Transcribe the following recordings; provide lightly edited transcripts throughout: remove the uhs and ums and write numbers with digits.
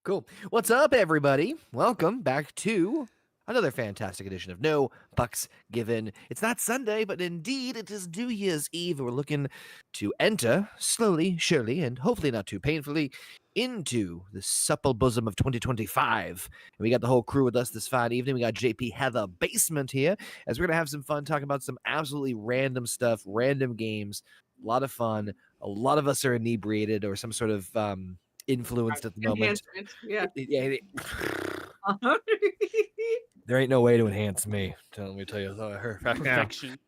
Cool. What's up, everybody? Welcome back to another fantastic edition of No Pucks Given. It's not Sunday, but indeed it is New Year's Eve. We're looking to enter slowly, surely, and hopefully not too painfully into the supple bosom of 2025. And we got the whole crew with us this fine evening. We got JP Heather Basement here, as we're going to have some fun talking about some absolutely random stuff, random games, a lot of fun. A lot of us are inebriated or some sort of influenced at the moment. Enhancement, yeah. There ain't no way to enhance me. Let me tell you, her Perfection.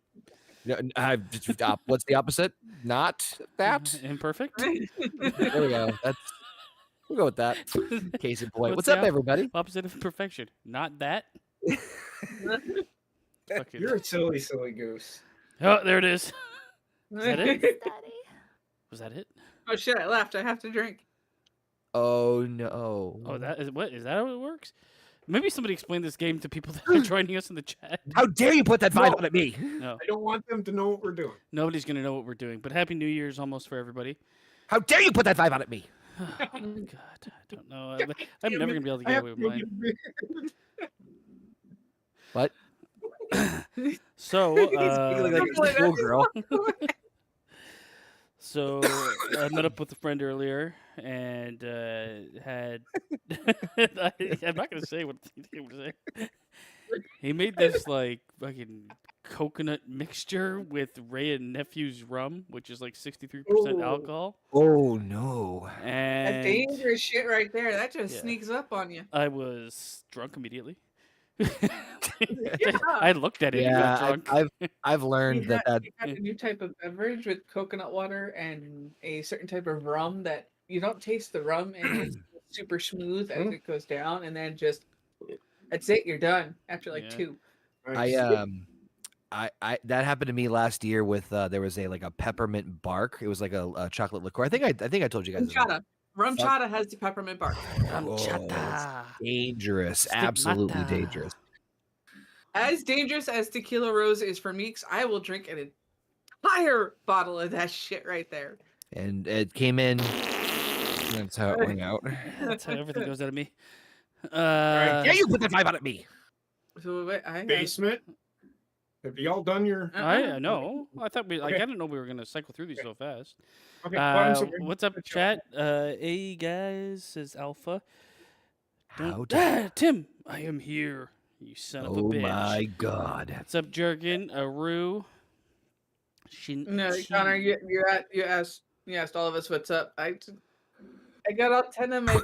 what's the opposite? Not that. Imperfect. There we go. We'll go with that. Case in point. What's the up, everybody? Opposite of perfection. Not that. Fucking- You're a silly, silly goose. Oh, there it is. that it? Steady. Was that it? Oh shit, I left. I have to drink. Oh no. Oh, that is what? Is that how it works? Maybe somebody explain this game to people that are joining us in the chat. How dare you put that vibe on at me? No, I don't want them to know what we're doing. nobody's gonna know what we're doing. But Happy New Year's almost for everybody. How dare you put that vibe on at me? Oh, God, I don't know. I'm never gonna be able to get away with mine. What? So, Like a schoolgirl. So I met up with a friend earlier and had. I'm not gonna say what he was saying. He made this like fucking coconut mixture with Ray and Nephew's rum, which is like 63% Ooh. alcohol. Oh no. That's And dangerous shit right there. That just Yeah. sneaks up on you. I was drunk immediately. Yeah. I looked at it and got Yeah, drunk. I've learned We that had a new type of beverage with coconut water and a certain type of rum that you don't taste the rum and it's super smooth as it goes down, and then just that's it. You're done after like Yeah. 2. I that happened to me last year with there was a peppermint bark. It was like a chocolate liqueur. I think I told you guys. Rum Fuck. chata has the peppermint bark. Chata. Dangerous, Stigmata. absolutely dangerous. As dangerous as tequila rose is for Meeks, I will drink an entire bottle of that shit right there. And it came in. That's how it went out. That's how everything goes out of me. Yeah, you put that vibe on at me. So wait, I Basement. Have y'all done your? I know. I thought I Okay. didn't know we were gonna cycle through these so fast. Okay. fine, so What's up, chat? Hey guys, says Alpha. How Tim, I am here. You son of a Oh bitch. my god. What's up, Jurgen? Aru. No, Connor, you asked all of us what's up. I got all 10 of my.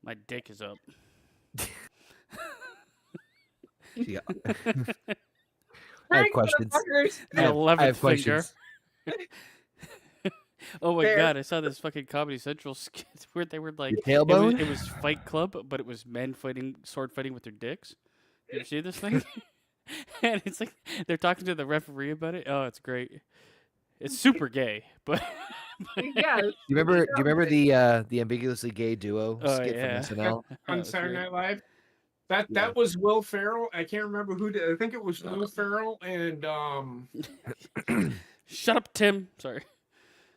My dick is up. Yeah. I have questions. The I have 11th finger. questions. Oh my Fair. god, I saw this fucking Comedy Central skit where they were like, Your tailbone? it was Fight Club, but it was men sword fighting with their dicks. You ever see this thing? And it's like they're talking to the referee about it. Oh, it's great. It's super gay, but Yeah, Do you remember the ambiguously gay duo Oh, skit yeah. from SNL? Oh, on that's Saturday great. Night Live. That was Will Ferrell. I can't remember who did. I think it was Will Ferrell and Shut up, Tim. Sorry.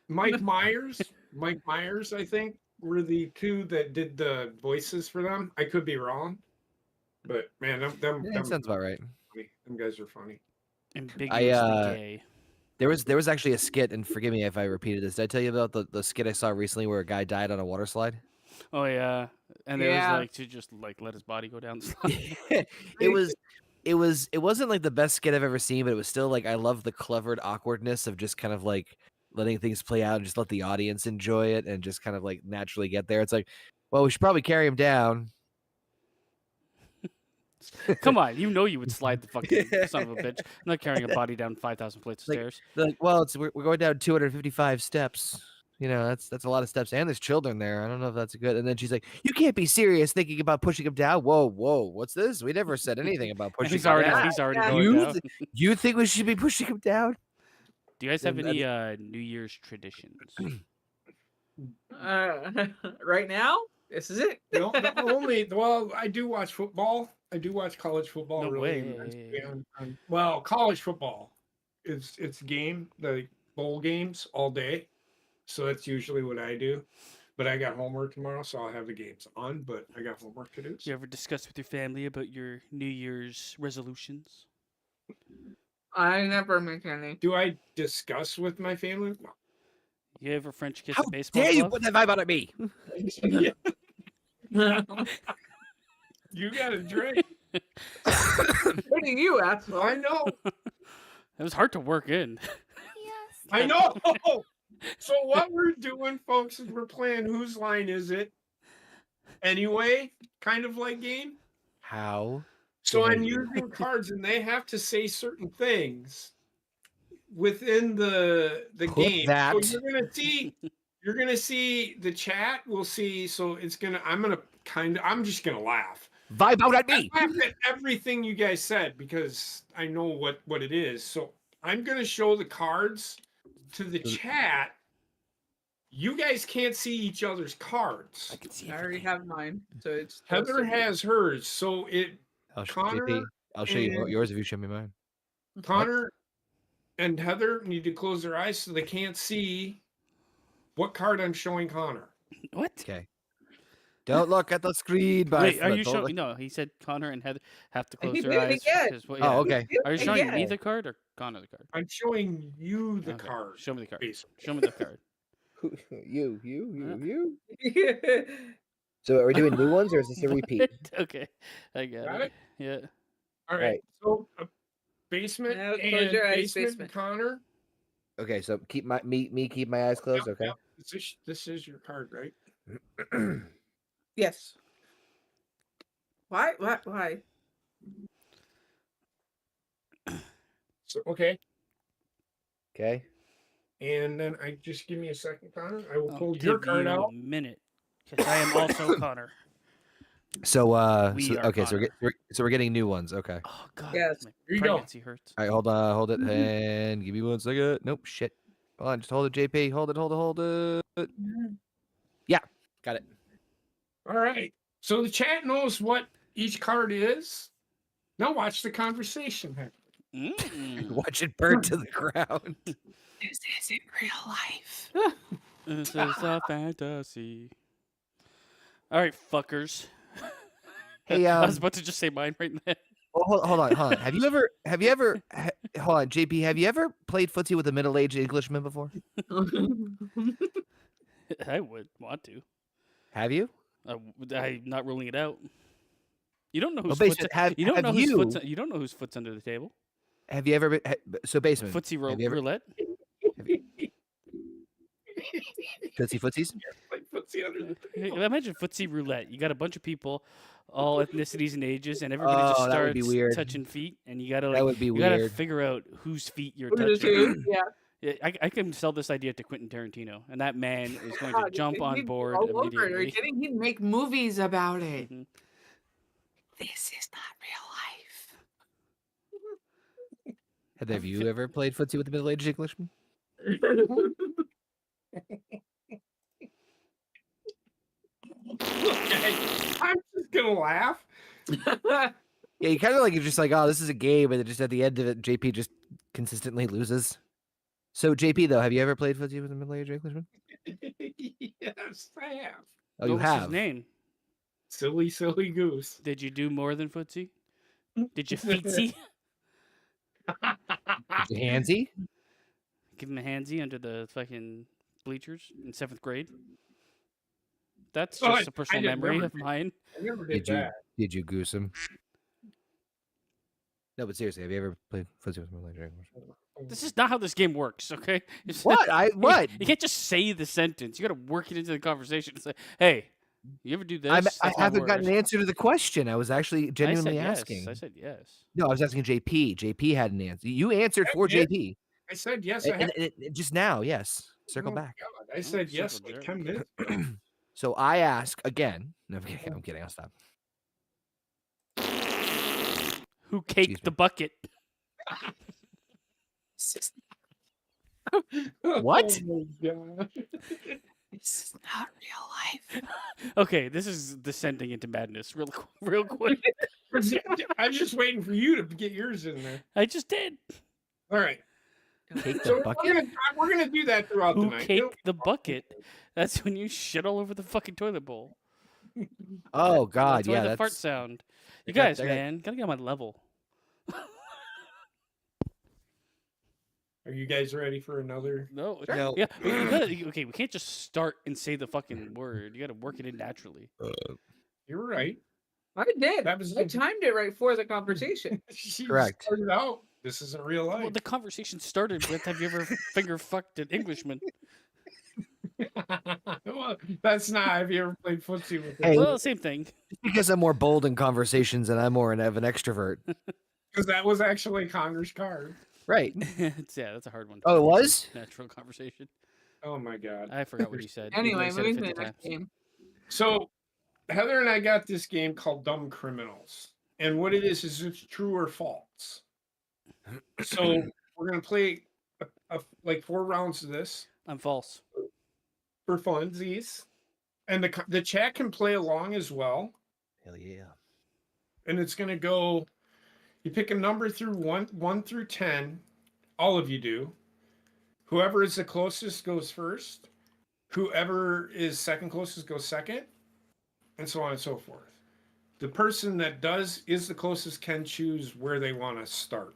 Mike Myers. Mike Myers, I think, were the two that did the voices for them. I could be wrong, but man, them Yeah, that sounds about right. funny. Them guys are funny. Ambiguously gay. There was actually a skit, and forgive me if I repeated this. Did I tell you about the skit I saw recently where a guy died on a water slide? Oh yeah, and it was Yeah. like to just like let his body go down. the slide. It wasn't like the best skit I've ever seen, but it was still like I love the clevered awkwardness of just kind of like letting things play out and just let the audience enjoy it and just kind of like naturally get there. It's like, well, we should probably carry him down. Come on, you know you would slide the fucking son of a bitch. I'm not carrying a body down 5,000 flights of Like- stairs. They're like, well, we're going down 255 steps. You know, that's a lot of steps, and there's children there. I don't know if that's good. And then she's like, "You can't be serious thinking about pushing him down." Whoa, what's this? We never said anything about And pushing he's him already down. he's already Yeah. going You down. You think we should be pushing him down? Do you guys have then any New Year's traditions? right now, this is it. Well, I do watch football. I do watch college football. No really way. immensely well, college football it's game, the bowl games all day. So that's usually what I do. But I got homework tomorrow, so I'll have the games on. But I got homework to do. You ever discuss with your family about your New Year's resolutions? I never make any. Do I discuss with my family? No. You ever French kiss How a baseball dare you glove? put that vibe out at me? You got a drink. What do you ask for? I know. It was hard to work in. I know. So what we're doing, folks, is we're playing Whose Line Is It? Anyway, kind of like game. How? So dare I'm you. using cards, and they have to say certain things within the Put game. that- So you're gonna see the chat. We'll see. So I'm just gonna laugh. Vibe out at I me. laughed at everything you guys said because I know what it is. So I'm gonna show the cards to the chat. You guys can't see each other's cards. I can see I already everything. have mine, so it's Heather has hers. So I'll show Connor JP. I'll show you and- yours if you show me mine. Connor and Heather need to close their eyes so they can't see what card I'm showing Connor. What? Okay. Don't look at the screen. Wait, are but you don't showing? look- No, he said Connor and Heather have to He close their did it eyes. again. because what- Oh, yeah. okay. Are you showing me Yeah. the card or Connor the card? I'm showing you the Okay, card. Show me the card. basically. Show me the card. You. Yeah. So are we doing new ones or is this a repeat? What? Okay, I got Got it. it? Yeah. All right. Right. So basement Now close and your eyes, basement, basement. Connor. Okay, so keep my keep my eyes closed. Yep, Okay. yep. This is your card, right? Yes. Why? Why? So okay. Okay. And then I just give me a second, Connor. I will I'll pull your give card you out. a minute, because I am also Connor. So We are okay, so Connor. we're getting new ones. Okay. Oh God. Yes. My Here you go. pregnancy hurts. All right, hold it, and give me 1 second. Nope, shit. Hold on, just hold it, JP. Hold it. Yeah, got it. All right. So the chat knows what each card is. Now watch the conversation happen. Mm. Watch it burn to the ground. This isn't real life. This is a fantasy. All right, fuckers. Hey, I was about to just say mine right then. Oh, hold on. Have you ever hold on, JP, have you ever played footsie with a middle-aged Englishman before? I would want to. Have you? I'm not ruling it out. You don't know Well, who's basement, you don't have know you, who's foot's you don't know whose foot's under the table. have you ever been, so basement, Footsie have you ever- roulette. Tootsie Footsies? Like footsie under the Hey, imagine footsie roulette. You got a bunch of people, all ethnicities and ages, and everybody just Oh, that would be starts weird. touching feet, and you gotta That would be you gotta weird. figure out whose feet you're Who does touching. who? Yeah. Yeah, I can sell this idea to Quentin Tarantino, and that man is going to God, jump on he'd be board all over it. Are you immediately. kidding? He'd make movies about it. Mhm. This is not real life. Have you ever played footsie with a middle-aged Englishman? Okay. I'm just gonna laugh. Yeah, you kind of like, you're just like, oh, this is a game, and then just at the end of it, JP just consistently loses. So, JP, though, have you ever played footsie with a middle-aged Englishman? Yes, I have. Oh, you What was have? his name? Silly goose. Did you do more than footsie? Did you feetsy? Handsy? Give him a handsy under the fucking bleachers in 7th grade? That's Oh, just a personal did memory never of mine. I never did Did you? that. Did you goose him? No, but seriously, have you ever played footsie with a middle-aged Englishman? This is not how this game works, okay? It's What? What? You can't just say the sentence. You got to work it into the conversation. Say, "Hey, you ever do this?" I That's how it haven't gotten an works. answer to the question. I was actually genuinely I said asking. Yes. I said yes. No, I was asking JP. JP had an answer. You answered for Yeah. JP. I said yes. I have. Just now, yes. Circle Oh, back. God, I said yes circle like jerk. 10 minutes. So I ask again. No, I'm kidding. I'll stop. Who caked Excuse the me. bucket? What? Oh, my God. This is not real life. Okay, this is descending into madness real quick. I'm just waiting for you to get yours in there. I just did. All right. Cake So the bucket? we're gonna do that throughout the Who night. caked the bucket? That's when you shit all over the fucking toilet bowl. Oh God, That's why yeah, the that's fart sound. You got- guys, I got- man, gotta get on my level. Are you guys ready for another? No, No. yeah, you gotta. Okay, we can't just start and say the fucking word. You gotta work it in naturally. You're right. I did. That was I timed it right for the conversation. She Correct. started out. This isn't real life. Well, the conversation started with, "Have you ever finger fucked an Englishman?" Well, that's not. Have you ever played footsie with Hey. it? Well, same thing. because I'm more bold in conversations and I'm more of an extrovert. Because that was actually Connor's card. Right. That's a hard one. Oh, it was? Natural conversation. Oh my god. I forgot what he said. Anyway, He said it moving to 50 the next times. game. So Heather and I got this game called Dumb Criminals. And what it is it's true or false. So we're gonna play like 4 rounds of this I'm false. for funsies. And the chat can play along as well. Hell yeah. And it's gonna go, you pick a number through 1 through 10. All of you do. Whoever is the closest goes first. Whoever is second closest goes second, and so on and so forth. The person that is the closest can choose where they want to start.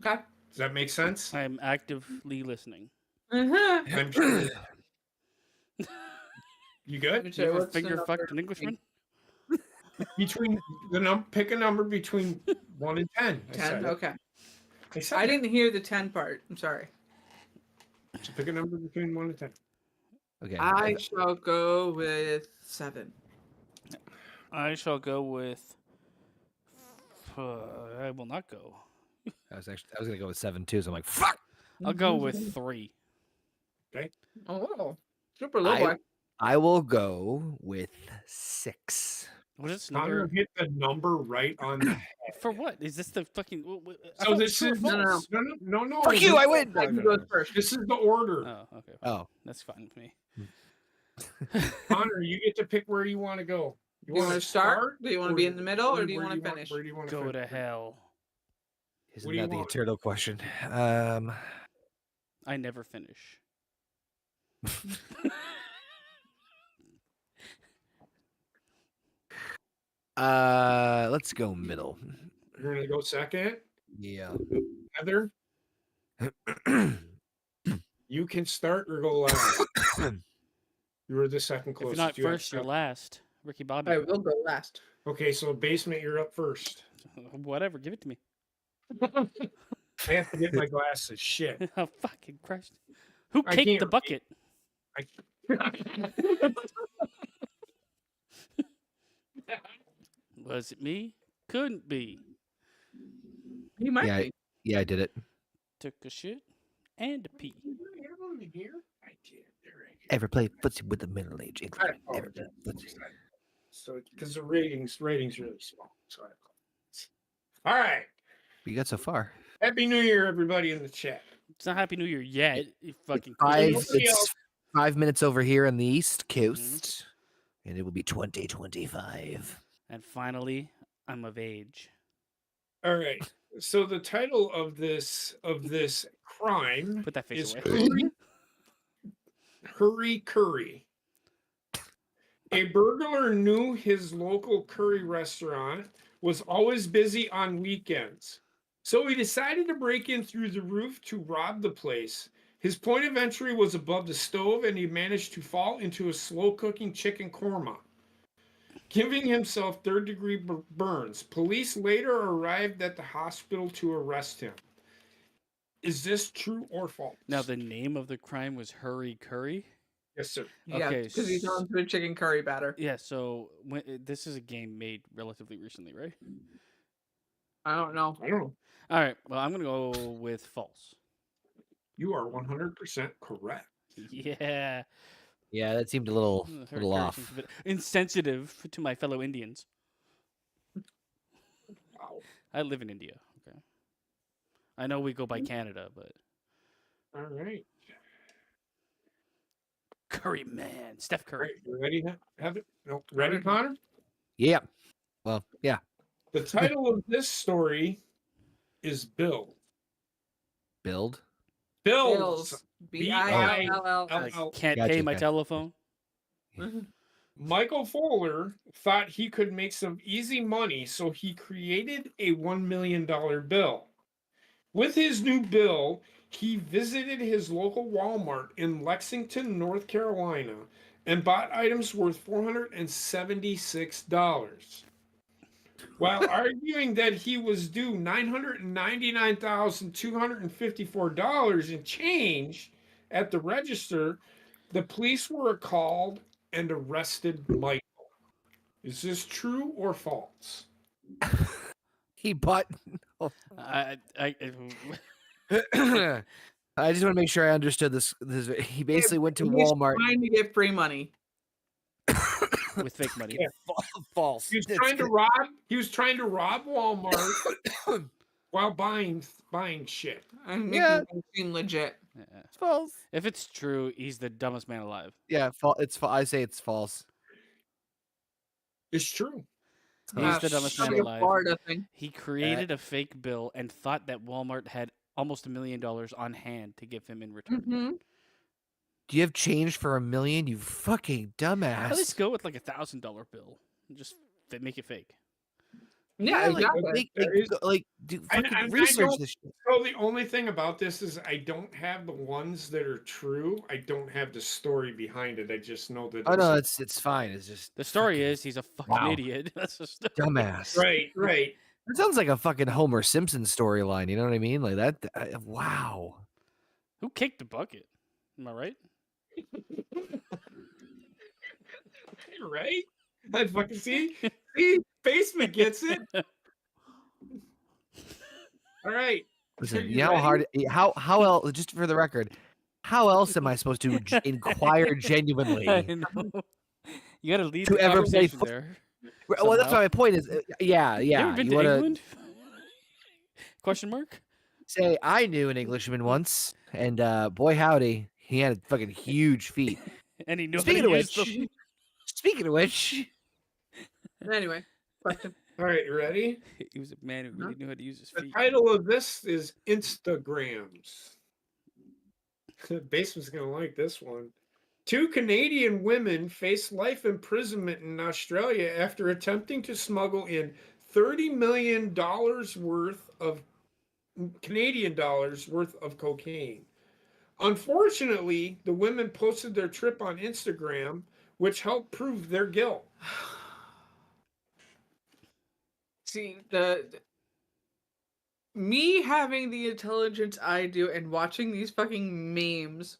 Okay. Does that make sense? I'm actively listening. Uh-huh. I'm sure. You good? You ever finger fucked an Englishman? Between pick a number between 1 and 10. 10. Okay. I said I that. didn't hear the 10 part. I'm sorry. So pick a number between 1 and 10. Okay. I shall go with 7. I shall go with. I will not go. I was gonna go with 7 too, so I'm like, fuck. I'll go with 3. Oh, super low. I- Boy. I will go with 6. What is this Connor number? hit the number right on the head. For what? Is this the fucking? I So thought this true or is false. no. Fuck you, I win. Who goes first? This is the order. Oh, okay. Oh. That's fine with me. Connor, you get to pick where you want to go. Do you want to start? Do you want to be in the middle, or do you where want to finish? Where do you want Go to finish? hell. Isn't What do you that the want? eternal question? I never finish. Let's go middle. You're gonna go second, Yeah. Heather. You can start or go last. You were the second If closest. you're not You have first, you're seven. last. Ricky Bobby. I will go last. Okay, so basement, you're up first. Whatever. Give it to me. I have to get my glasses. Shit. Oh, fucking Christ. Who I caked can't the read. bucket? Was it me? Couldn't be. You might Yeah, be. yeah, I did it. Took a shit and a pee. Here? I did. There I go. Ever play footsie with a middle-aged I Englishman? Ever apologize. play footsie? So, because the ratings really small. So all right. You got so far. Happy New Year, everybody in the chat. It's not Happy New Year yet. You fucking. Five. nobody It's else- 5 minutes over here on the East Coast, and it will be 2025. And finally, I'm of age. All right. So the title of this crime Put that face is away. Hurry Curry. A burglar knew his local curry restaurant was always busy on weekends. So he decided to break in through the roof to rob the place. His point of entry was above the stove, and he managed to fall into a slow-cooking chicken korma, giving himself third-degree burns. Police later arrived at the hospital to arrest him. Is this true or false? Now, the name of the crime was Hurry Curry. Yes, sir. Yeah, Okay, because he's on to a chicken curry batter. Yeah, so this is a game made relatively recently, right? I don't know. I don't know. All right. Well, I'm gonna go with false. You are 100% correct. Yeah. Yeah, that seemed a little, Hurry little Curry off. seems a bit insensitive to my fellow Indians. Wow. I live in India. Okay. I know we go by Canada, but All right. Curry man, Steph All right. Curry. You ready? Have it? No. Ready, Connor? Yeah. Well, yeah. The title of this story is Bill. Build. Bills. Bills. Like, Oh, can't Gotcha, pay my okay. telephone. Michael Fuller thought he could make some easy money, so he created a $1 million bill. With his new bill, he visited his local Walmart in Lexington, North Carolina, and bought items worth $476. While arguing that he was due $999,254 in change at the register, the police were called and arrested Michael. Is this true or false? He bought. I I just want to make sure I understood this. He basically went to Walmart. Trying to get free money. with fake money. Yeah. False. He was It's trying to good. rob. He was trying to rob Walmart while buying shit. I'm Yeah. making it seem legit. Yeah. It's false. If it's true, he's the dumbest man alive. Yeah, I say it's false. It's true. He's the dumbest man Probably a alive. Florida thing. He created a fake bill and thought that Walmart had almost $1 million on hand to give him in return. Mm-hmm. Do you have change for $1 million? You fucking dumbass. At least go with like $1,000 bill. And just make it fake. Yeah, exactly. Do I- fucking I research don't- this shit. So the only thing about this is I don't have the ones that are true. I don't have the story behind it. I just know that. Oh no, it's fine. It's just The story fucking is he's a fucking Wow. idiot. That's the story. dumbass. right. That sounds like a fucking Homer Simpson storyline. You know what I mean? Like that. Wow. Who kicked the bucket? Am I right? Right. I fucking see. Basement gets it. All right. Listen, You you know how ready? hard. How else? Just for the record, how else am I supposed to inquire genuinely? I know. You gotta lead To the ever play conversation fo- there. Well, that's somehow. my point. Is yeah. You ever been You to want to England? Question mark? say I knew an Englishman once, and boy howdy, he had fucking huge feet. And he knew Speaking how of to use which, them. speaking of which, Anyway, question. All right. You ready? He was a man who really knew how to use his The feet. title of this is Instagrams. Basement's gonna like this one. 2 Canadian women face life imprisonment in Australia after attempting to smuggle in $30 million worth of Canadian dollars worth of cocaine. Unfortunately, the women posted their trip on Instagram, which helped prove their guilt. See, me having the intelligence I do and watching these fucking memes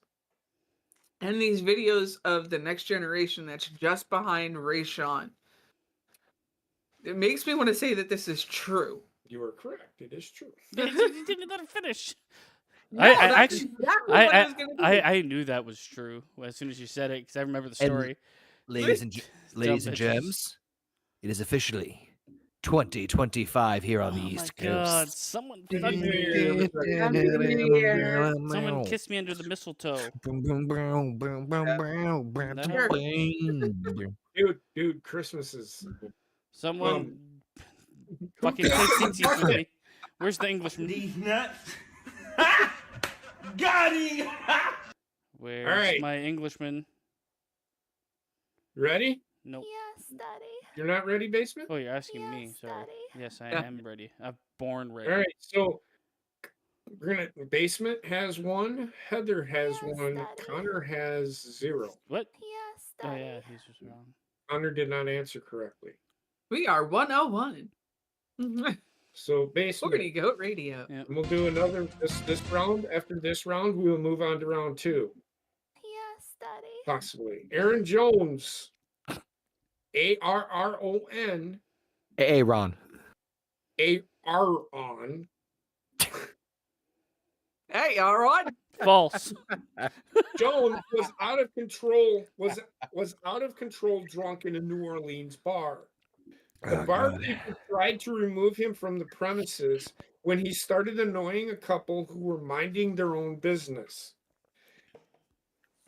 and these videos of the next generation that's just behind Ray Sean, it makes me want to say that this is true. You are correct. It is true. He didn't let him finish. No, I that's actually- exactly what I was gonna do. I knew that was true as soon as you said it because I remember the And- story. ladies and bitches. gems, it is officially 2025 here on the Oh East my God! Coast. Someone Someone kiss me under the mistletoe. Dude, Christmas is. Someone fucking play Tootsies with me. Where's the Englishman? These nuts. Got him. Where's right. my Englishman? Ready? Nope. Yes, Daddy. You're not ready, Basement? Oh, you're asking me. Yes, So Daddy. yes, I Yeah. am ready. I'm born ready. All right, so we're gonna. Basement has 1, Heather has Yes, 1, Daddy. Connor has 0. What? Yes, Oh Daddy. yeah, he's just wrong. Connor did not answer correctly. We are 101. So Basement, Horny Goat Radio. Yeah. and we'll do another this round. After this round, we will move on to round 2, Yes, Daddy. possibly. Aaron Jones, ARRON, Hey, Ron. ARON. Hey, all right. False. Jones was out of control. Was out of control, drunk in a New Orleans bar. The Oh, barkeeper tried to remove him from the premises when he started annoying a couple who were minding their own business.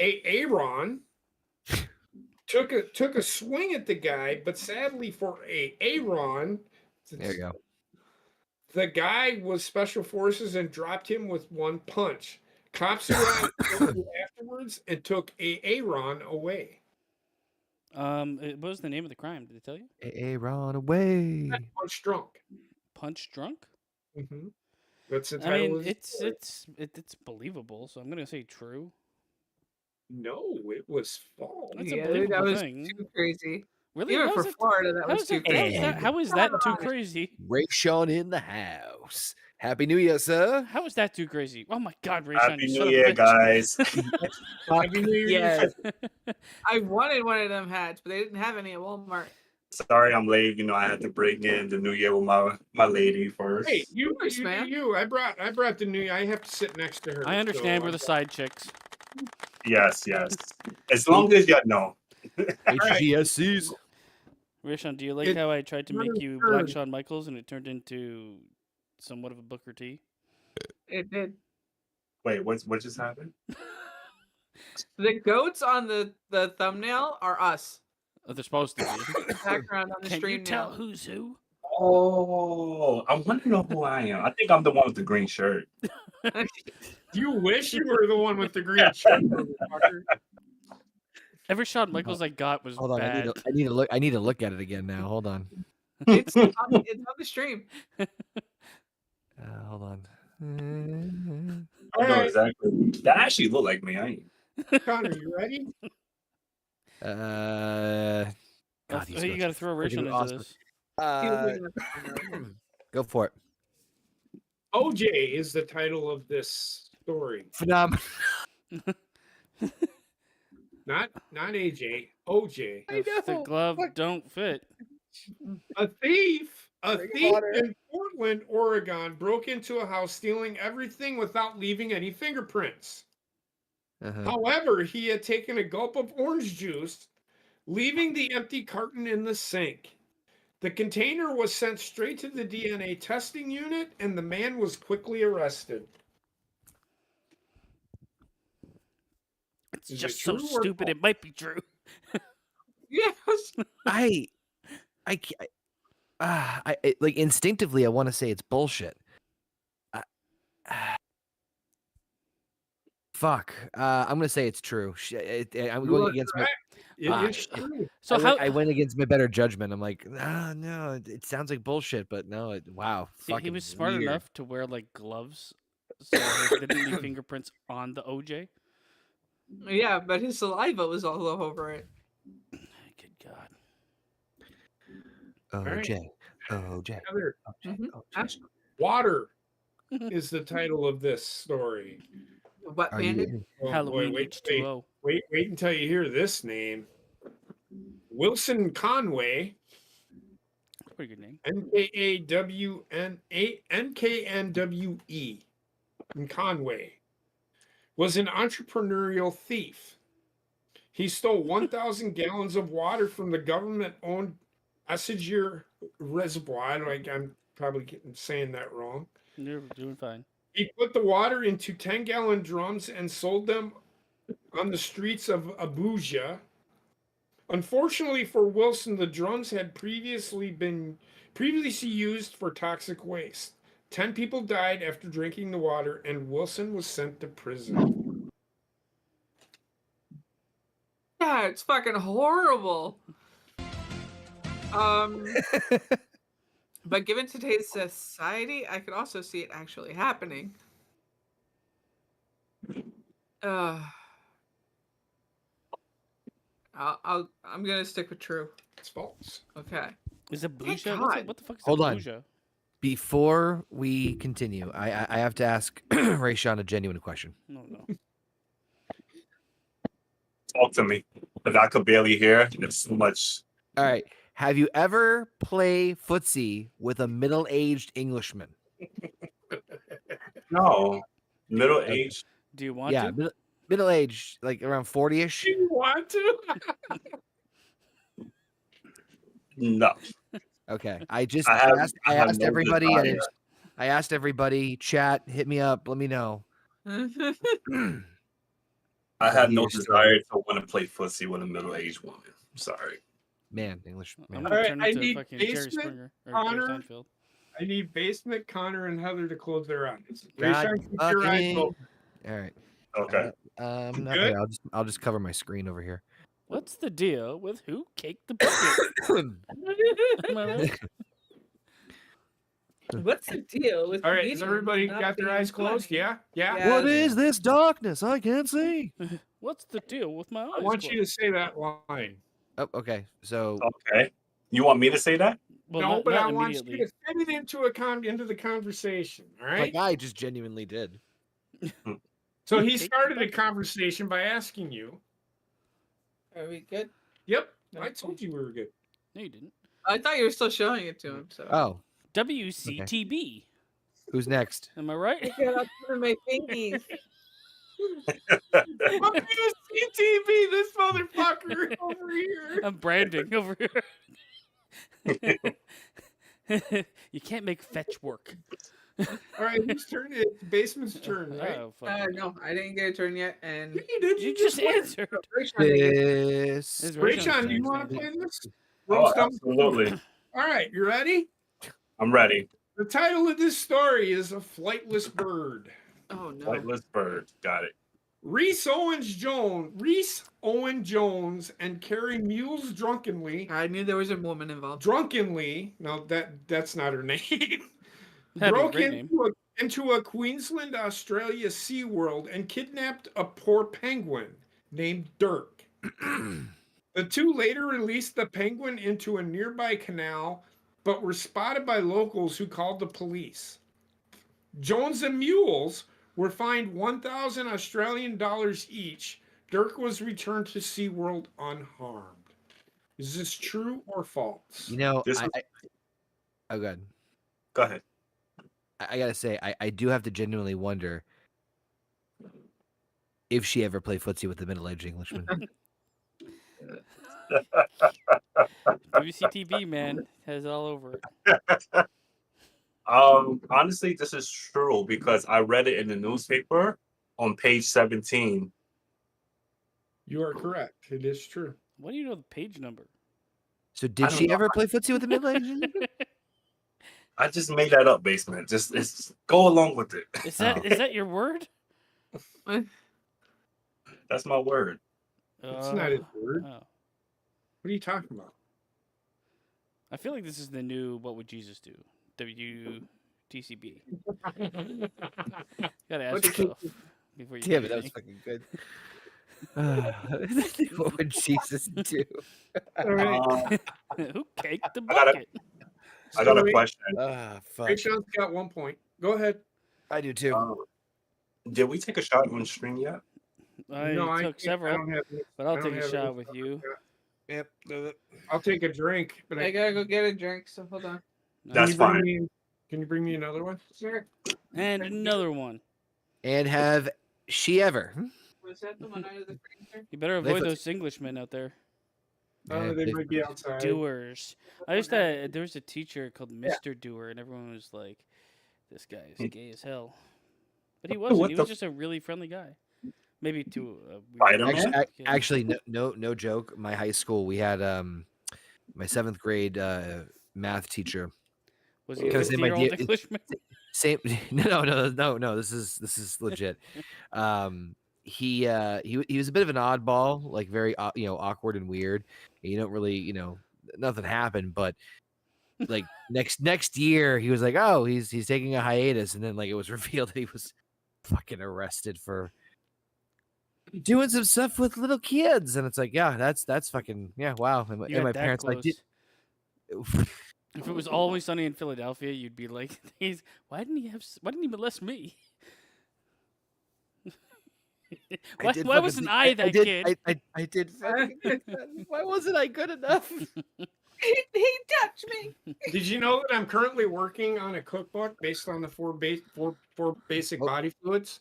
Aaron took a swing at the guy, but sadly for Aaron, There you go. the guy was special forces and dropped him with 1 punch. Cops arrived shortly afterwards and took Aaron away. What was the name of the crime? Did it tell you? Aaron away. Punch drunk. Punch drunk? Mm-hmm. That's the I title mean, of the story. it's believable, so I'm gonna say true. No, it was false. That's a Yeah, that believable was thing. too crazy. Really? Even How for is that? Florida, that How was is too that? How is crazy. that? How is that too crazy? Ray Sean in the house. Happy New Year, sir. How is that too crazy? Oh my God, Ray Happy you New son Year, of a bitch. guys. Happy New Year. Yes. I wanted one of them hats, but they didn't have any at Walmart. Sorry I'm late. You know, I had to break in the new year with my lady first. Hey, you, course, you, man. you. I brought the new. I have to sit next to her. I understand so we're the side chicks. Yes, yes. As long as you know. HGSCs. Rayshon, do you like It- how I tried to make you sure. Black Shawn Michaels and it turned into somewhat of a Booker T? It did. Wait, what just happened? The goats on the thumbnail are us. Oh, they're supposed to be. The background on the Can stream you tell now. who's who? Oh, I want to know who I am. I think I'm the one with the green shirt. You wish you were the one with the green shirt. motherfucker. Every Shawn Michaels I got was Hold on, bad. I need to look. I need to look at it again now. Hold on. It's on the stream. Hold on. I know exactly. That actually look like me. I ain't. Connor, you ready? God, these You goats got to are throw freaking Rayshon into awesome. this. He was looking at the thumbnail. Go for it. OJ is the title of this story. Phenomenal. Not AJ. OJ. The glove don't fit. A thief water. in Portland, Oregon, broke into a house, stealing everything without leaving any fingerprints. However, he had taken a gulp of orange juice, leaving the empty carton in the sink. The container was sent straight to the DNA testing unit, and the man was quickly arrested. It's Is it just so true or stupid. false? It might be true. Yes. I like instinctively I want to say it's bullshit. Fuck. I'm gonna say it's true. I'm You going are against my. correct. It Ah, is shit. true. So I went against my better judgment. I'm like, no, it sounds like bullshit, but no, wow. See, he fucking was smart weird. enough to wear like gloves, so there didn't leave fingerprints on the OJ. Yeah, but his saliva was all over it. Good God. OJ. Heather, Mhm. Water is the title of this story. Wet bandit. Oh, boy, Halloween wait H2O. until you hear this name. Wilson Conway, Pretty good name. NKNWE in Conway, was an entrepreneurial thief. He stole 1,000 gallons of water from the government-owned Essager Reservoir. I'm probably saying that wrong. You're doing fine. He put the water into 10-gallon drums and sold them on the streets of Abuja. Unfortunately for Wilson, the drums had previously used for toxic waste. 10 people died after drinking the water, and Wilson was sent to prison. Yeah, it's fucking horrible. But given today's society, I could also see it actually happening. I'm gonna stick with true. It's false. Okay. Is it Thank Bluja? God. What the fuck is Hold a on. Bluja? Before we continue, I have to ask Rayshawn a genuine question. No. Talk to me. Because I could barely hear. There's so much. All right. Have you ever played footsie with a middle-aged Englishman? No. Middle age. Do you want Yeah, to? middle-aged, like around 40-ish. Do you want to? No. Okay. I I have asked no everybody. desire. I asked everybody. Chat, hit me up. Let me know. I have no You're still- desire to want to play footsie with a middle-aged woman. I'm sorry. Man, English. I'm Man. gonna Alright, turn I into need fucking Jerry basement, Springer or Jerry Connor. Seinfeld. I need Basement, Connor, and Heather to close their eyes. God Rayshawn, keep your eyes fucking- open. All right. Okay. No, Good? here, I'll just cover my screen over here. What's the deal with who caked the bucket? Am I right? What's the deal with All right, has comedians everybody not got their being eyes closed? funny? Yeah? Yeah? Yeah. What is this darkness? I can't see. What's the deal with my eyes? I want closed? you to say that line. Oh, okay. So Okay. You want me to say that? Well, No, not, but not I want you immediately. to fit it into the conversation. All like right. I just genuinely did. So Who he caked the started a bucket? conversation by asking you. Are we good? Yep, I Okay. told you we were good. No, you didn't. I thought you were still showing it to him. So. Oh, WCTB. who's next? Am I right? I got up to my fingies. Fuck you, CTV, this motherfucker over here. I'm branding over here. You can't make fetch work. All right, whose turn? It's the basement's turn, right? Oh, fuck. No, I didn't get a turn yet, and Yeah, you did. You just went. answered. This. It's Rayshon, do you turn. want to play this? Oh, Roast up. absolutely. All right, you ready? I'm ready. The title of this story is A Flightless Bird. oh no, Flightless bird. Got it. Reese Owen Jones and Carrie Mules drunkenly. I knew there was a woman involved. No, that's not her name. That'd be a broke great name. into a Queensland, Australia SeaWorld and kidnapped a poor penguin named Dirk. The two later released the penguin into a nearby canal, but were spotted by locals who called the police. Jones and Mules were fined 1,000 Australian dollars each. Dirk was returned to SeaWorld unharmed. Is this true or false? You know, This oh, good. Go ahead. I gotta say, I do have to genuinely wonder if she ever played footsie with the middle-aged Englishman. WCTB, man, has it all over it. Honestly, this is true because I read it in the newspaper on page 17. You are correct. It is true. What do you know the page number? So I did don't she know. ever play footsie with the middle-aged Englishman? I just made that up, basement. It's go along with it. Is that your word? That's my word. It's not his word. Oh. What are you talking about? I feel like this is the new What Would Jesus Do? WTCB. Gotta ask What yourself before you Damn do it, that was anything. fucking good. What would Jesus do? All right. Who caked the I got a- bucket? I got a Ray- question. Fuck. Rayshon's got 1 point. Go ahead. I do too. Did we take a shot on stream yet? I No, took can't- several, don't have any- but I'll I don't take a have shot any- with you. Yep. I'll take a drink, but I gotta go get a drink. So hold on. That's can you bring fine. me- Can you bring me another one? Sure. And another one. And have she ever? Was that the one out of the freezer? You better They avoid put- those Englishmen out there. Oh, they might be outside. Doers. I used to. There was a teacher called Mr. Doer, and everyone was like, "This guy is gay as hell," but he wasn't. What He the- was just a really friendly guy. Maybe to a weird Spider-Man? Actually, kid. actually, no joke. My high school, we had my 7th grade math teacher. Was he a because they might 50-year-old get- Englishman? Same. No. This is legit. He was a bit of an oddball, like very awkward and weird. You don't really nothing happened, but like next year he was like, oh, he's taking a hiatus, and then like it was revealed that he was fucking arrested for doing some stuff with little kids, and it's like, yeah, that's fucking wow. And, You and got my that parents like, close. If it was Always Sunny in Philadelphia, you'd be like, why didn't he molest me? Why wasn't I that kid? I did fucking get that. Why wasn't I good enough? He touched me. Did you know that I'm currently working on a cookbook based on the four basic Oh. body fluids?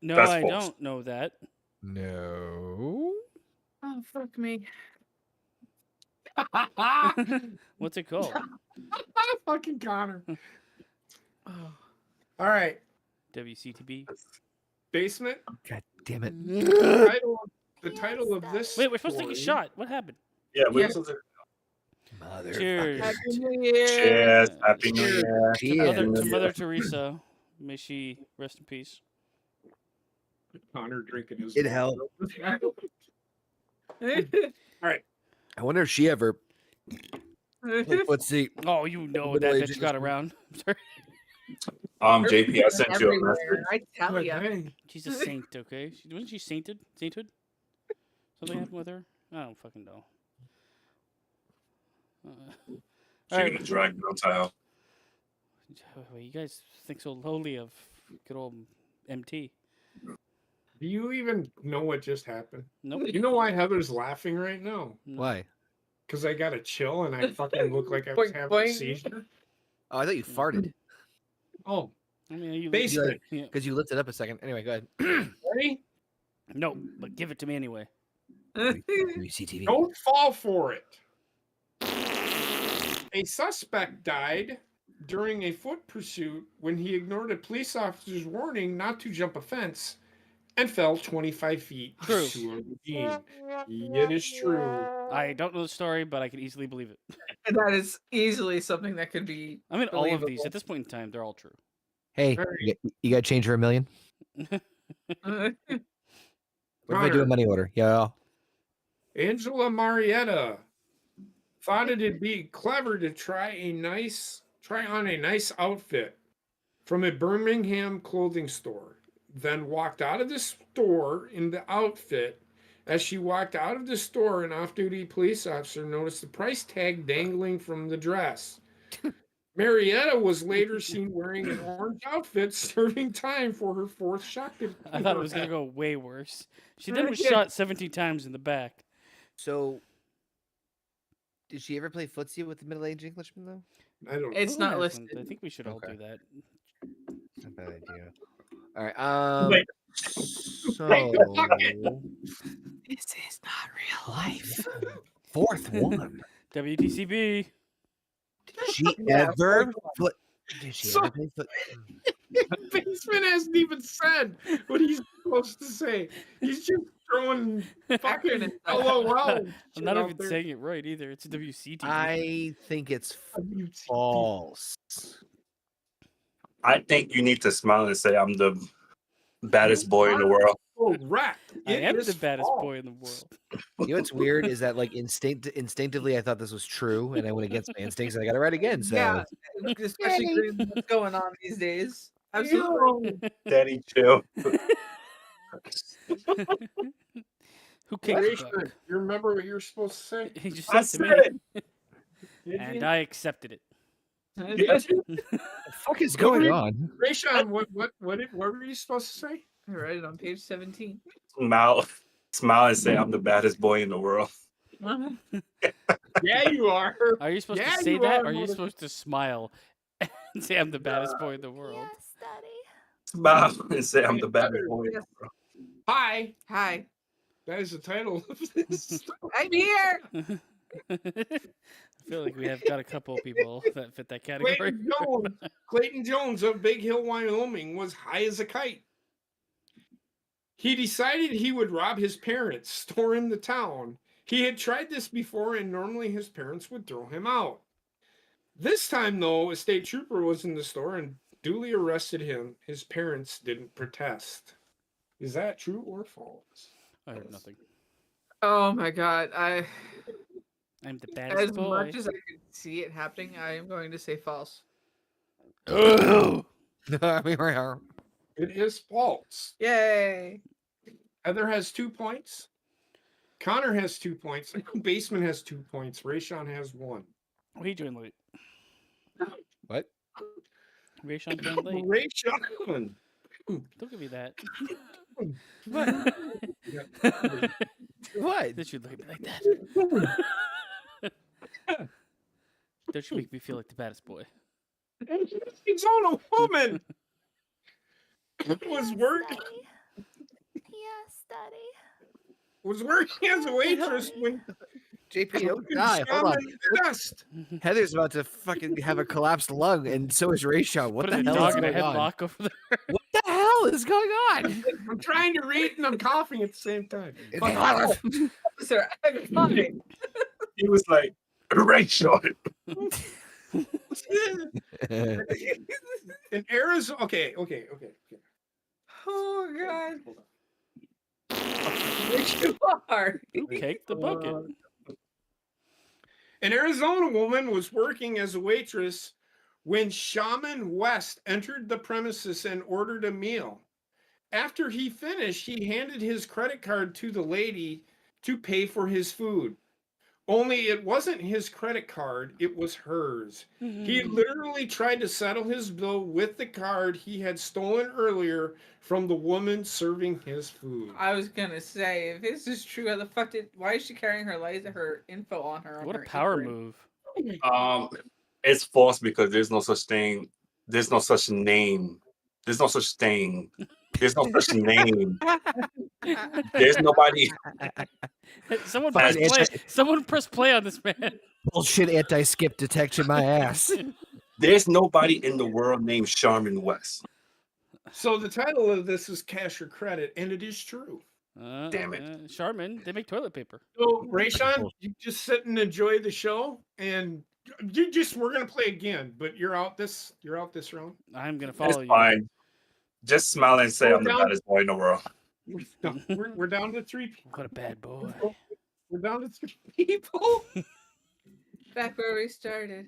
No, That's I false. don't know that. No. Oh fuck me. What's it called? Fucking Connor. Oh. All right, WCTB. basement. God damn it. The title of this. Wait, we're supposed to take a story- shot. What happened? Yeah, we Yeah. supposed to- Mother. Cheers. Happy New Year. Cheers. Happy New Cheers. Year. Cheers. To Cheers. Mother Teresa. May she rest in peace. Connor drinking his It water. helped. All right. I wonder if she ever played footsie. Oh, you know Middle that aged bitch got Englishman. around. I'm sorry. JP, I sent you a message. Everywhere, I tell But ya. hey, She's a saint, okay? Wasn't she sainted? Sainthood? Something happened with her? I don't fucking know. She Alright. gonna drag no tile. You guys think so lowly of good old MT. do you even know what just happened? Nope. You know why Heather's laughing right now? No. Why? Because I got a chill and I fucking look like I was Boing, having a boing. seizure. Oh, I thought you farted Oh, I mean, you basement. Yeah. because you lifted up a second. Anyway, go ahead. Ready? No, but give it to me anyway. CTV. Don't fall for it. A suspect died during a foot pursuit when he ignored a police officer's warning not to jump a fence and fell 25 feet True. to a ravine. It is true. I don't know the story, but I can easily believe it. And that is easily something that could be. I mean, all of these, Believable. at this point in time, they're all true. Hey, Very- you got to change for $1 million. What if I do a Connor. money order? Yeah. Angela Marietta thought it'd be clever to try on a nice outfit from a Birmingham clothing store. Then walked out of the store in the outfit. As she walked out of the store, an off-duty police officer noticed the price tag dangling from the dress. Marietta was later seen wearing an orange outfit, serving time for her fourth shot. I thought it was going to go way worse. She then was Yeah. shot 17 times in the back. So, did she ever play footsie with the middle-aged Englishman though? I don't know. It's Who not hasn't? listed. I think we should all Okay. do that. Not a bad idea. All right. Wait. So This is not real life. fourth one. WTCB. Did she Yeah, ever foot? Did she So- ever play foot? Basement hasn't even said what he's supposed to say. He's just throwing fucking Acronyms. LOL. I'm not out even there. saying it right either. It's WCTV. I think it's WTF. false. I think you need to smile and say I'm the baddest boy in the world. Correct. I It am is the baddest false. boy in the world. You know what's weird is that like instinctively I thought this was true, and I went against my instincts, and I got it right again. So Yeah, especially given what's going on these days. Absolutely. Daddy, chill. Who kicked Rachel, the buck? you remember what you were supposed to say? He just I said to said me, it. Did and you? I accepted it. Yes. what the fuck is going on? Rachel, what were you supposed to say? I read it on page 17. Smile and say I'm the baddest boy in the world. Yeah, you are. Are you supposed Yeah, to say you that? are, Or are you mother- supposed to smile and say I'm the baddest boy in the world? Yes, Daddy. Smile and say I'm the baddest boy in the world. Hi, Hi. that is the title of this. I'm here. I feel like we have got a couple of people that fit that category. Clayton Jones of Big Hill, Wyoming was high as a kite. He decided he would rob his parents' store in the town. He had tried this before, and normally his parents would throw him out. This time, though, a state trooper was in the store and duly arrested him. His parents didn't protest. Is that true or false? I heard nothing. Oh my god. I'm the baddest As boy. much as I could see it happening, I am going to say false. Oh! It is false. Yay. Heather has 2 points. Connor has 2 points. Basement has 2 points. Rayshon has 1. What are you doing late? What? Rayshon doing late. Rayshon. Don't give me that. What? What? That should look at me like that. Don't you make me feel like the baddest boy. He's on a woman. Was Yes, working Daddy. Yes, Daddy. was working as a waitress when JP, don't fucking die. Hold on. shaman dust. Heather's about to fucking have a collapsed lung, and so is Rayshon. What Put the a hell dog is in a going on? headlock over there. What the hell is going on? I'm trying to read and I'm coughing at the same time. Sir, I'm fine. He was like, Rachel. In Arizona, okay. Oh God. Hold on. Which you are. Who caked the bucket? An Arizona woman was working as a waitress when Shaman West entered the premises and ordered a meal. After he finished, he handed his credit card to the lady to pay for his food. Only it wasn't his credit card, it was hers. He literally tried to settle his bill with the card he had stolen earlier from the woman serving his food. I was gonna say, if this is true, how the fuck why is she carrying her info on her? What a her power apron? move. It's false because there's no such thing. There's no such name. There's no such thing. There's no such name. There's nobody. Someone Fucking press play. anti- Someone press play on this man. Bullshit anti-skip detection, my ass. There's nobody in the world named Charmin West. So the title of this is Cash or Credit, and it is true. Damn it. Charmin, they make toilet paper. So, Rayshawn, you just sit and enjoy the show, and we're gonna play again, but you're out this round. I'm gonna It's follow you. fine. Just smile and say Go I'm the down. baddest boy in the world. We're down to 3 people. What a bad boy. We're down to 3 people. Back where we started.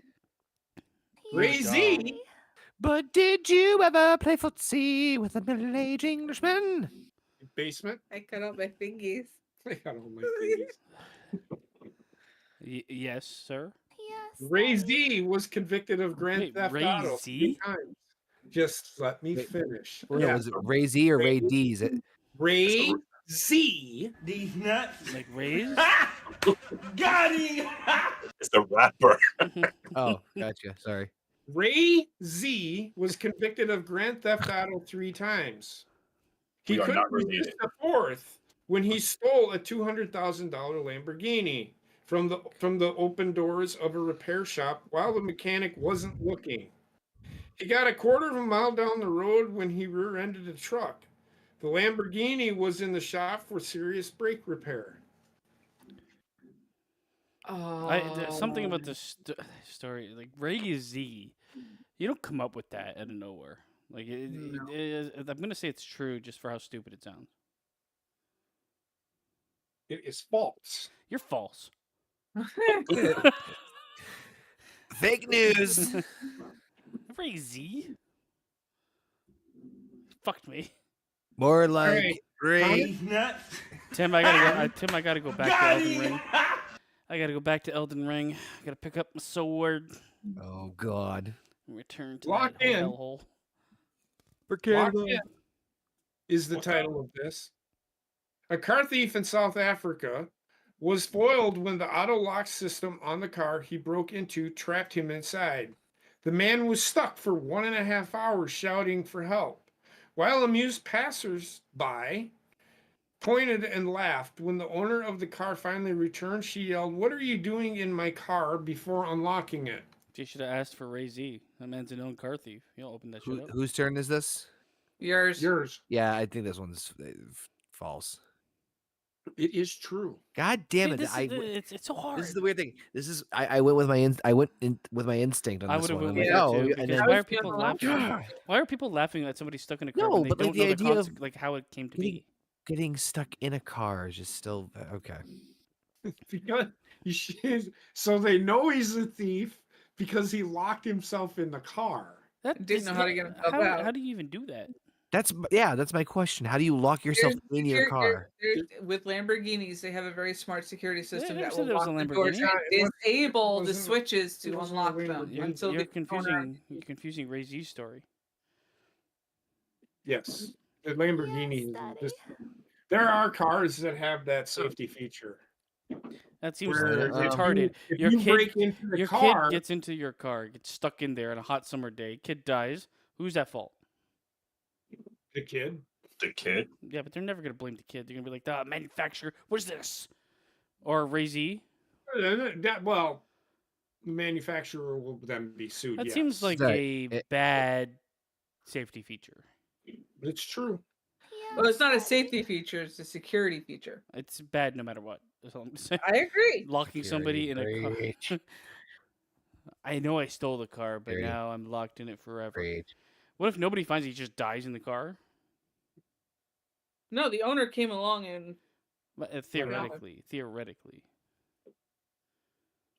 Ray Z. But did you ever play footsie with a middle-aged Englishman? Basement. I cut out my fingies. I got all my fingers. Yes, sir. Yes. Ray Daddy. Z was convicted of grand Wait, theft Ray auto Z? 3 times. Just let me Wait, finish. Well, no, was it Ray Z or Ray D's? Ray Z. These nuts. Like raised? Got him. It's the rapper. Oh, gotcha. Sorry. Ray Z was convicted of grand theft auto 3 times. He We are couldn't not resist related. the 4th when he stole a $200,000 Lamborghini from the open doors of a repair shop while the mechanic wasn't looking. He got a quarter of a mile down the road when he rear-ended a truck. The Lamborghini was in the shop for serious brake repair. There's something about this story. Like Ray Z, you don't come up with that out of nowhere. Like I'm gonna say it's true just for how stupid it sounds. It is false. You're false. Fake news. Ray Z. Fucked me. More like right. Ray. These nuts. Tim, I gotta go back to Got Elden him. Ring. I gotta go back to Elden Ring. I gotta pick up my sword Oh God. and return to Lock that in. hellhole. Locked In is the What's title of this. A car thief in South Africa was foiled when the auto lock system on the car he broke into trapped him inside. The man was stuck for 1.5 hours shouting for help. While amused passers-by pointed and laughed, when the owner of the car finally returned, she yelled, "What are you doing in my car?" before unlocking it. You should have asked for Ray Z. That man's a known car thief. He'll open that shit up. Whose turn is this? Yours. Yours. Yeah, I think this one's false. It is true. God damn See, it! it's so hard. This is the weird thing. This is I went with my instinct on I this would have one. went I'm with like, that too. and Because then- why I are was the people other one. laughing? Why are people laughing at somebody stuck in a car No, when they but, don't like, know the the idea of like how it came to getting- be? getting stuck in a car is just still okay. Because so they know he's a thief because he locked himself in the car. That Didn't is know how to not- get himself how, out. How do you even do that? That's my question. How do you lock yourself in your car? With Lamborghinis, they have a very smart security system never that said will there was lock a the doors Lamborghini. and disable the wasn't- switches it to wasn't a unlock them Lamborghini. until You're the owner. confusing Ray Z's story. Yes, the Lamborghini. Yes, is Daddy. there are cars that have that safety feature. That seems Where if retarded. If Your you kid- break into the Your car, kid gets into your car, gets stuck in there on a hot summer day. Kid dies. Who's at fault? the kid. The kid. Yeah, but they're never gonna blame the kid. They're gonna be like, "The manufacturer, what is this?" Or Ray Z. Well, the manufacturer will then be sued. That yes. seems like Right. a bad safety feature. It's true. Well, it's not a Yes, safety feature; it's a security feature. It's bad no matter what. That's all I'm saying. I agree. Locking somebody in a car. Great. I know I stole the car, but There you- now I'm locked in it forever. Great. What if nobody finds he just dies in the car? No, the owner came along and Theoretically.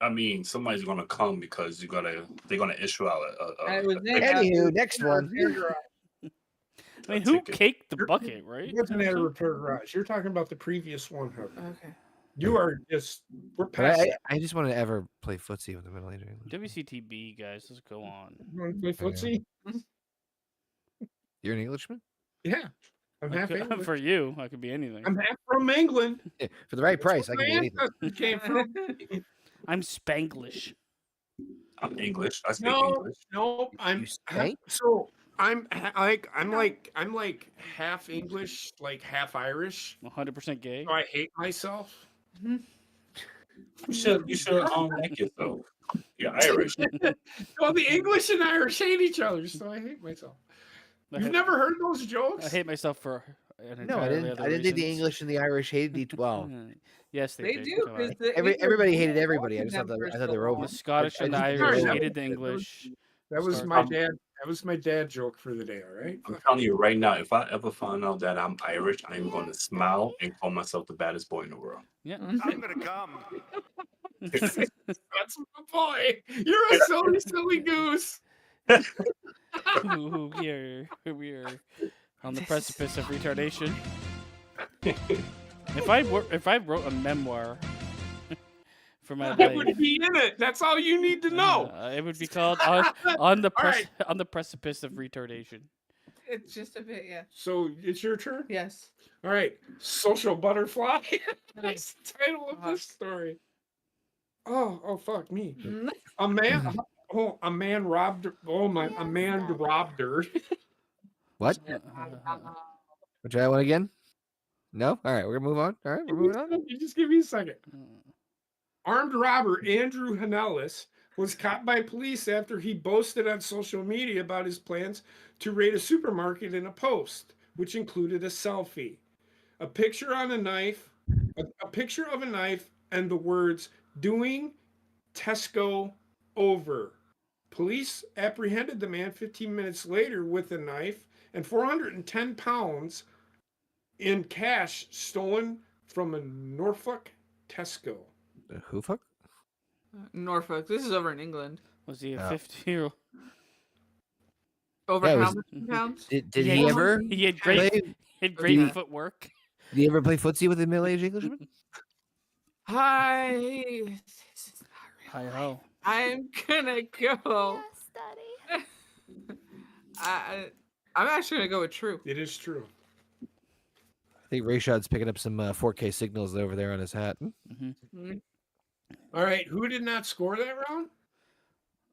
I mean, somebody's gonna come because they're gonna issue out it was then Anywho, next one. I mean, a who ticket. caked the bucket, right? It wasn't at a repair garage. You're talking about the previous one, Hooker. Okay. You are just we're But past that. I just want to ever play footsie with the Middle Age English. WCTB, guys, let's go on. You want to play footsie? You're an Englishman? Yeah. I'm half For English. you, I could be anything. I'm half from England. Yeah, for the right price, I My can do anything. ancestors came from. I'm Spanglish. I'm English. I speak No, English. no, I'm You spank? so I'm like half English, like half Irish. 100% gay. So I hate myself. You should like yourself. You're Irish. Well, the English and Irish hate each other, so I hate myself. You've never heard those jokes? I hate myself for an No, I entirely didn't. other I didn't think the reasons. English and the Irish hated each. Well, Yes, They did. do. Come 'cause on. the English everybody hated were everybody. I holding just thought them for I thought so they were long. The Scottish I and the just- Irish Sorry, that hated the was- English. That was Start- my dad. That was my dad joke for the day. All right. I'm telling you right now, if I ever find out that I'm Irish, I'm going to smile and call myself the baddest boy in the world. Yeah. I'm gonna come. That's my boy. You're a silly, silly goose. Ooh, we are on the precipice of retardation. If I wrote a memoir for my That would life, be in it. That's all you need to know. it would be called on the precipice of retardation. It's just a bit, yeah. So it's your turn. Yes. All right. Social butterfly. That's the title of this story. Oh, fuck me. A man. Oh, a man robbed. Oh my! A man robbed her. what? Try that one again? No. All right, we're gonna move on. All right, we're moving on. You just give me a second. Armed robber Andrew Hanellis was caught by police after he boasted on social media about his plans to raid a supermarket in a post, which included a selfie, a picture on a knife, a picture of a knife, and the words "Doing Tesco over." Police apprehended the man 15 minutes later with a knife and 410 pounds in cash stolen from a Norfolk Tesco. Who fuck? Norfolk. This is over in England. Was he a Oh. 50-year-old? Over Yeah, it how was- many pounds? Did Yeah, he ever He had play? great he- footwork. Did he ever play footsie with a middle-aged Englishman? Hi. This is not Hi real ho. life. I'm gonna go. Yes, Daddy. I'm actually gonna go with true. It is true. I think Rayshad's picking up some 4K signals over there on his hat. All right, who did not score that round?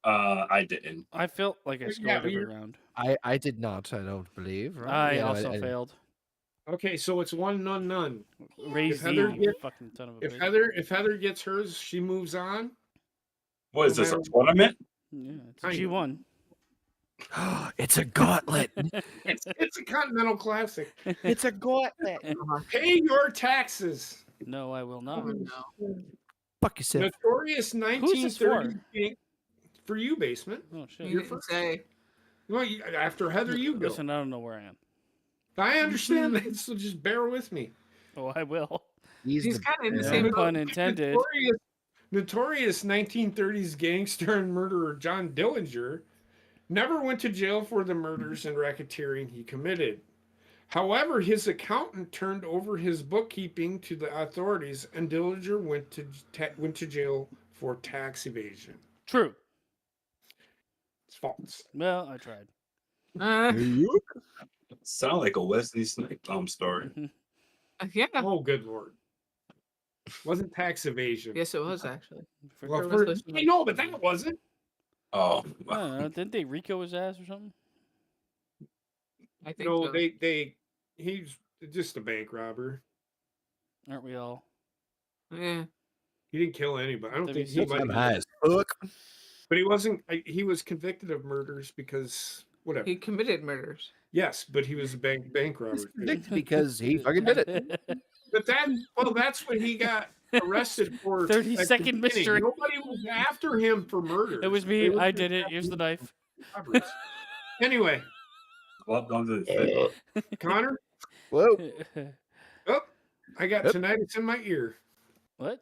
I didn't. I felt like I Yeah, scored every you're- round. I did not. I don't believe. Right? I Yeah, no, also didn't. failed. Okay, so it's 1-0. Raise Heather the get- fucking son of a If bitch. Heather gets hers, she moves on. What is this, a Well, tournament? Yeah, it's I know. G1. It's a gauntlet. It's a Continental Classic. It's a gauntlet. Pay your taxes. No, I will not. No. Fuck yourself. Notorious this 1930s gang. For you, Basement. Oh shit. You didn't say. Well, after Heather, you go. Listen, I don't know where I am. I understand that, so just bear with me. Oh, I will. He's the- kind of in the yeah. same No boat. pun intended. Notorious 1930s gangster and murderer John Dillinger never went to jail for the murders and racketeering he committed. However, his accountant turned over his bookkeeping to the authorities, and Dillinger went to jail for tax evasion. True. It's false. Well, I tried. Sound like a Wesley Snipes story. Yeah. Oh, good lord! Wasn't tax evasion? Yes, it was actually. Well, Sure for, was I know, but that wasn't. Oh, I don't know. Didn't they Rico his ass or something? I think No, so. he's just a bank robber. Aren't we all? Yeah. He didn't kill anybody. I don't think he WC. might. I'm high as fuck. But he wasn't. He was convicted of murders because whatever. He committed murders. Yes, but he was a bank robber. too. Convicted because he fucking did it. But that's what he got. arrested for 30-second at the beginning. mystery. Nobody was after him for murder. It was me. I did it. Here's the knife. Anyway, Well, don't do this. Connor, Whoa. oh, I got Yep. tinnitus in my ear. What?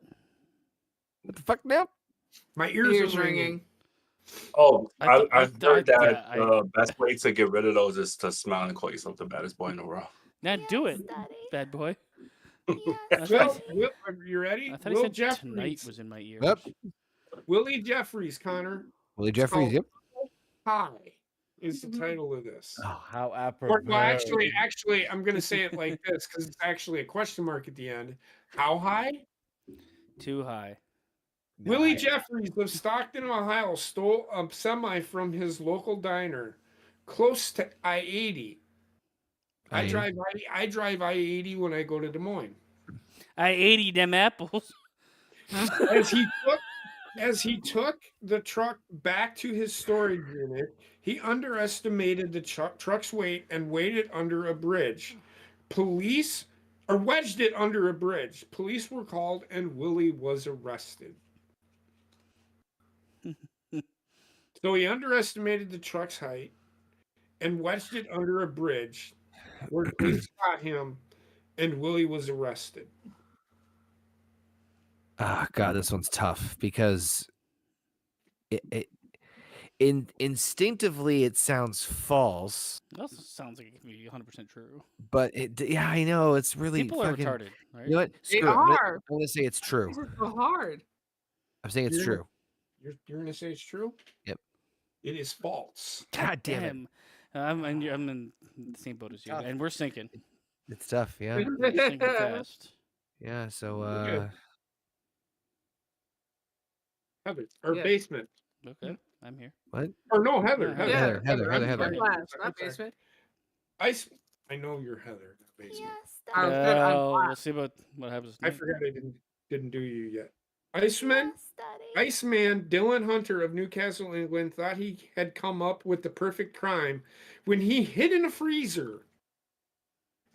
What the fuck now? My ears, Ears are ringing. ringing. Oh, I th- I I've th- heard that yeah, the best way to get rid of those is to smile and call yourself the baddest boy in the world. Now do Yes, it, Daddy. bad boy. Yes, Will, Daddy. Will, are you ready? I thought he Will said tonight Jeffries. was in my ear. Yep. Willie Jeffries, Connor. Willie Jeffries. Yep. Hi is the title of this. Oh, how Or, apropos. well, actually, I'm going to say it like this because it's actually a question mark at the end. How high? Too high. Willie Nice. Jeffries of Stockton, Ohio, stole a semi from his local diner close to I-80. I I-80. drive I-80 when I go to Des Moines. I ate them apples. As he took the truck back to his storage unit, he underestimated the truck's weight and weighed it under a bridge. Police wedged it under a bridge. Police were called and Willie was arrested. So he underestimated the truck's height and wedged it under a bridge where police caught him and Willie was arrested. Ah, God, this one's tough because instinctively it sounds false, That also sounds like it can be 100% true. but yeah, I know it's really People are fucking. retarded, right? You know what? They Screw it. are. I'm gonna say it's true. This is so hard. I'm saying it's You're- true. You're going to say it's true? Yep. It is false. God damn it! Damn. I'm in the same boat as you, Tough. and we're sinking. It's tough. Yeah. We're sinking fast. Yeah. So Okay. Heather, or Yeah. basement. Okay, I'm here. Or no, Heather. Yeah, Heather. Heather, I'm Heather. sorry. Glass, I'm not sorry. basement. I know you're Heather, not basement. Yes, I was Daddy. good, I'm We'll black. see what happens. I tonight. forgot I didn't do you yet. Iceman, Yes, Daddy. Iceman Dylan Hunter of Newcastle, England, thought he had come up with the perfect crime when he hid in a freezer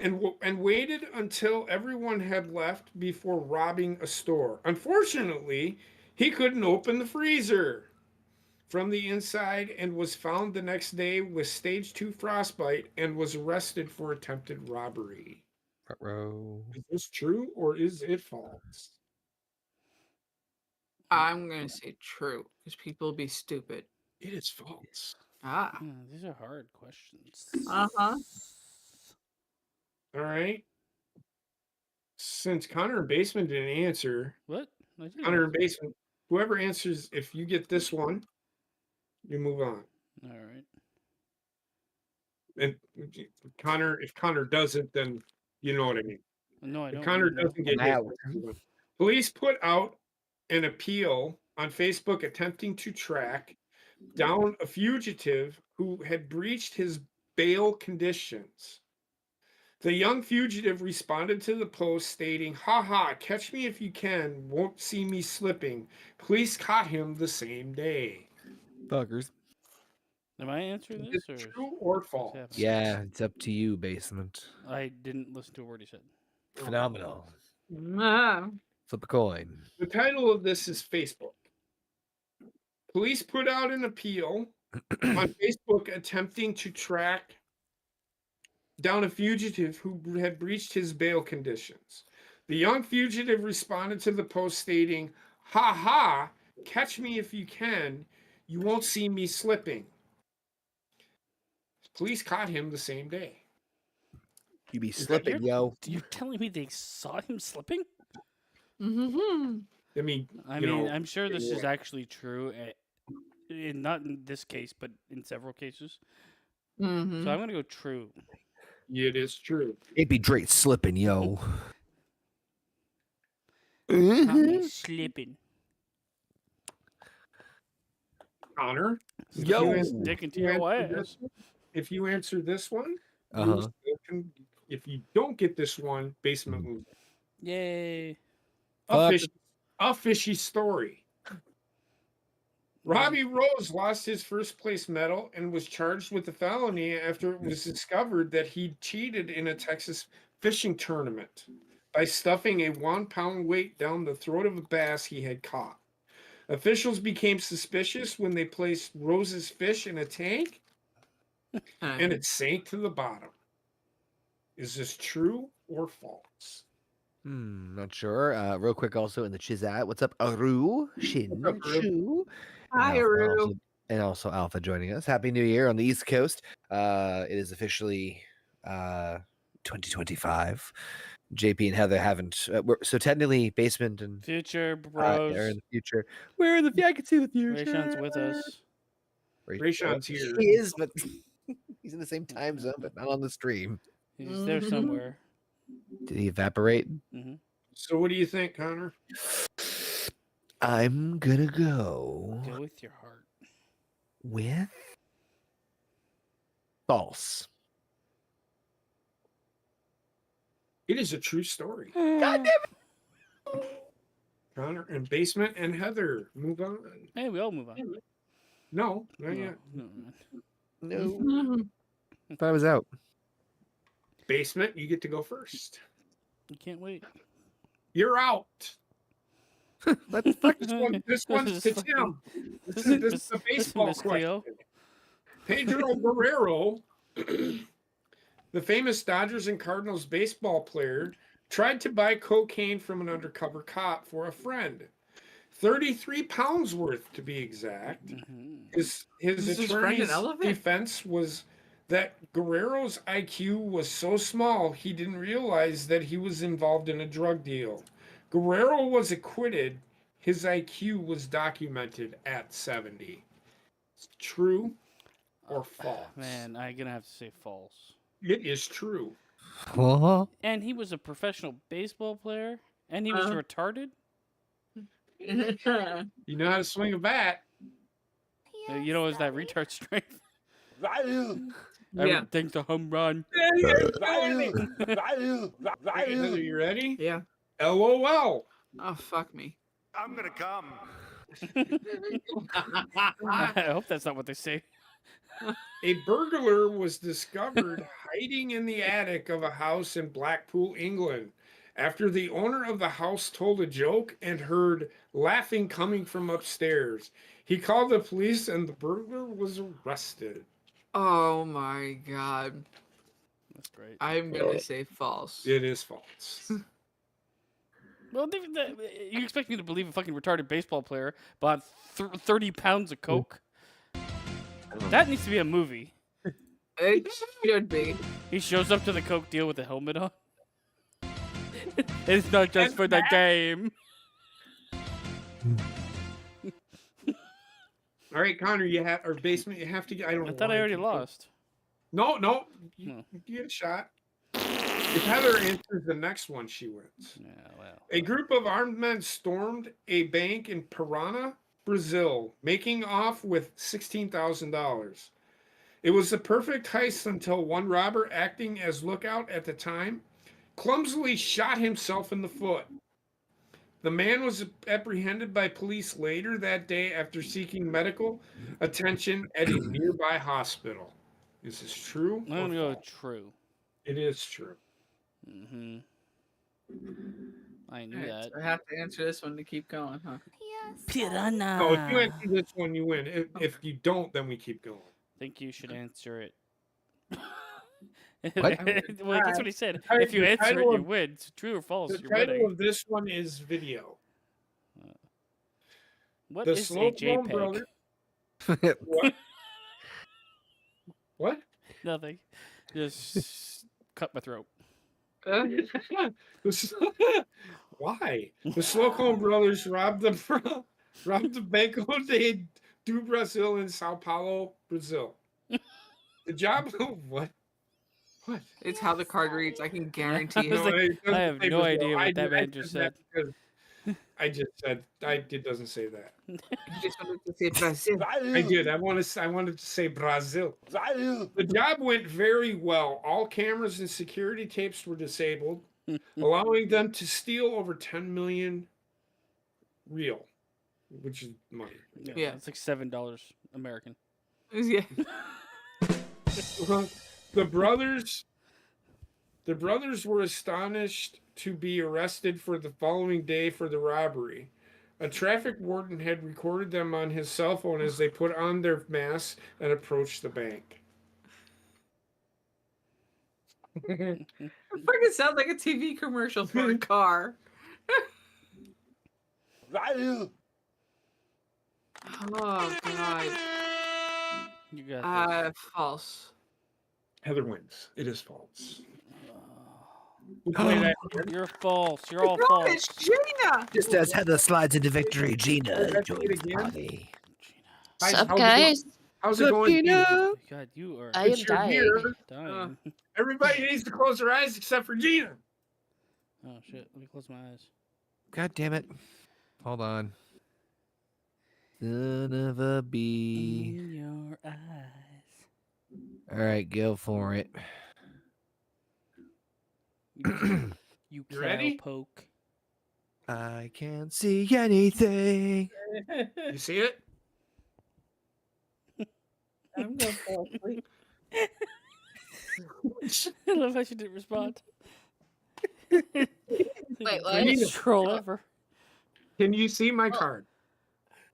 and waited until everyone had left before robbing a store. Unfortunately, he couldn't open the freezer from the inside and was found the next day with stage 2 frostbite and was arrested for attempted robbery. Front row. Is this true or is it false? I'm gonna say true because people be stupid. It is false. Ah. These are hard questions. Uh-huh. All right. Since Connor and Basement didn't answer, What? I did Connor and answer. Basement, whoever answers, if you get this one, you move on. All right. And Connor, if Connor doesn't, then you know what I mean. No, I If don't. Connor know. doesn't get I'm hit, police put out an appeal on Facebook attempting to track down a fugitive who had breached his bail conditions. The young fugitive responded to the post stating, "Haha, catch me if you can, won't see me slipping." Police caught him the same day. Fuckers. Am I answering Is this it or true or what's false? happening? Yeah, it's up to you, basement. I didn't listen to a word he said. Phenomenal. Ah. Flip a coin. The title of this is Facebook. Police put out an appeal on Facebook attempting to track down a fugitive who had breached his bail conditions. The young fugitive responded to the post stating, "Ha ha, catch me if you can, you won't see me slipping." Police caught him the same day. You be that slipping, yo. You're telling me they saw him slipping? Mm-hmm. I mean, I you mean, know, I'm sure this is yeah. actually true. Not in this case, but in several cases. Mm-hmm. So I'm gonna go true. It is true. It be Drake slipping, yo. Caught me slipping. Connor, if Yo. you answer- Dick into you your answer ass. if you answer this one, Uh you huh. still can. If you don't get this one, basement loses. Yay. Fuck. A fishy story. Robbie Rose lost his first place medal and was charged with a felony after it was discovered that he cheated in a Texas fishing tournament. by stuffing a 1-pound weight down the throat of a bass he had caught. Officials became suspicious when they placed Rose's fish in a tank and it sank to the bottom. Is this true or false? Not sure. Real quick, also in the Chizat, what's up, Aru, Shin, What's up, Aru? Chu, Hi, and Aru. also Alpha joining us. Happy New Year on the East Coast. It is officially 2025. JP and Heather haven't. So technically, Basement and Future are in bros. the future. We're in the. I can see the future. Rayshon's with us. Rayshon's here. He is, but he's in the same time zone, but not on the stream. He's there somewhere. Did he evaporate? Hmm. So what do you think, Connor? I'm gonna go Go with your heart. with false. It is a true story. God damn it! Connor and Basement and Heather, move on. Hey, we all move on. No, not yet. No. No, I thought I was out. Basement, you get to go first. You can't wait. You're out. Let's fuck. This one's to Tim. This is a baseball Miss question. Cleo. Pedro Guerrero, the famous Dodgers and Cardinals baseball player, tried to buy cocaine from an undercover cop for a friend. 33 pounds worth, to be exact. Mhm. His Is his friend an attorney's elephant? defense was that Guerrero's IQ was so small he didn't realize that he was involved in a drug deal. Guerrero was acquitted. His IQ was documented at 70. True or false? Man, I'm gonna have to say false. It is true. And he was a professional baseball player, and he was retarded. You know how to swing a bat. You know, is that retard strength? Yeah. Everything's a home run. Okay, Heather, you ready? Yeah. LOL. Oh, fuck me. I'm gonna come. I hope that's not what they say. A burglar was discovered hiding in the attic of a house in Blackpool, England, after the owner of the house told a joke and heard laughing coming from upstairs. He called the police and the burglar was arrested. Oh my god. That's great. I'm gonna say false. It is false. Well, you expect me to believe a fucking retarded baseball player bought 30 pounds of coke? That needs to be a movie. It should be. He shows up to the coke deal with a helmet on. It's not just for the game. All right, Connor, you have or Basement. You have to get. I don't. I know thought why I already keep- lost. No. You get a shot. If Heather answers the next one, she wins. Yeah, well. A group of armed men stormed a bank in Parana, Brazil, making off with $16,000. It was the perfect heist until one robber, acting as lookout at the time, clumsily shot himself in the foot. The man was apprehended by police later that day after seeking medical attention at a nearby hospital. Is this true? I'm or gonna go false? true. It is true. Mm-hmm. I knew Alright, that. so I have to answer this one to keep going, huh? Yes. Piranha. No, if you answer this one, you win. If you don't, then we keep going. I think you should answer it. What? Well, that's what he said. The If you answer it, title you of- win. It's true or false. The You're title winning. of this one is video. What The is a Slow Bone JPEG? Brother. What? What? Nothing. Just cut my throat. The s- Why? The Slocum brothers robbed the Banco do Brasil in Sao Paulo, Brazil. The job what? What? It's how the card reads. I can guarantee I was it. like, it doesn't I have say no Brazil. idea what that I man said just that because I just said it doesn't say that. You just wanted to say Brazil. I did. I wanted to say Brazil. The job went very well. All cameras and security tapes were disabled, allowing them to steal over 10 million real, which is money. Yeah. It's like $7 American. Yeah. The brothers were astonished to be arrested for the following day for the robbery. A traffic warden had recorded them on his cell phone as they put on their masks and approached the bank. It fucking sounds like a TV commercial for a car. Oh god. You got this. False. Heather wins. It is false. Oh. We'll play that again. You're false. You're all No, false. it's Gina. Just as Heather slides into victory, Gina Let's do it joins the again. party. Guys, Sup, how's it going? guys? How's it going? Gina? God, you are I am Since you're dying. here, dying. everybody needs to close their eyes except for Gina. Oh shit! Let me close my eyes. God damn it. Hold on. Son of a bee. In your eyes. All right, go for it. You You cow ready? poke. I can't see anything. You see it? I'm gonna fall asleep. I love how she didn't respond. Wait, what? Greatest troll ever. Can you see my Oh. card?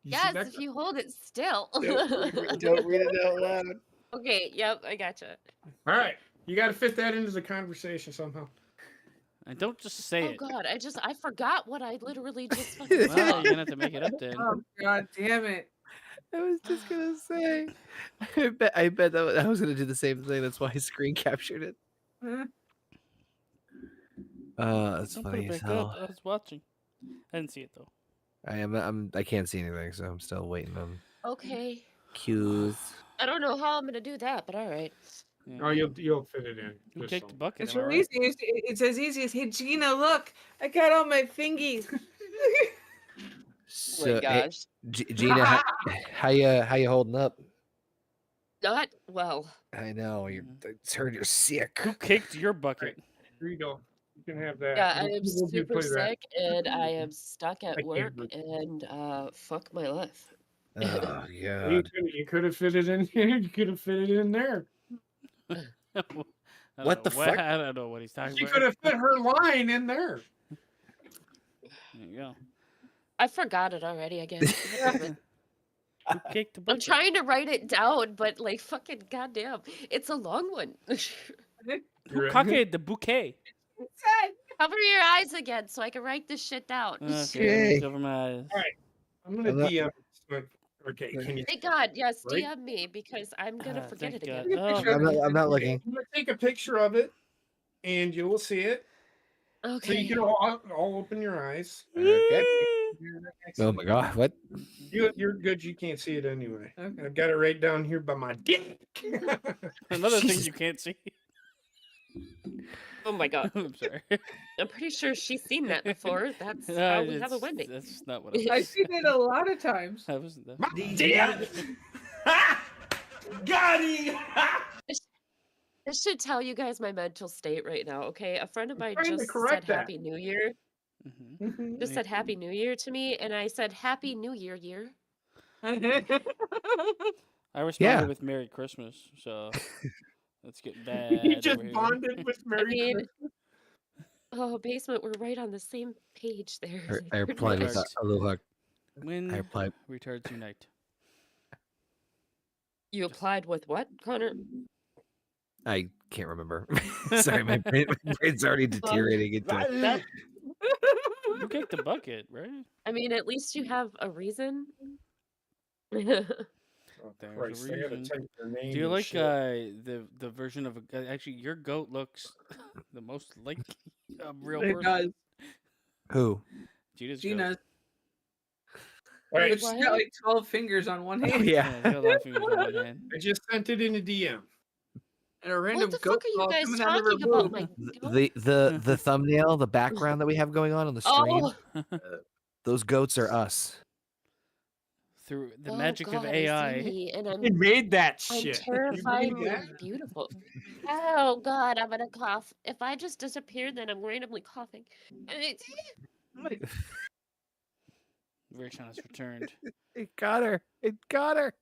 You see Yes, that if card? you hold it still. Don't read it out loud. Okay, yep, I gotcha. All right. You got to fit that into the conversation somehow. And don't just say Oh it. god, I forgot what I literally just fucking Well, saw. you're gonna have to make it up then. Oh god damn it. I was just gonna say. I bet that I was gonna do the same thing. That's why I screen captured it. Huh? That's Don't put funny it as back up. hell. I was watching. I didn't see it though. I can't see anything, so I'm still waiting on Okay. cues. I don't know how I'm gonna do that, but alright. Yeah. Oh, you'll fit it in. Who Just kicked the so. bucket? It's Am I really right? easy. It's as easy as, hey Gina, look, I got all my fingies. Oh So, my hey, gosh. Gina, how you holding up? Not well. I know it's heard you're sick. Who kicked your bucket? Here you go. You can have that. Yeah, I We'll- am we'll do super play that. sick and I am stuck I at can't work breathe. and fuck my life. Oh You god. could have fit it in here. You could have fit it in there. I don't What know the fuck? I don't know what he's talking You about. could have fit her line in there. There you go. I forgot it already, I guess. God damn it. Who kicked the I'm bucket? trying to write it down, but like fucking goddamn, it's a long one. Who You're- cocked the bouquet? Cover your eyes again so I can write this shit down. Okay, Okay. cover my eyes. I'm gonna I'm not- DM. Okay, can you? Thank God, yes, Right? DM me because I'm gonna forget thank it God. again. Oh, I'm not looking. I'm gonna take a picture of it, and you will see it. So Okay. you can all open your eyes. Okay. Oh my god, what? You're good. You can't see it anyway. I've got it right down here by my dick. Another thing Jesus. you can't see. Oh my God. I'm sorry. I'm pretty sure she's seen that before. That's No, how we have a it's- wedding. That's not what I I've was. seen it a lot of times. That wasn't that. My Damn dick. it. Got him. This should tell you guys my mental state right now, okay? A friend of mine trying to just said correct that. Happy New Year. Mhm. Just said Happy New Year to me, and I said Happy New Year year. I responded Yeah. with Merry Christmas, so let's get bad. You just over here. bonded with Mary. mean, Christmas. Oh, basement, we're right on the same page there. I replied with Perfect. a little hook. When I replied. retards unite. You applied with what, Connor? I can't remember. Sorry, my brain's already deteriorating into. That, You kicked the bucket, right? I mean, at least you have a reason. Oh, There's a Christ, they had to reason. type their name. Do you and like shit. the version of actually your goat looks the most like a real It person? does. Who? Gina's goat. Gina's. All right, She's got like 12 fingers on one Oh, hand. yeah. Yeah, he's got a lot of fingers on one hand. I just sent it in a DM. And a random What the goat fuck are you claw guys coming out of her talking about? boob. My goat? The thumbnail, the background that we have going on the stream. Oh, Those goats are us. Through the oh magic God, of I see AI. me, and You made that I'm shit. terrifyingly You made that? beautiful. Oh God, I'm gonna cough. If I just disappear, then I'm randomly coughing. And Rayshon has returned. It got her. It got her.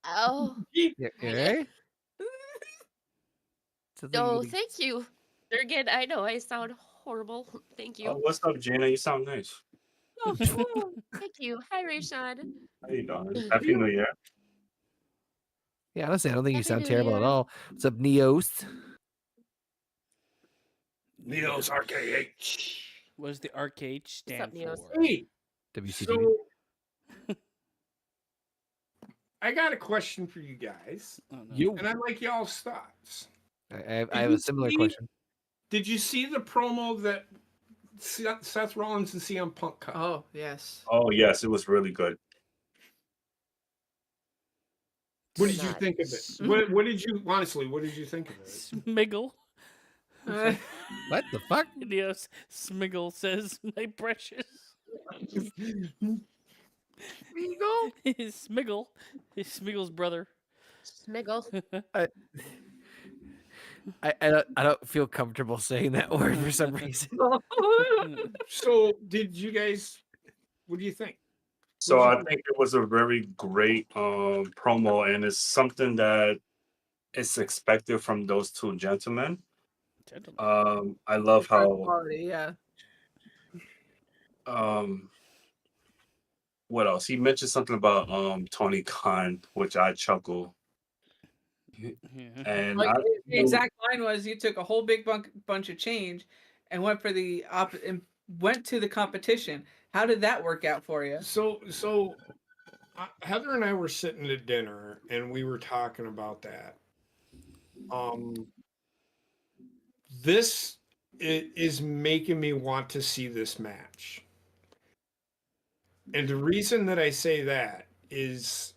Oh, Yeah, right? no, thank you. Again, I know I sound horrible. Thank you. What's up, Gina? You sound nice. Oh, thank you. Hi, Rayshad. How you doing? Happy New Year. Yeah, honestly, I don't think you Happy sound New terrible at Year. all. What's up, Neos? Neo's RKH. What does the arcade What's stand up, Neos? for? Hey, WCW. so I got a question for you guys, Oh, no. You. and I'd like y'all's thoughts. I have a similar question. Did you see the promo that Seth Rollins and CM Punk cut? Oh, yes. Oh yes, it was really good. What Did did you not. think of it? What did you honestly? What did you think of it? Smiggle. What the fuck? Yes, Smiggle says, "My precious." Smiggle. He's Smiggle's brother. Smiggle. I don't feel comfortable saying that word for some reason. So, did you guys? What do you think? So I think it was a very great promo, and it's something that is expected from those two gentlemen. I love how Quality, yeah. what else? He mentioned something about Tony Khan, which I chuckle. And Like, I the exact line was, "You took a whole big bunch of change, and went for the and went to the competition. How did that work out for you?" So Heather and I were sitting at dinner, and we were talking about that. This is making me want to see this match, and the reason that I say that is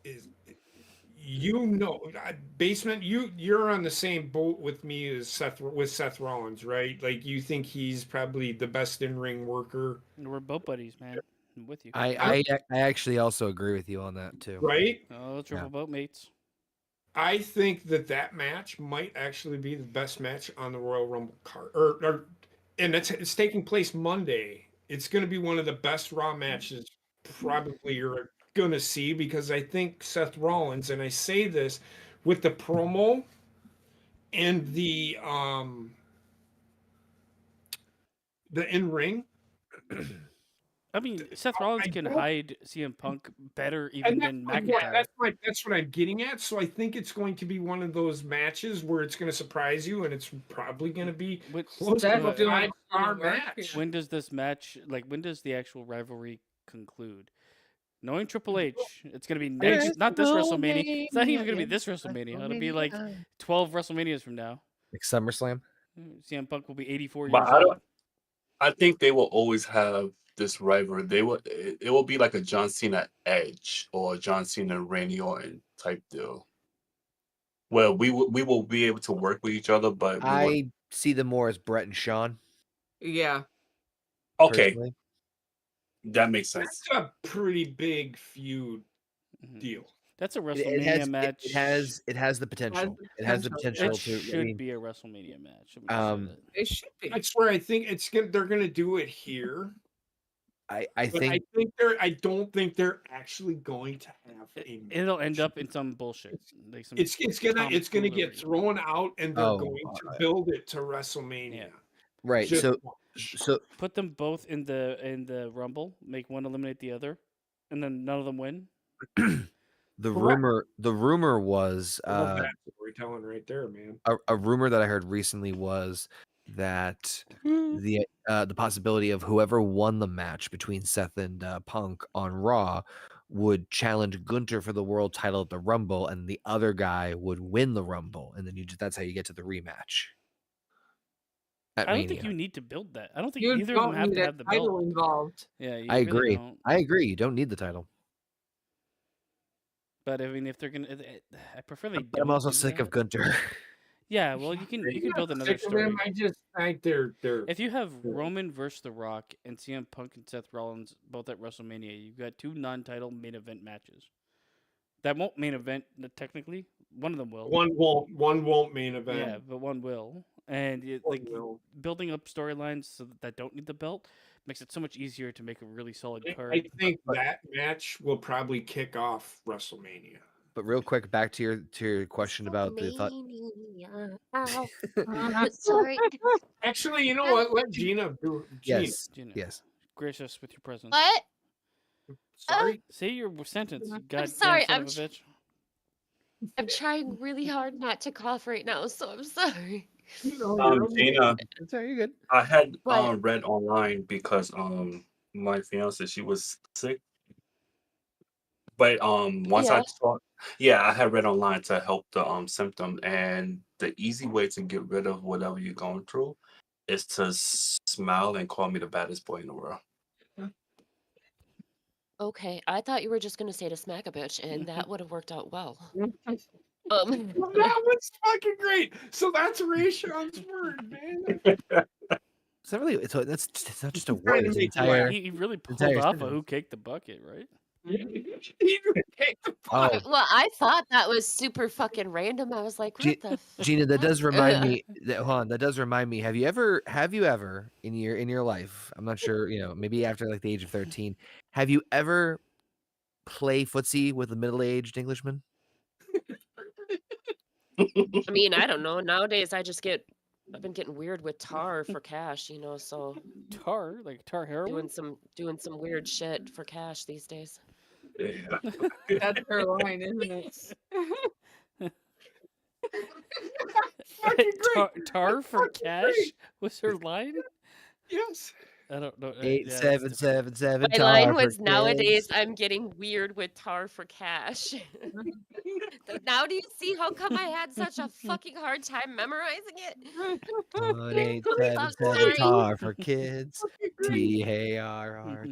basement, you're on the same boat with me as Seth Rollins, right? Like, you think he's probably the best in-ring worker, We're both buddies, man. I'm with you. I actually also agree with you on that too. right? Oh, triple boat mates. I think that match might actually be the best match on the Royal Rumble card, and it's taking place Monday. It's going to be one of the best Raw matches probably you're going to see, because I think Seth Rollins, and I say this with the promo and the in ring. I mean, Seth Rollins I can don't- hide CM Punk better even than McIntyre. That's what I'm getting at. So I think it's going to be one of those matches where it's going to surprise you, and it's probably going to be close to a doing 5-star work, match. When does this match, when does the actual rivalry conclude? Knowing Triple H, it's going to be next, not this WrestleMania. It's not even going to be this WrestleMania. It'll be like 12 WrestleManias from now. Like SummerSlam. CM Punk will be 84 But years I old. don't. I think they will always have this rivalry. It will be like a John Cena Edge or John Cena Randy Orton type deal. Well, we will be able to work with each other, but I see them more as Brett and Sean. Yeah. okay, Personally. that makes sense. That's a pretty big feud deal. That's a It WrestleMania has match. it has the potential. It has the potential It to. should be a WrestleMania match. It should be. That's where I think they're going to do it here. I But think I don't think they're actually going to have a match. It'll end up in some bullshit. Like some It's gonna tomfoolery. get thrown out, and they're Oh, going to build it to WrestleMania. right. Just So watch. so Put them both in the Rumble. Make one eliminate the other, and then none of them win. the Correct. rumor was Well, that's storytelling right there, man. a rumor that I heard recently was that the possibility of whoever won the match between Seth and Punk on Raw would challenge Gunter for the world title at the Rumble, and the other guy would win the Rumble, and then that's how you get to the rematch. At I don't think Mania. you need to build that. I don't think You either of them don't have need to a have the title belt. involved. Yeah, you I really agree. don't. I agree. You don't need the title. But I mean, if they're gonna, I prefer they But don't. I'm also do sick that. of Gunter. Yeah, well, you can I'm build not another sick of story. them, I just think they're If you have Roman versus The Rock and CM Punk and Seth Rollins both at WrestleMania, you've got two non-title main event matches. That won't main event technically. One of them will. one won't main event. Yeah, but one will. And One will. building up storylines so that don't need the belt makes it so much easier to make a really solid I card. think that match will probably kick off WrestleMania. But real quick, back to your question about the thought. Mania. Ow. Sorry. Actually, you know what? Let Gina do. Gina, Yes, Gina, yes. grace us with your presence. What? sorry. Say your sentence, you goddamn sorry, son I'm of a bitch. I'm trying really hard not to cough right now, so I'm sorry. No, you're okay. Gina, It's all right, you're good. I had What? read online because my fiance, she was sick, but once I Yeah. saw, yeah, I had read online to help the symptom, and the easy way to get rid of whatever you're going through is to smile and call me the baddest boy in the world. Okay, I thought you were just gonna say to smack a bitch, and that would have worked out well. Well, that was fucking great. So that's Rayshon's word, man. It's not really. It's not just a He's trying word. to It's make you entire. laugh. He really pulled entire off a sentence. who caked the bucket, right? Oh, Well, I thought that was super fucking random. I was like, what the f- Gina, that does fuck? remind me. Hold on, that does remind me. Have you ever in your life? I'm not sure. Maybe after like the age of 13, have you ever play footsie with a middle-aged Englishman? I mean, I don't know. Nowadays, I've been getting weird with tar for cash, so Tar, like tar heroin. doing some weird shit for cash these days. Yeah. That's her line, isn't it? Fucking great. Tar for Fucking cash great. was her line. Yes. I don't know. Eight yeah, that's seven different. seven seven. My line was nowadays I'm getting weird with tar for cash. Now do you see how come I had such a fucking hard time memorizing it? 1-877 sorry. tar for kids. Fucking great.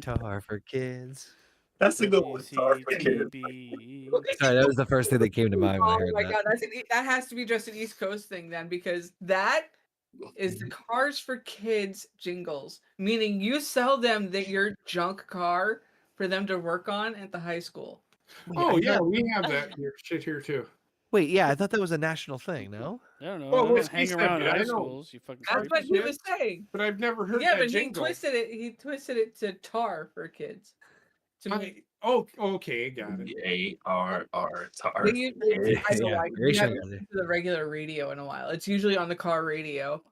TARR tar for kids. That's a good one. Tar for kids. WCTB. Sorry, that was the first thing that came to mind when I Oh heard my that. god, that has to be just an East Coast thing then, because that is the Cars for Kids jingles, meaning you sell them your junk car for them to work on at the high school. Oh I yeah, thought- we have that here, shit here too. Wait, yeah, I thought that was a national thing. No. I don't know. Well, I don't whiskey hang said around it, I high know. schools. You fucking That's creep. what he was saying. But I've never heard Yeah, that but jingle. he twisted it to tar for kids. To me. Oh, okay, got it. TARR tar. I know Yeah, why. very You sure haven't got it. listened to the regular radio in a while. It's usually on the car radio.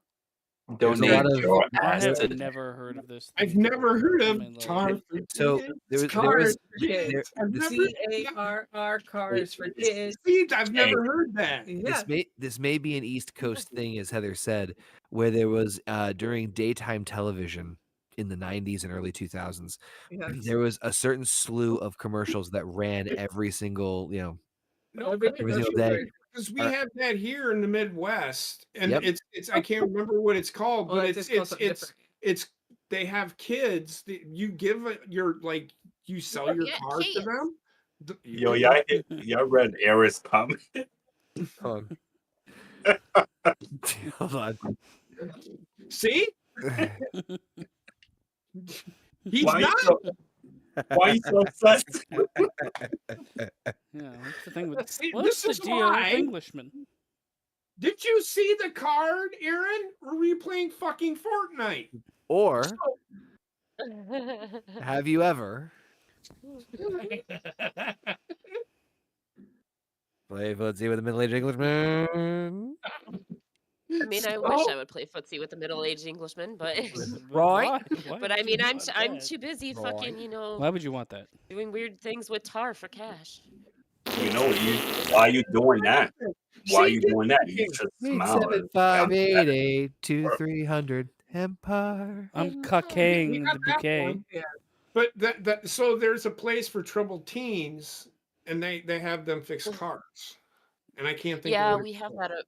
There's a Donate lot of- your I have acid. never heard of this. I've thing never heard in of my life. tar for So kids. there Cars was for kids. I've never- CARR cars for kids. See, I've never heard that. Yeah. this may be an East Coast thing, as Heather said, where there was during daytime television in the 90s and early 2000s, Yes. there was a certain slew of commercials that ran every single No, every single day. because we Are- have that here in the Midwest, and Yep. it's I can't remember what it's called, Well, but it's just called something different. it's they have kids that you give your you sell your Yeah, car to kids. them. Yo, y'all read Era's comment. Hold on. See, he's Why not. why you so obsessed? Yeah, what's the thing with See, what's this the is deal why- with Englishmen? Did you see the card, Aaron? Or were you playing fucking Fortnite? Or have you ever played footsie with a middle-aged Englishman? I mean, I wish I would play footsie with a middle-aged Englishman, but Right. Why but I would mean, you I'm want I'm that? too busy Right. fucking, Why would you want that? doing weird things with tar for cash. You know why are you doing that? Why are you See, doing that? You should smile. and- 875-882-300 Empire. I'm We cucking got the that bouquet. one, yeah. But that so there's a place for troubled teens, and they have them fix cars, and I can't think. Yeah, of what we it's have called. that.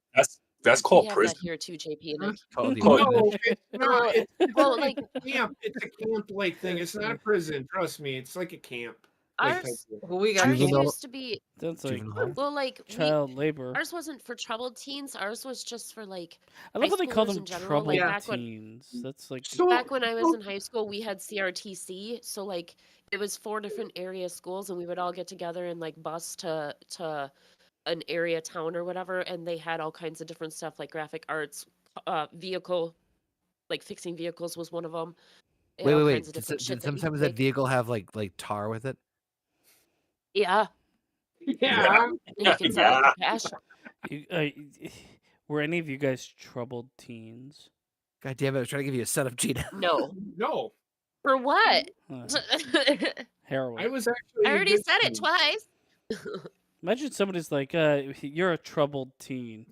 That's We called have prison. that here too, JP. And like, Called the No, orphanage. it's not. Well, It's well, like a camp. It's a camp like thing. It's not a prison. Trust me. It's like a camp. Like type ours, deal. Well, we got ours Juvenile- used to be. Sounds like Juvenile hall? Well, like child labor. ours wasn't for troubled teens. Ours was just for like I love high how they call schoolers them in general, troubled like, Yeah. back when- teens. That's like So back when I was in high school, we had CRTC. So like it was 4 different area schools, and we would all get together and like bus to an area town or whatever, and they had all kinds of different stuff like graphic arts, vehicle, like fixing vehicles was one of them. Wait. Did Did sometimes that vehicle have like tar with it? Yeah. Yeah. And you can sell it for cash. Were any of you guys troubled teens? God damn it! I was trying to give you a setup, Gina. No. No, For what? Uh, I heroin. I was actually. a already good said it teen. twice. Imagine somebody's like, "You're a troubled teen."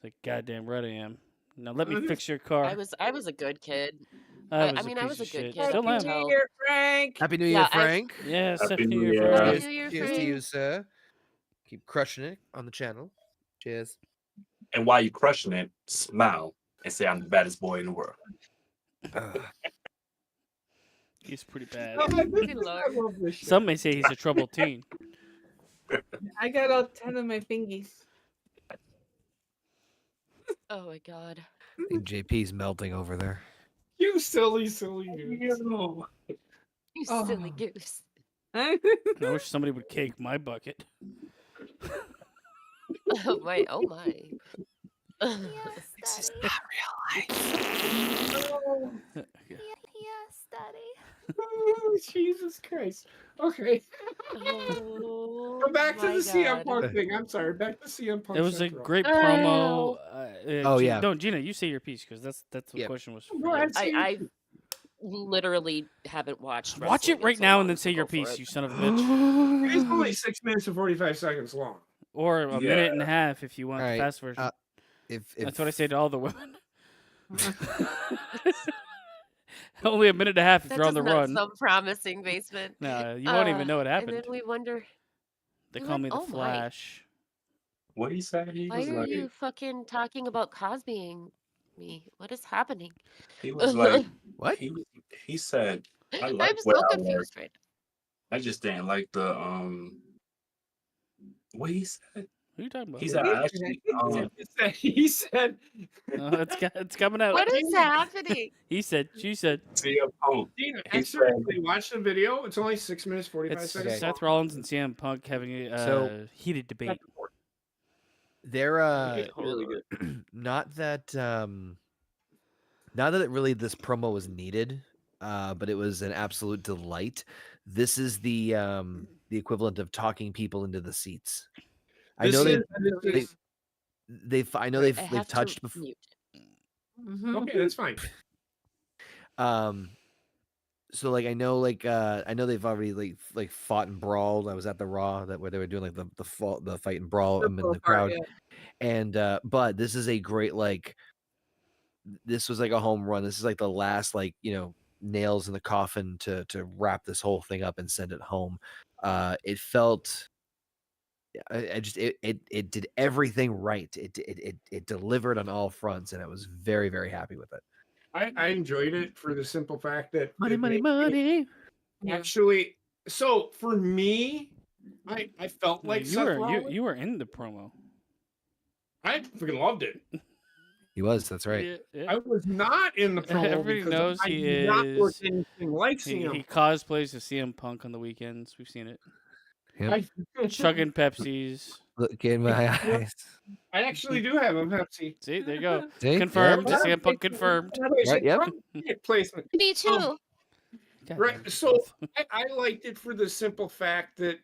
Like, goddamn right I am. Now let me fix your car. I was a good kid. I I was mean, a I piece was a of good shit. kid. Still You can am. tell. Here, Frank. Happy New Year, Yeah, I've- Frank. Yeah, Happy Happy New New Year, Year. Frank. Happy Cheers, New Year, cheers to Frank. you, sir. Keep crushing it on the channel. Cheers. And while you crushing it, smile and say I'm the baddest boy in the world. He's pretty bad. Good I love this shit. Some may say he's a troubled teen. I got all 10 of my fingies. Oh my god. I think JP's melting over there. You silly goose. You Oh. silly goose. I wish somebody would cake my bucket. Oh my. Oh my. This is not Yes, Daddy. Oh, Jesus Christ. Okay. Oh, Go back to my the CM God. Punk thing. I'm sorry. Back to CM Punk. It was a Central. great promo. Oh, Gina, yeah. No, Gina, you say your piece because that's what the Yep. question was. Go ahead, say your I literally haven't watched. Watch wrestling it in right so now long, and then so say your go for piece, it. you son of a bitch. It's only 6 minutes and 45 seconds long. Or a minute and a half if you want Alright, the fast version. If That's what I say to all the women. Only a minute and a half if That you're on does the not run. sound promising, basement. No, you won't even know what And happened. then we wonder, They we call went- me the oh my. Flash. What he said? He why was are like, you fucking talking about Cosbying me? What is happening? he was like, what? he said, I I'm like so where I work. confused right I just didn't like the what he said. Who are you talking about? He said I actually He said, Oh, it's coming out. What is happening? He said, she said. CM Punk. Dina, He seriously, watch the video. It's only 6 minutes, 45 It's seconds. Seth Rollins and CM Punk having a So- heated debate. They're It's really good. not that it really this promo was needed, but it was an absolute delight. This is the equivalent of talking people into the seats. I know This they've I they've have to touched before. mute. okay, that's fine. So like I know they've already like fought and brawled. I was at the Raw where they were doing like the fight and brawl in the crowd. And but this is a great this was like a home run. This is like the last nails in the coffin to wrap this whole thing up and send it home. It felt it did everything right. It delivered on all fronts, and I was very, very happy with it. I enjoyed it for the simple fact that Money. actually. So for me, I felt like you Seth were Rollins. you were in the promo. I freaking loved it. He was. That's right. Yeah, yeah. I was not in the promo. Everybody because knows I he did not look is- anything like He CM. cosplays as CM Punk on the weekends. We've seen it. Yep. Chugging Pepsis. Look in my eyes. I actually do have a Pepsi. See, there you go. See? Confirmed. Yeah. CM Punk confirmed. Right, yep. Product placement. Me too. Um, God Right. damn it, So both. I liked it for the simple fact that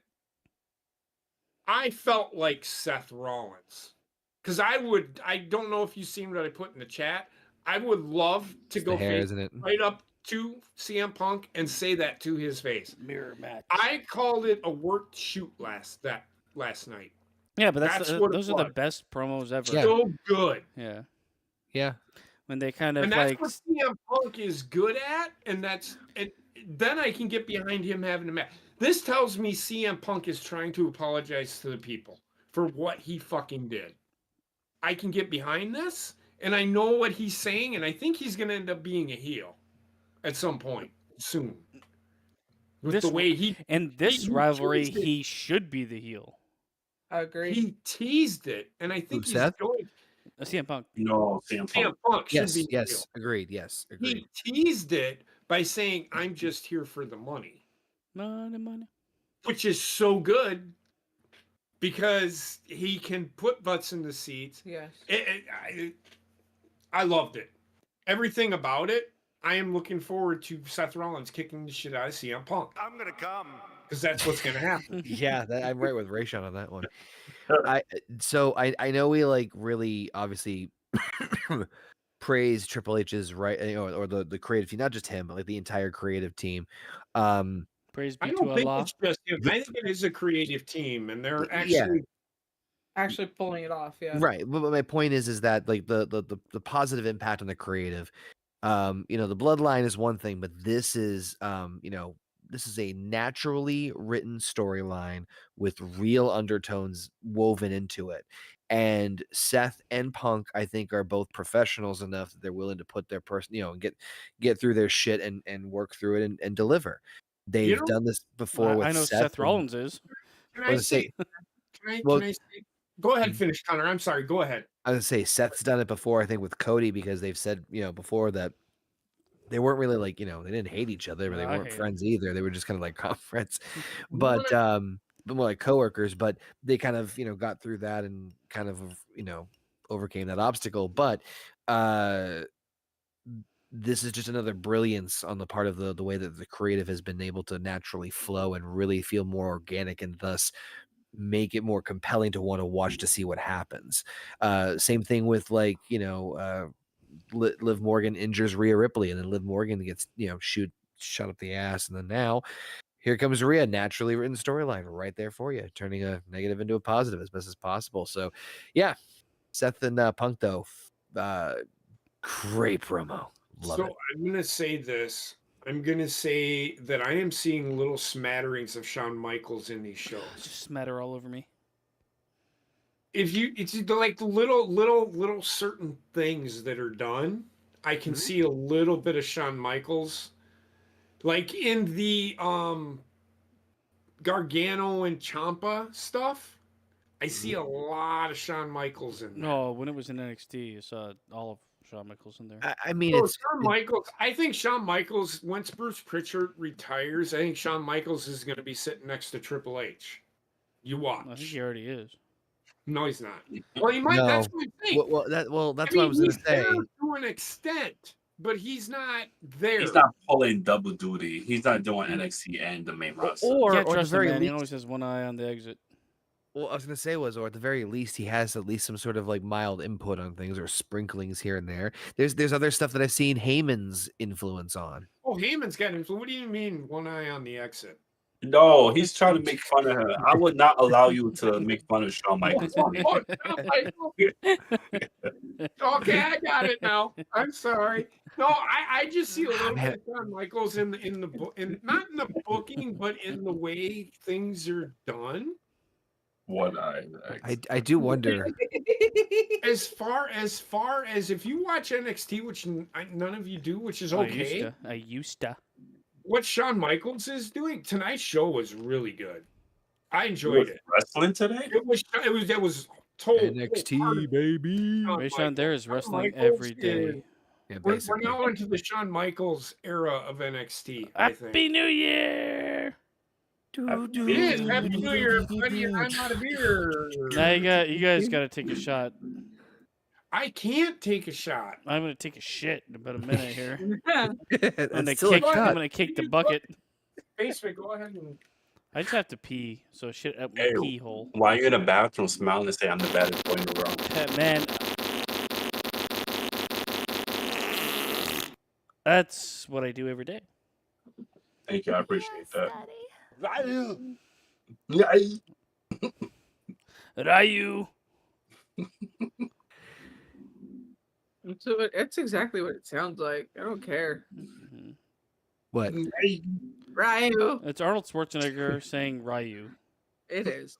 I felt like Seth Rollins. Because I don't know if you've seen what I put in the chat. I would love to It's go the hair, face isn't it? right up to CM Punk and say that to his face. Mirror match. I called it a worked shoot last night. Yeah, but that's what it those are the was. best promos ever. Yeah. So good. Yeah. Yeah. When they kind of And that's like what CM Punk is good at, and then I can get behind him having a match. This tells me CM Punk is trying to apologize to the people for what he fucking did. I can get behind this, and I know what he's saying, and I think he's going to end up being a heel at some point soon. With This the way he in this he rivalry, teased it. he should be the heel. Agreed. he teased it, and I think Who, he's Seth? going. CM Punk. No, CM CM Punk. Punk should Yes. be the heel. Yes. Agreed. Yes. Agreed. He teased it by saying, "I'm just here for the money." Money. Which is so good because he can put butts in the seats. Yes. I loved it. Everything about it I am looking forward to Seth Rollins kicking the shit out of CM Punk I'm gonna come. because that's what's gonna happen. Yeah, I'm right with Rayshawn on that one. I know we like really obviously praise Triple H's right, or the creative team, not just him, but like the entire creative team. Praise I be don't to think Allah. it's just him. I think it is a creative team, and they're Yeah. actually Actually pulling it off, yeah. Right, but my point is that like the positive impact on the creative, the bloodline is one thing, but this is this is a naturally written storyline with real undertones woven into it. And Seth and Punk, I think, are both professionals enough that they're willing to put their person, and get through their shit and work through it and deliver. They've know- done this before with I know Seth. Seth Rollins is. Can I I was gonna say? say, Can I say? Go ahead, finish, Connor. I'm sorry. Go ahead. I was gonna say Seth's done it before, I think, with Cody, because they've said, before that they weren't really like, they didn't hate each other, but they No, I weren't hate 'em. friends either. They were just kind of like friends, wanna- but more like coworkers. But they kind of, got through that and kind of, overcame that obstacle. But this is just another brilliance on the part of the way that the creative has been able to naturally flow and really feel more organic, and thus make it more compelling to want to watch to see what happens. Same thing with like, Liv Morgan injures Rhea Ripley, and then Liv Morgan gets, shot up the ass, and then now here comes Rhea, naturally written storyline right there for you, turning a negative into a positive as best as possible. So yeah, Seth and Punk though, great promo. Love it. I'm gonna say this. I'm gonna say that I am seeing little smatterings of Shawn Michaels in these shows. Just smatter all over me. It's like the little certain things that are done. I can see a little bit of Shawn Michaels, like in the Gargano and Ciampa stuff. I see a lot of Shawn Michaels in there. No, when it was in NXT, you saw all of Shawn Michaels in there. I mean, So it's Shawn Michaels. I think Shawn Michaels, once Bruce Pritchard retires, I think Shawn Michaels is going to be sitting next to Triple H. You watch. I think he already is. No, he's not. Well, he might. No. That's what I think. That's what I was going he's to say. there to an extent, but he's not there. He's not pulling double duty. He's not doing NXT and the main roster. You Or can't at the trust him, very man. He least, always has one eye on the exit. Well, I was gonna say or at the very least, he has at least some sort of like mild input on things or sprinklings here and there. There's other stuff that I've seen Heyman's influence on. Oh, Heyman's got him. So what do you mean one eye on the exit? No, he's trying to make fun of her. I would not allow you to make fun of Shawn Michaels. Okay, I got it now. I'm sorry. No, I just see a little man. bit of Shawn Michaels in the book, and not in the booking, but in the way things are done. One eye. I do wonder. As far as if you watch NXT, which none of you do, which is okay. I used to. What Shawn Michaels is doing tonight's show was really good. I enjoyed it. Wrestling today? It was told NXT baby. Rayshawn there is wrestling every day. Yeah, We're basically. now into the Shawn Michaels era of NXT. I think. Happy New Year! It is. Happy New Year, everybody, and I'm out of beer. Now you guys got to take a shot. I can't take a shot. I'm gonna take a shit in about a minute here. That's I'm still a gonna cut. kick the bucket. Basement, go ahead and. I just have to pee, so shit up my Hey, pee hole. While you're in the bathroom, smile and say, "I'm the baddest boy in the world." Man, that's what I do every day. Thank you. I appreciate that. Daddy. Ryu. So that's exactly what it sounds like. I don't care. Mhm. What? Ryu. It's Arnold Schwarzenegger saying Ryu. It is.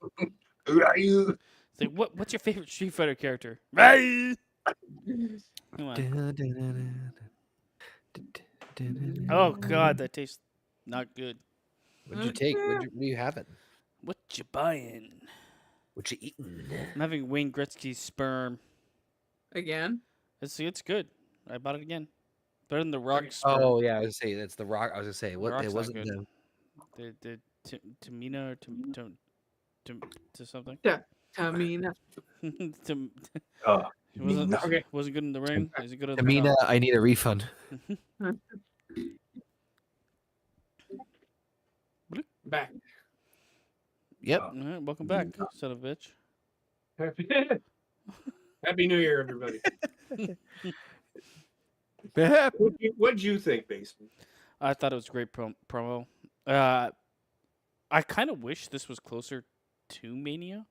It's like, what's your favorite Street Fighter character? Ryu. Come on. Oh God, that tastes not good. What'd you take? What are you having? What you buying? What you eating? I'm having Wayne Gretzky's sperm. Again. It's good. I bought it again. Better than the Rock sperm. Oh yeah, I was gonna say that's the Rock. I was gonna say what Rock's it not wasn't good. the The Tamina or to something. Tamina. to He wasn't Nothing. Okay. wasn't good in the ring. Is he good on the Tamina, top? I need a refund. Back. Yep. All right, welcome back, son of a bitch. Happy New Year, everybody. Yep. What'd you think, Basement? I thought it was a great promo. I kind of wish this was closer to Mania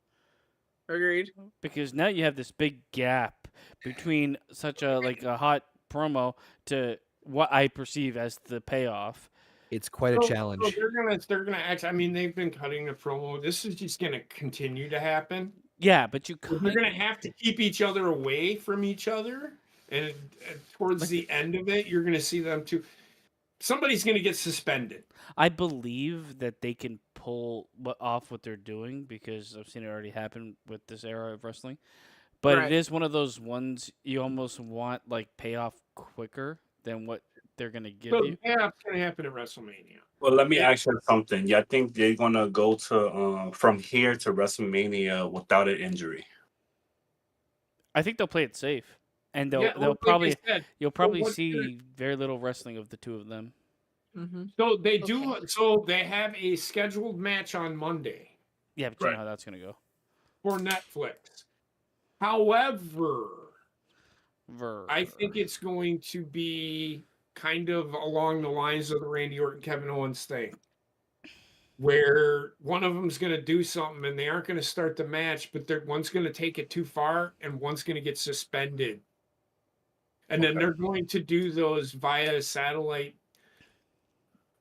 Agreed. because now you have this big gap between such a hot promo to what I perceive as the payoff. It's quite a So challenge. they're gonna act. I mean, they've been cutting the promo. This is just gonna continue to happen. Yeah, but you They're kind gonna have to keep each other away from each other, and towards the end of it, you're gonna see them too. Somebody's gonna get suspended. I believe that they can pull off what they're doing because I've seen it already happen with this era of wrestling. But Right. it is one of those ones you almost want like payoff quicker than what they're gonna give So you. yeah, it's gonna happen at WrestleMania. Well, let me ask you something. Yeah, I think they're gonna go to from here to WrestleMania without an injury. I think they'll play it safe, and Yeah, they'll like I probably said, you'll probably what's see very little wrestling of the two of them. Mm-hmm. so they do. Okay. So they have a scheduled match on Monday Yeah, but you Right. know how that's gonna go. for Netflix. However, I think Ver. it's going to be kind of along the lines of the Randy Orton Kevin Owens thing, where one of them's going to do something and they aren't going to start the match, but one's going to take it too far and one's going to get suspended, and then Okay. they're going to do those via satellite.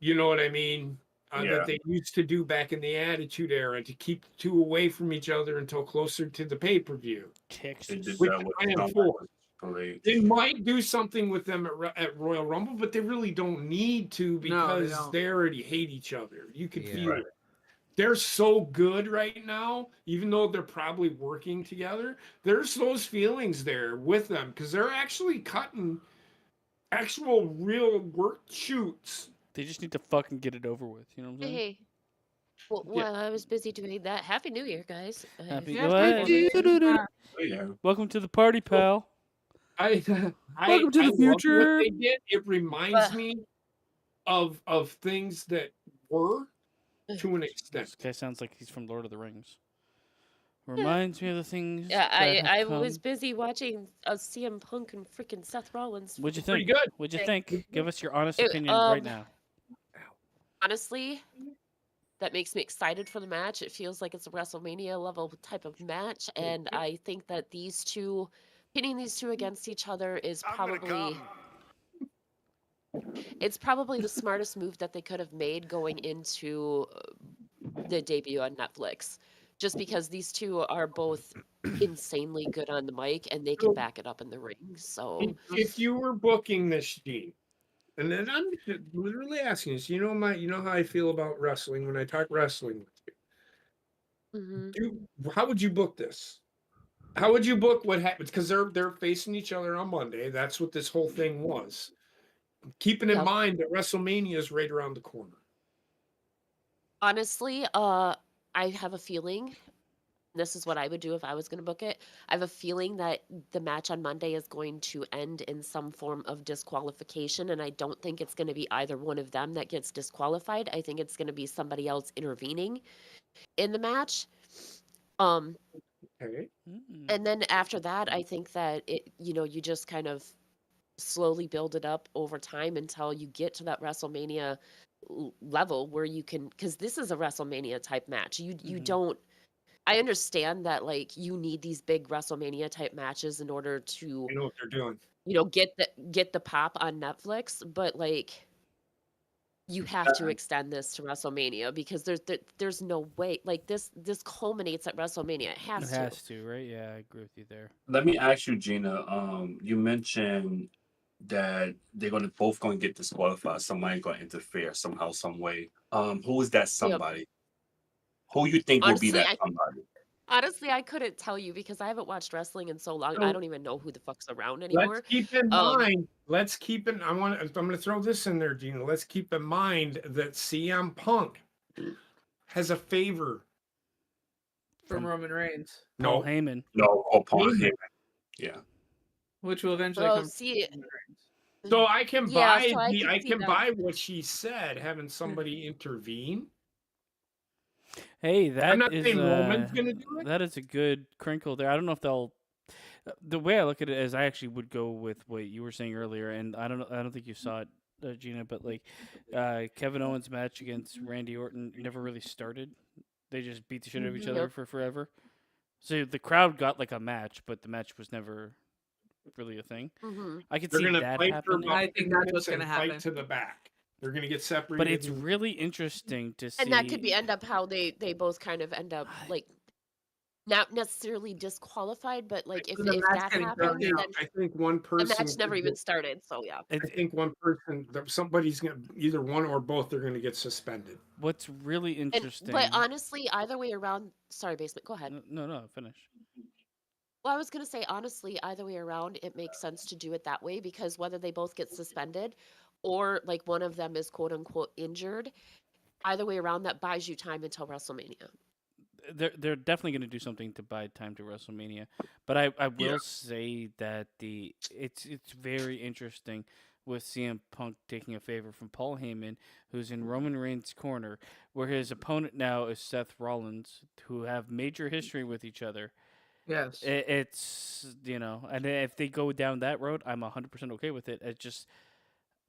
You know what I mean? Yeah. That they used to do back in the Attitude Era to keep the two away from each other until closer to the pay-per-view. They Texas. did Which that with I am some for. believe. They might do something with them at Royal Rumble, but they really don't need to No, they because don't. they already hate each other. You can Yeah. feel Right. it. They're so good right now, even though they're probably working together. There's those feelings there with them because they're actually cutting actual real work shoots. They just need to fucking get it over with. You know what I'm saying? Hey. Well, while I was busy doing that, Happy New Year, guys. Happy Yeah, what? Oh, yeah. Welcome to the party, pal. I Welcome to the love what future. they did. It reminds Uh. me of things that were to an extent. This guy sounds like he's from Lord of the Rings. Reminds me of the things. Yeah, that I have was come. busy watching CM Punk and freaking Seth Rollins. What'd you Pretty think? good. What'd you Thank think? Give us your honest It, opinion right um, now. Honestly, that makes me excited for the match. It feels like it's a WrestleMania level type of match, and I think that pinning these two against each other is probably the smartest move that they could have made going into the debut on Netflix. Just because these two are both insanely good on the mic and they can back it up in the ring. So If you were booking this, Gene, and then I'm literally asking this, you know how I feel about wrestling when I talk wrestling with mhm. you. How would you book this? How would you book what happens? Because they're facing each other on Monday. That's what this whole thing was. Keeping in Yep. mind that WrestleMania is right around the corner. Honestly, I have a feeling this is what I would do if I was going to book it. I have a feeling that the match on Monday is going to end in some form of disqualification, and I don't think it's going to be either one of them that gets disqualified. I think it's going to be somebody else intervening in the match. Okay. And then after that, I think that you just kind of slowly build it up over time until you get to that WrestleMania level where you can, because this is a WrestleMania type match. You Mhm. don't. I understand that like you need these big WrestleMania type matches in order to I know what they're doing. get the pop on Netflix, but like you have to extend this to WrestleMania because there's no way like this culminates at WrestleMania. It It has has to. to, right? Yeah, I agree with you there. Let me ask you, Gina. You mentioned that they're both going to get disqualified. Somebody going to interfere somehow, some way. Who is that somebody? Who you think will be Honestly, that somebody? I couldn't tell you because I haven't watched wrestling in so long. So- I don't even know who the fuck's around anymore. Let's keep in mind. I'm going to throw this in there, Gina. Let's keep in mind that CM Punk has a favor. From Roman Reigns. Paul No, Heyman. No, Paul Heyman. Yeah. which will eventually Oh, come. see, So I can yeah, buy so I could I see can them. buy what she said, having somebody intervene. Hey, I'm that not is saying Roman's gonna do it. that is a good crinkle there. I don't know if they'll. The way I look at it is, I actually would go with what you were saying earlier, and I don't know. I don't think you saw it, Gina, but like Kevin Owens' match against Randy Orton never really started. They just beat the shit out of each other Yep. for forever. So the crowd got like a match, but the match was never really a thing. Hmm I could They're see gonna that fight for happening. about I think 10 that's minutes what's and gonna fight happen. to the back. They're gonna get separated. But it's really interesting to see. And that could be end up how they both kind of end up like not necessarily disqualified, but like if The match that getting happens, thrown then out. I think one the person. match never even started. So yeah. I think one person, somebody's gonna, either one or both, they're gonna get suspended. What's really interesting. But honestly, either way around. Sorry, Basement. Go ahead. No, finish. Well, I was gonna say honestly, either way around, it makes sense to do it that way because whether they both get suspended, or like one of them is quote unquote injured, either way around, that buys you time until WrestleMania. They're definitely going to do something to buy time to WrestleMania, but I will say that it's very interesting with CM Punk taking a favor from Paul Heyman, who's in Roman Reigns' corner, where his opponent now is Seth Rollins, who have major history with each other. Yes. It's and if they go down that road, I'm 100% okay with it.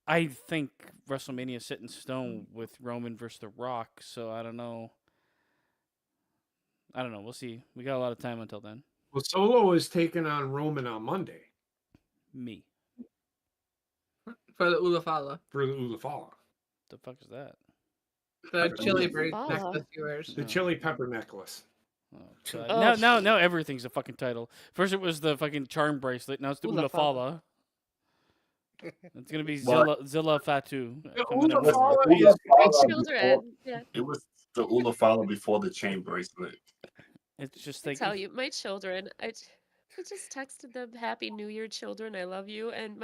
I think WrestleMania is set in stone with Roman versus The Rock, so I don't know. We'll see. We got a lot of time until then. Well, Solo is taking on Roman on Monday Me. For the Ulafala. for the Ulafala. The fuck is that? The chili bird Ulafala. necklace he wears. The chili pepper necklace. Oh, God. Oh. Now everything's a fucking title. First it was the fucking charm bracelet. Now it's the Ulafala. Ulafala. It's gonna be What? Zilla Fatu. The coming up. Ulafala It is was My Ulafala children. before- Yeah. It was the Ulafala before the chain bracelet. It's just I like tell you, my children. I just texted them Happy New Year, children. I love you. And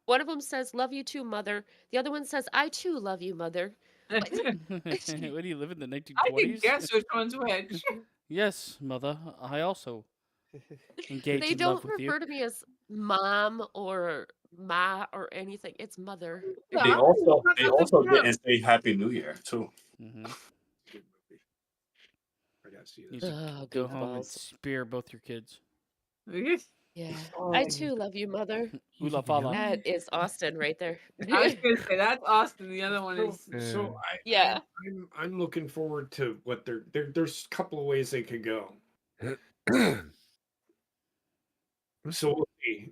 one of them says, "Love you too, mother." The other one says, "I too love you, mother." what do you live in the 1920s? I can guess which one's which. Yes, mother. I also engage They in don't love with you. refer to me as mom or ma or anything. It's mother. They also didn't say Happy New Year too. Hmm I gotta see You this. should go home and spear both your kids. Yeah. I too love you, mother. Ulafala. That is Austin right there. I was gonna say that's Austin. The other one is So Yeah. I'm looking forward to what there's a couple of ways they could go. So we'll see.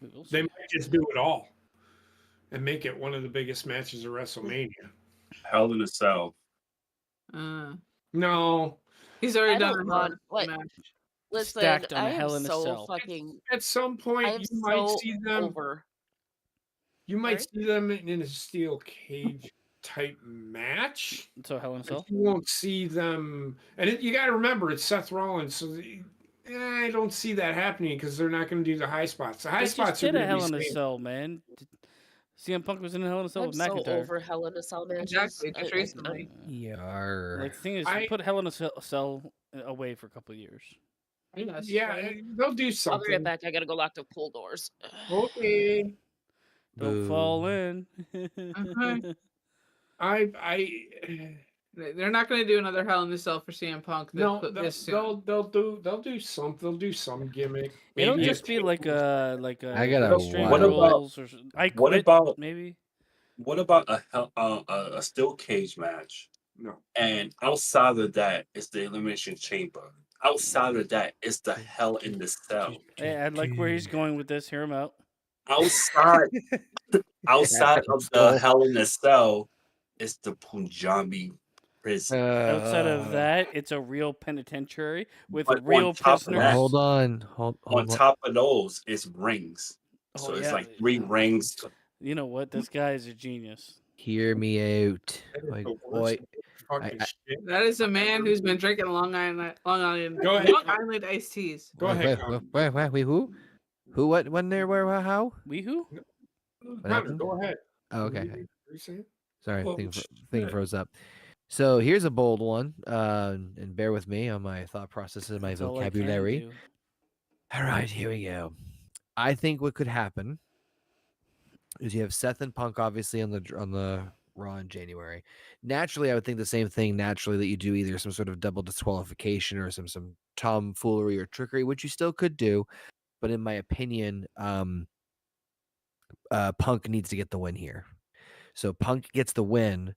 We'll They see. might just do it all and make it one of the biggest matches of WrestleMania. Hell in a Cell. No, he's already I done don't a want match. listen. Stacked on I a am Hell in a so Cell. fucking. at some point I am you might so see them. over. You might Sorry? see them in a steel cage type match. So Hell in a Cell. You won't see them, and you got to remember it's Seth Rollins, so I don't see that happening because they're not going to do the high spots. The high They spots just are did a going to Hell be in a same. Cell, man. CM Punk was in a Hell in a Cell I'm with so McIntyre. over Hell in a Cell matches. Exactly, just I- recently. Yar. Like the thing is, I- put Hell in a Cell away for a couple of years. Yes, Yeah, right. they'll do I'll be something. right back. I gotta go lock the pool doors. Okay, Don't fall in. They're not going to do another Hell in a Cell for CM Punk. no, this soon. they'll do something. They'll do some gimmick. It'll Maybe just be like a I gotta restraint What about- rules or I quit. what about- maybe? What about a steel cage match? no. And outside of that is the Elimination Chamber. Outside of that is the Hell in the Cell. Hey, I like where he's going with this. Hear him out. Outside of the Hell in the Cell is the Punjabi prison. Outside of that, it's a real penitentiary with But on real top of prisoners. that- hold on. Hold On on. top of those is rings. So Oh, it's yeah. like 3 rings. You know what? This guy is a genius. Hear me out. That is Like, the boy, worst fucking I- shit. That is a man who's been drinking Long Island Go ahead. Long Island iced teas. Go ahead, Connor. wait, who? Who? What? When? There? Where? How? Weehoo? Connor, happened? go ahead. Oh, What okay. were you saying? Sorry, Oh, thing shit. froze up. So here's a bold one, and bear with me on my thought process and my That's all I can vocabulary. do. All right, here we go. I think what could happen is you have Seth and Punk obviously on the Raw in January. Naturally, I would think the same thing. Naturally, that you do either some sort of double disqualification or some tomfoolery or trickery, which you still could do. But in my opinion, Punk needs to get the win here. So Punk gets the win.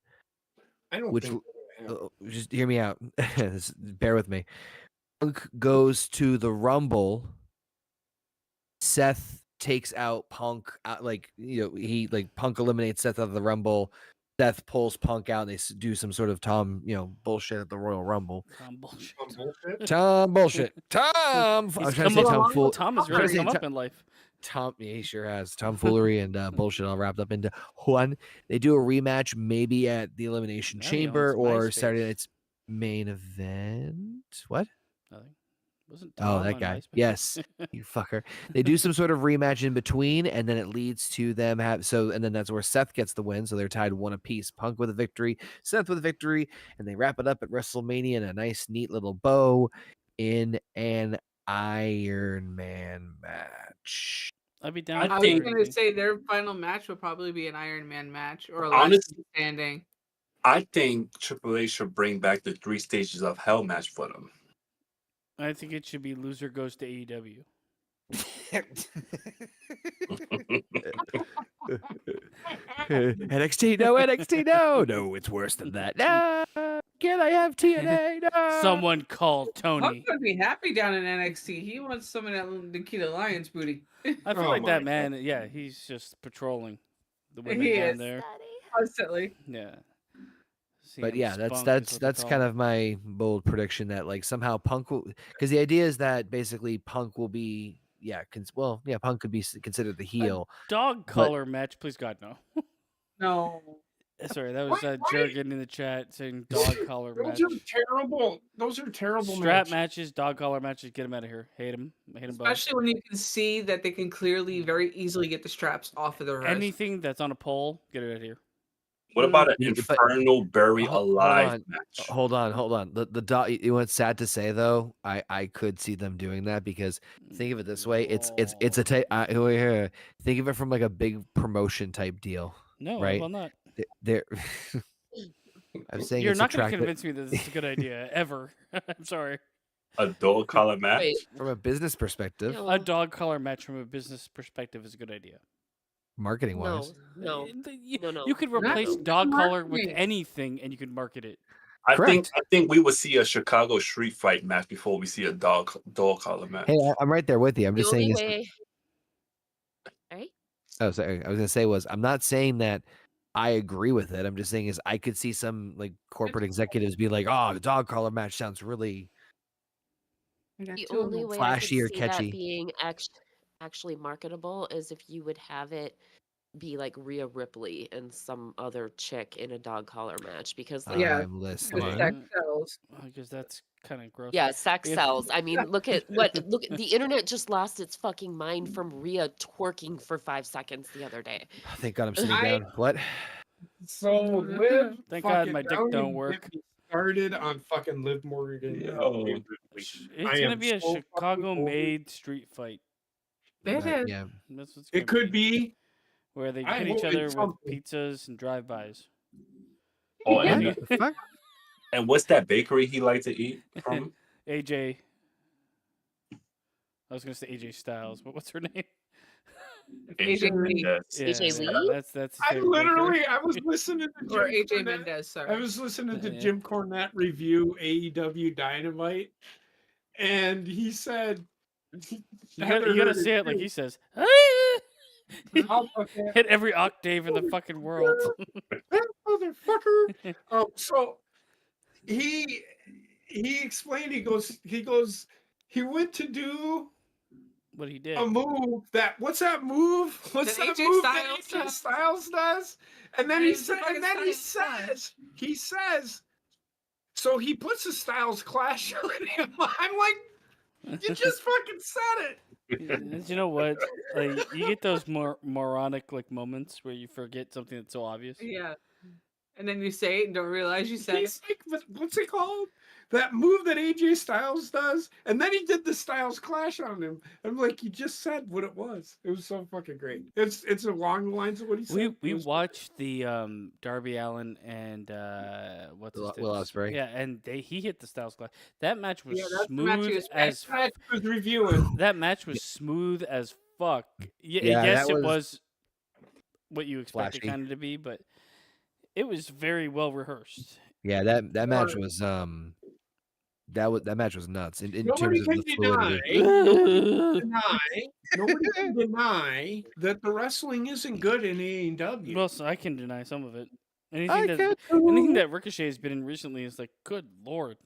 I don't Which think. just hear me out. Bear with me. Punk goes to the Rumble. Seth takes out Punk. Punk eliminates Seth out of the Rumble. Seth pulls Punk out. And they do some sort of bullshit at the Royal Rumble. Bullshit. Bullshit. Tom bullshit. Tom. I was He's trying to come say up, Tom fool. Tom has I'm trying really to say come up in life. Tom, yeah, he sure has. Tomfoolery and bullshit all wrapped up into one. They do a rematch maybe at the Elimination Now he Chamber owns or MySpace. Saturday Night's Main Event. What? Nothing. Wasn't Oh, Tom that on guy. MySpace? Yes, you fucker. They do some sort of rematch in between, and then it leads to them and then that's where Seth gets the win. So they're tied one apiece. Punk with a victory, Seth with a victory, and they wrap it up at WrestleMania in a nice, neat little bow in an Iron Man match. I'd be down. I I was think- going to say their final match will probably be an Iron Man match or a last Honestly- man standing. I think Triple H should bring back the 3 stages of hell match for them. I think it should be loser goes to E AEW. NXT, no, NXT, no. No, it's worse than that. No, can I have TNA? No. Someone call Punk's Tony. going to be happy down in NXT. He wants some of that Nikita Lyons booty. I feel Oh like my that man. Yeah, he's just patrolling the women He down is. there. Constantly. Yeah. But CM yeah, Spunk is that's what they that's call kind him. of my bold prediction that like somehow Punk will, because the idea is that basically Punk will be Punk could be considered the heel. Dog collar match. Please God, no. No. Sorry, that was Why- Jurgen in the chat saying dog collar match. Those are terrible. Those are terrible Strap matches. matches, dog collar matches. Get them out of here. Hate them. Hate them both. Especially when you can see that they can clearly, very easily get the straps off of the wrist. Anything that's on a pole, get it out of here. What about an Yeah, but- Infernal Bury Hold Alive on. match? Hold on. The dog. What's sad to say though, I could see them doing that because think of it this way, it's a type. Think of it from like a big promotion type deal. No, right? I will not. They're. I'm saying You're it's not going to attractive convince me that this is a good idea ever. I'm sorry. A dog collar match? Wait, from a business perspective, no, A dog collar match from a business perspective is a good idea. marketing no, wise. no. You, No. you could Not replace just dog collar with marketing. anything and you could market it. I think Correct. we would see a Chicago street fight match before we see a dog collar match. Hey, I'm right there with you. I'm The just only saying. way. All right. Oh, sorry. I was gonna say I'm not saying that I agree with it. I'm just saying is I could see some like corporate executives be like, "Oh, the dog collar match sounds really." I got The two of only them. way Flashy or I could see catchy. that being actually marketable is if you would have it be like Rhea Ripley and some other chick in a dog collar match because like Yeah, I'm The listening. sex sells. Because that's kind of gross. yeah, sex If- sells. I mean, look at the internet just lost its fucking mind from Rhea twerking for 5 seconds the other day. Thank God I'm sitting I- down. What? So Liv. Thank God fucking- my dick don't don't even work. get me Started on fucking Liv Morgan. Yo. It's I going to am be a so fucking Chicago-made street fight. It is. Yeah. That's what's It gonna could be. where they I hit hope each it's other with something. pizzas and drive-bys. Oh, What and, the fuck? and what's that bakery he liked to eat from? AJ. I was going to say AJ Styles, but what's her name? AJ Lee. Mendez. AJ Yeah, Lee? That's his I favorite bakery. literally, I was listening to Jim Or AJ Cornette. Mendez, I sorry. was listening to Yeah. Jim Cornette review AEW Dynamite, and he said, You Heather gotta heard say it like too. he says. "I'll fucking- Hit every octave in the fucking world. that motherfucker." So he explained. He went to do What he did. a move that. What's that move? What's That that AJ move Styles that AJ does? Styles does? And then Why he is the said, fucking and then he Styles says. So he puts a Styles Clash on him. I'm like, you just fucking said it. You know what? Like you get those more moronic like moments where you forget something that's so obvious. Yeah. And then you say it and don't realize you said it. He's like, what's it called? That move that AJ Styles does, and then he did the Styles Clash on him. I'm like, you just said what it was. It was so fucking great. It's along the lines of what he said. We It was- watched the Darby Allin and what's his Will dude's- Ospreay. Yeah, and he hit the Styles Clash. That match was Yeah, that's the match he smooth was as I was reviewing. that match was smooth as fuck. Yeah, Yes, that it was was what you expected flashy. kind of to be, but it was very well rehearsed. Yeah, that match Or- was that match was nuts in Nobody terms of can the fluidity. Nobody can deny that the wrestling isn't good in AEW. Well, so I can deny some of it. I Anything that Ricochet has been in recently is like, good lord.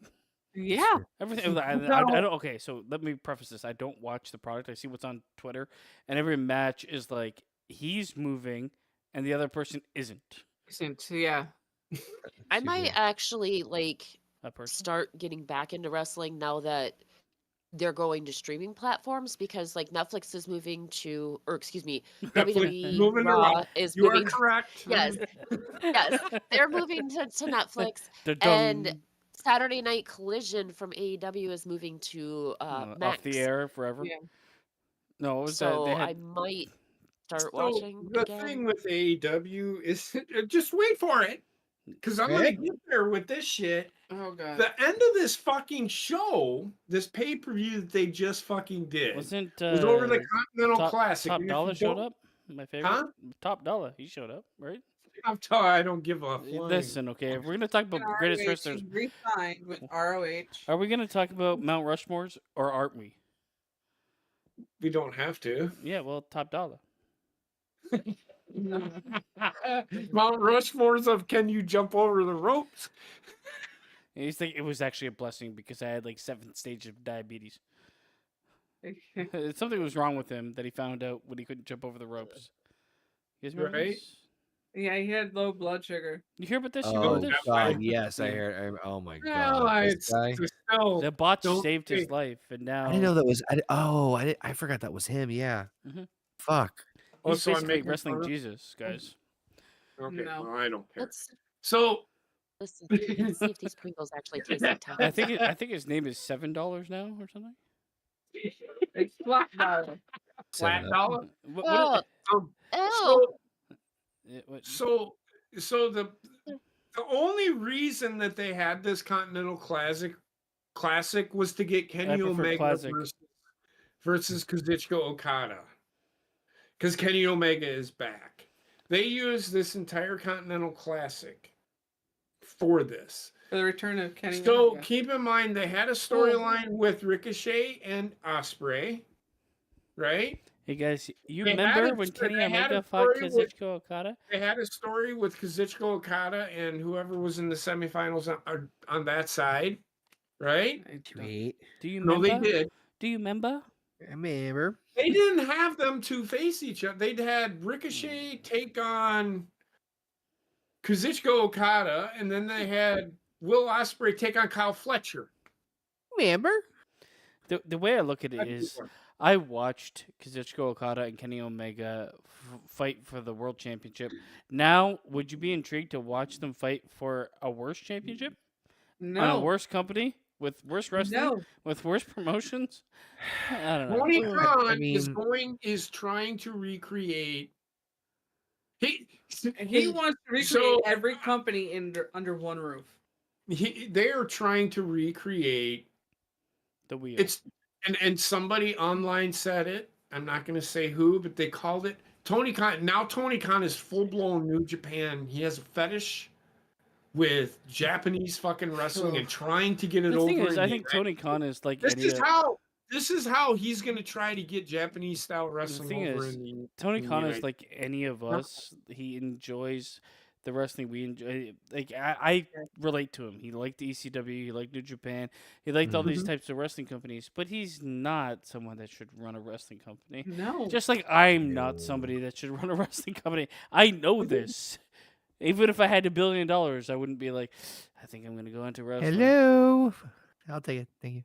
Yeah. Everything. I don't. Okay, so let me preface this. I don't watch the product. I see what's on Twitter, and every match is like he's moving, and the other person isn't. Yeah. I Excuse might me. actually like That person. start getting back into wrestling now that they're going to streaming platforms because like Netflix is moving to, or excuse me, WWE moving to Raw Raw. is You are moving. correct. Yes, yes, they're moving to Netflix, Da-dum. and Saturday Night Collision from AEW is moving to Max. Off the air forever. Yeah. No, what was So that? They I had might start So watching the again. thing with AEW is just wait for it, because I'm gonna Okay. get there with this shit. Oh god. The end of this fucking show, this pay-per-view that they just fucking did, wasn't was over the Continental Classic. Top and if Dollar you showed don't- up. My favorite. Huh? Top Dollar. He showed up, right? I don't give a flying. Listen, okay. If we're gonna talk about greatest ROH wrestlers, re-signed with ROH. are we gonna talk about Mount Rushmores or aren't we? We don't have to. Yeah, well, Top Dollar. Mount Rushmore's of can you jump over the ropes? And he's like, it was actually a blessing because I had like 7th stage of diabetes. Something was wrong with him that he found out when he couldn't jump over the ropes. You guys remember Right. this? Yeah, he had low blood sugar. You hear about this? You Oh remember this? God, yes, I heard. Oh my Well, God, this it's guy. still The botch don't saved his think- life, and now I didn't know that was. I forgot that was him. Yeah. Mhm. Fuck. he's Also, I'm basically making wrestling fun of- Jesus, guys. Okay, No. well, I don't care. Let's So listen. Let's see if these Pringles actually taste like taco. I think his name is $7 now or something. It's flat dollar. flat 7-Up. dollar. Oh, Um, ew. so What- so the only reason that they had this Continental Classic was to get Kenny prefer Omega classic. versus Kazuchika Okada, because Kenny Omega is back. They used this entire Continental Classic for this. For the return of Kenny So Omega. keep in mind they had a storyline with Ricochet and Osprey, right? Hey guys, you They had remember a when story- Kenny they had a Omega fought story with- Kazuchika Okada? They had a story with Kazuchika Okada and whoever was in the semifinals on that side, right? Wait, Do you No, remember? they did. Do you remember? I remember. They didn't have them two face each other. They'd had Ricochet take on Kazuchika Okada, and then they had Will Ospreay take on Kyle Fletcher. Remember? The way I look at it That's is, before. I watched Kazuchika Okada and Kenny Omega fight for the world championship. Now, would you be intrigued to watch them fight for a worse championship on a No. worse company with worse wrestling, No. with worse promotions? I don't know. Tony Khan mean- is trying to recreate. He He wants to recreate So- every company under one roof. they are trying to recreate. The wheel. It's and somebody online said it. I'm not going to say who, but they called it Tony Khan. Now Tony Khan is full blown New Japan. He has a fetish with Japanese fucking wrestling and trying to get it the over. thing is, in I the think United- Tony Khan is like This any is other- how he's going to try to get Japanese style wrestling thing over is, in the Tony in the Khan is United- like any of us. He enjoys the wrestling we enjoy. Like I relate to him. He liked the ECW. He liked New Japan. He liked all these types of wrestling companies. But he's not someone that should run a wrestling company. No. Just like I'm not somebody that should run a wrestling company. I know this. Even if I had $1 billion, I wouldn't be like, I think I'm going to go into wrestling. Hello. I'll take it. Thank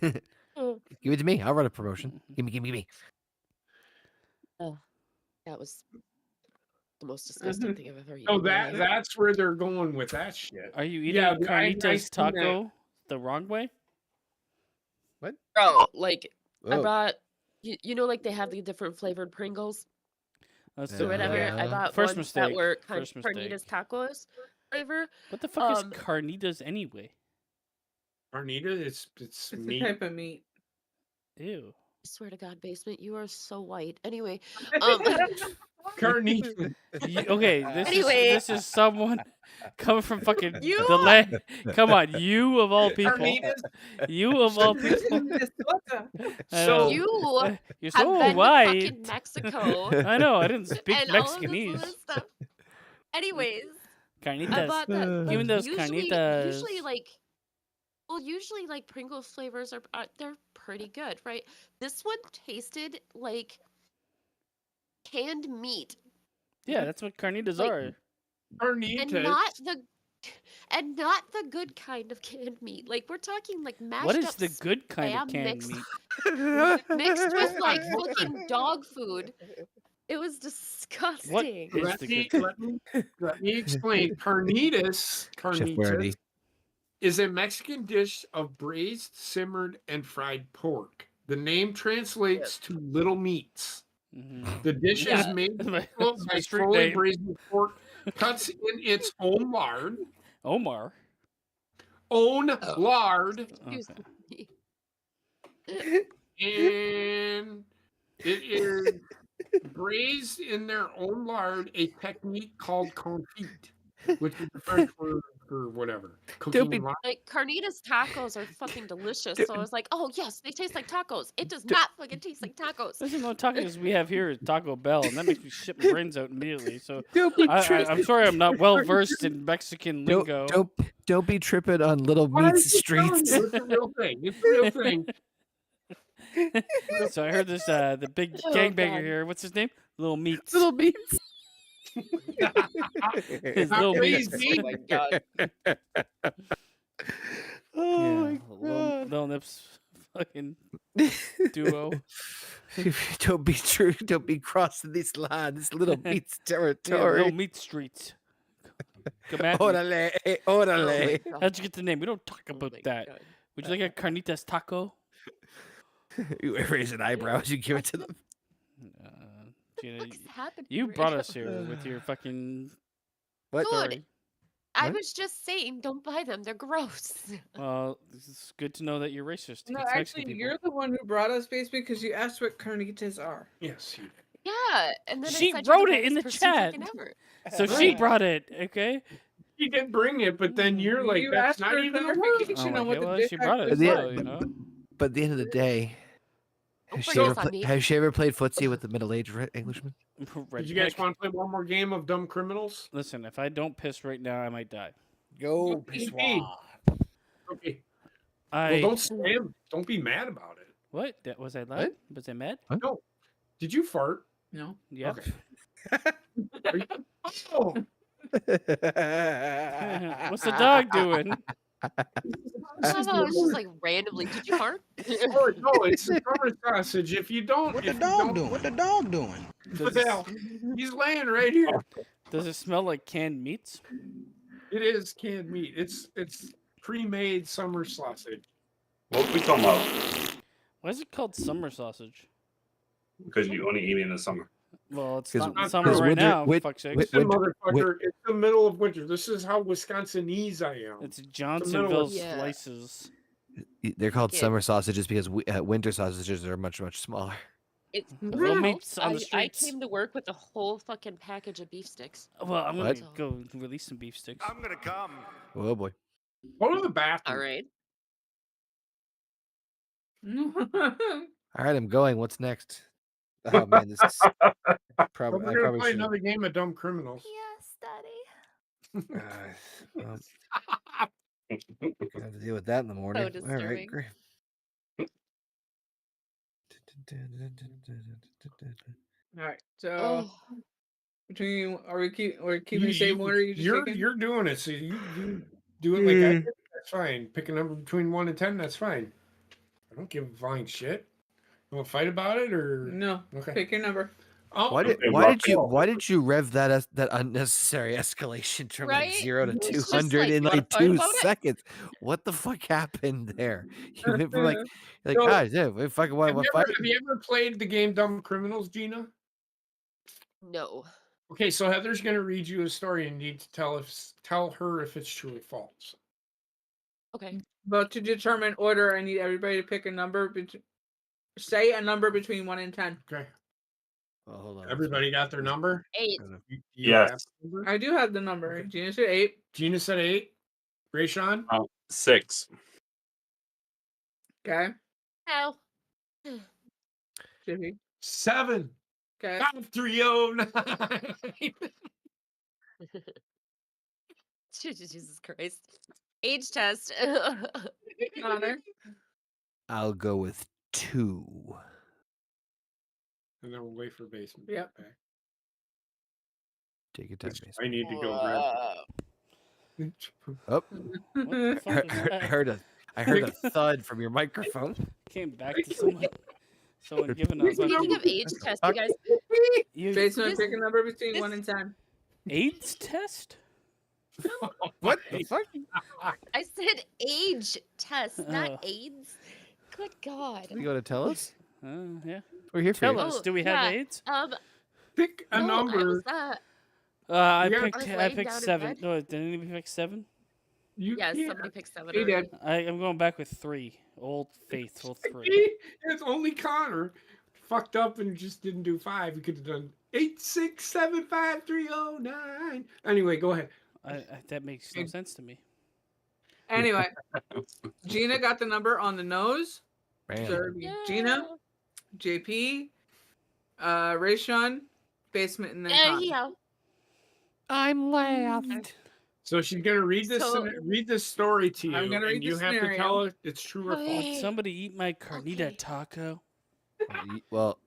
you. Give it to me. I'll run a promotion. Give me. That was the most disgusting thing I've ever eaten. Oh, in my life. that's where they're going with that shit. Are you eating Yeah, I carnitas seen that. taco the wrong way? Bro, like I Whoa. bought, you know, like they have the different flavored Pringles That's or the whatever. I Yeah. bought First ones that mistake. were First mistake. carnitas tacos flavor. What the fuck is Um, carnitas anyway? Arnita, it's It's a meat. type of meat. Ew. I swear to God, basement, you are so white. Anyway, Carnita. Okay, Anyway. this is someone coming from fucking You- the land. Come on, you of all people. Carnitas. You of all people. Minnesota. I So- know. you You're have so been to white. fucking Mexico I know. I didn't speak and all of this Mexicanese. other stuff. Anyways, I Carnitas. bought that. Give me those usually, carnitas. usually like Pringles flavors are they're pretty good, right? This one tasted like canned meat, Yeah, that's what carnitas Like, are. and Carnitas. not the good kind of canned meat. Like we're talking like mashed What is up the good kind of spam canned mixed, meat? mixed with like fucking dog food. It was disgusting. is Let the me, good- let me explain. Carnitas, Chef Boyardee. is a Mexican dish of braised, simmered, and fried pork. The name translates to little meats. Mhm. The dish is Yeah. made That's my by street slowly name. braising pork, cuts in its own lard. Omar. Lard, Excuse Okay. me. and it is braised in their own lard, a technique called confit, which is the French word for whatever. Cooking be- in lard. Like carnitas tacos are fucking delicious. So I was like, oh yes, they taste like tacos. It does not fucking taste like tacos. Listen, the tacos we have here is Taco Bell, and that makes me shit my brains out immediately. So Don't be I'm sorry I'm not well versed in Mexican lingo. don't be tripping on Little Why Meats is it telling streets. you? It's a real thing. It's a real thing. So I heard this the big Oh, gangbanger God. here. What's his name? Little Meats. Little Meats. His Not Little raised Meats. meat. Oh my God. Oh my Little, god. Little Nips fucking duo. Don't be true. Don't be crossing this line. This Little Meats Yeah, territory. Little Meat Streets. Come at me. Orale, Oh my orale. God. How'd you get the name? We don't talk Oh about my that. God. Would you like a carnitas taco? You raise an eyebrow as you give it to them. Gina, What's happening you right brought now? us here with your fucking What? Good. story. I What? was just saying, don't buy them. They're gross. Well, it's good to know that you're racist. No, against Mexican actually, people. you're the one who brought us basement because you asked what carnitas are. Yes, you did. Yeah, and then She I said you're wrote the it in whitest the person fucking chat. ever. So she Right. brought it, okay? He did bring it, but then you're like, You that's asked not for even a word. clarification Oh, on what okay, the well, dish she brought it, actually Yeah, so, was. you know. But at the end of the day, Don't has she, bring ever this on me. has she ever played footsie with the middle-aged Englishman? Did you guys Redneck. want to play one more game of Dumb Criminals? Listen, if I don't piss right now, I might die. Go Indeed. Okay. I Well, don't spam. Don't be mad about it. what? Was I loud? Was I mad? No. Did you fart? No. Yeah. Okay. Are you- Oh, What's the dog doing? I thought it was just like randomly. Did you fart? oh, no, it's a summer sausage. If you don't, What if the you dog don't- doing? What the dog doing? What the hell? He's laying right here. Does it smell like canned meats? It is canned meat. It's pre-made summer sausage. What we talking about? Why is it called summer sausage? Because you only eat it in the summer. Well, it's 'Cause- not summer 'cause right winter- now, win- for fuck's sake. win- It's the Winter- motherfucker. It's the middle of winter. This is how Wisconsinese I am. It's Johnsonville Yeah. slices. They're called Yeah. summer sausages because winter sausages are much smaller. It's Little gross. meats on the I streets. came to work with a whole fucking package of beef sticks. Well, I'm What? gonna go release some beef sticks. I'm gonna come. Oh boy. Go to the bathroom. All right. All right, I'm going. What's next? Oh man, this is probably. We're I gonna probably play should. another game of Dumb Criminals. Yes, Daddy. Well, have to deal with that in the morning. All right, disturbing. great. All right. So Oh, between we're keeping the same order? You just You're taking? you're doing it, so you do it like I did. That's fine. Pick a number between 1 and 10. That's fine. I don't give a flying shit. You want to fight about it or No. Okay. Pick your number. Oh, Why did Okay, why did you Rocco. why did you rev that unnecessary escalation from like Right? 0 to It's just 200 like, in "You wanna like fight 2 about it?" seconds? What the fuck happened there? You went from like So, guys, yeah, we fucking have want you to fight. ever played the game Dumb Criminals, Gina? No. Okay, so Heather's going to read you a story and you need to tell her if it's true or false. Okay. But to determine order, I need everybody to pick a number. Say a number between 1 and 10. Okay. Oh, hold on. Everybody got their number? 8. You Yes. have the number? I do have the number. Gina said 8. Gina said 8. Rayshawn? 6. Okay. Ow. Jiffy. 7. Okay. 309. Jesus Christ. Age test. Connor. I'll go with 2. And then we'll wait for basement. Yep. Okay. Take your time, Which Mason. I need to go grab. Oh, What the fuck was that? I heard a thud from your microphone. Came back to someone giving us Speaking of age test, you guys, Basement, This- pick a number between this- 1 and 10. AIDS test. What the fuck? I said age test, Oh. not AIDS. Good God. You going to tell us? Yeah. We're here for Tell you. us, Oh, do we have yeah. AIDS? Pick a No, I number. was, I You gotta- I was picked laying down in 7. bed. No, did anybody pick 7? You yes, can't. somebody picked 7 He already. did. I'm going back with 3. Old faithful 3. It's only Connor fucked up and just didn't do 5. We could have done 8675309. Anyway, go ahead. That makes no sense to me. Anyway, Gina got the number on the nose. Bam. So it'd be Gina, JP, Rayshawn, basement, and then Yeah, Connor. yeah. I'm last. So she's gonna read this So- read this story to you, I'm gonna read and the you have to scenario. tell her it's true or false. Okay. Somebody eat my carnita Okay. taco. Well,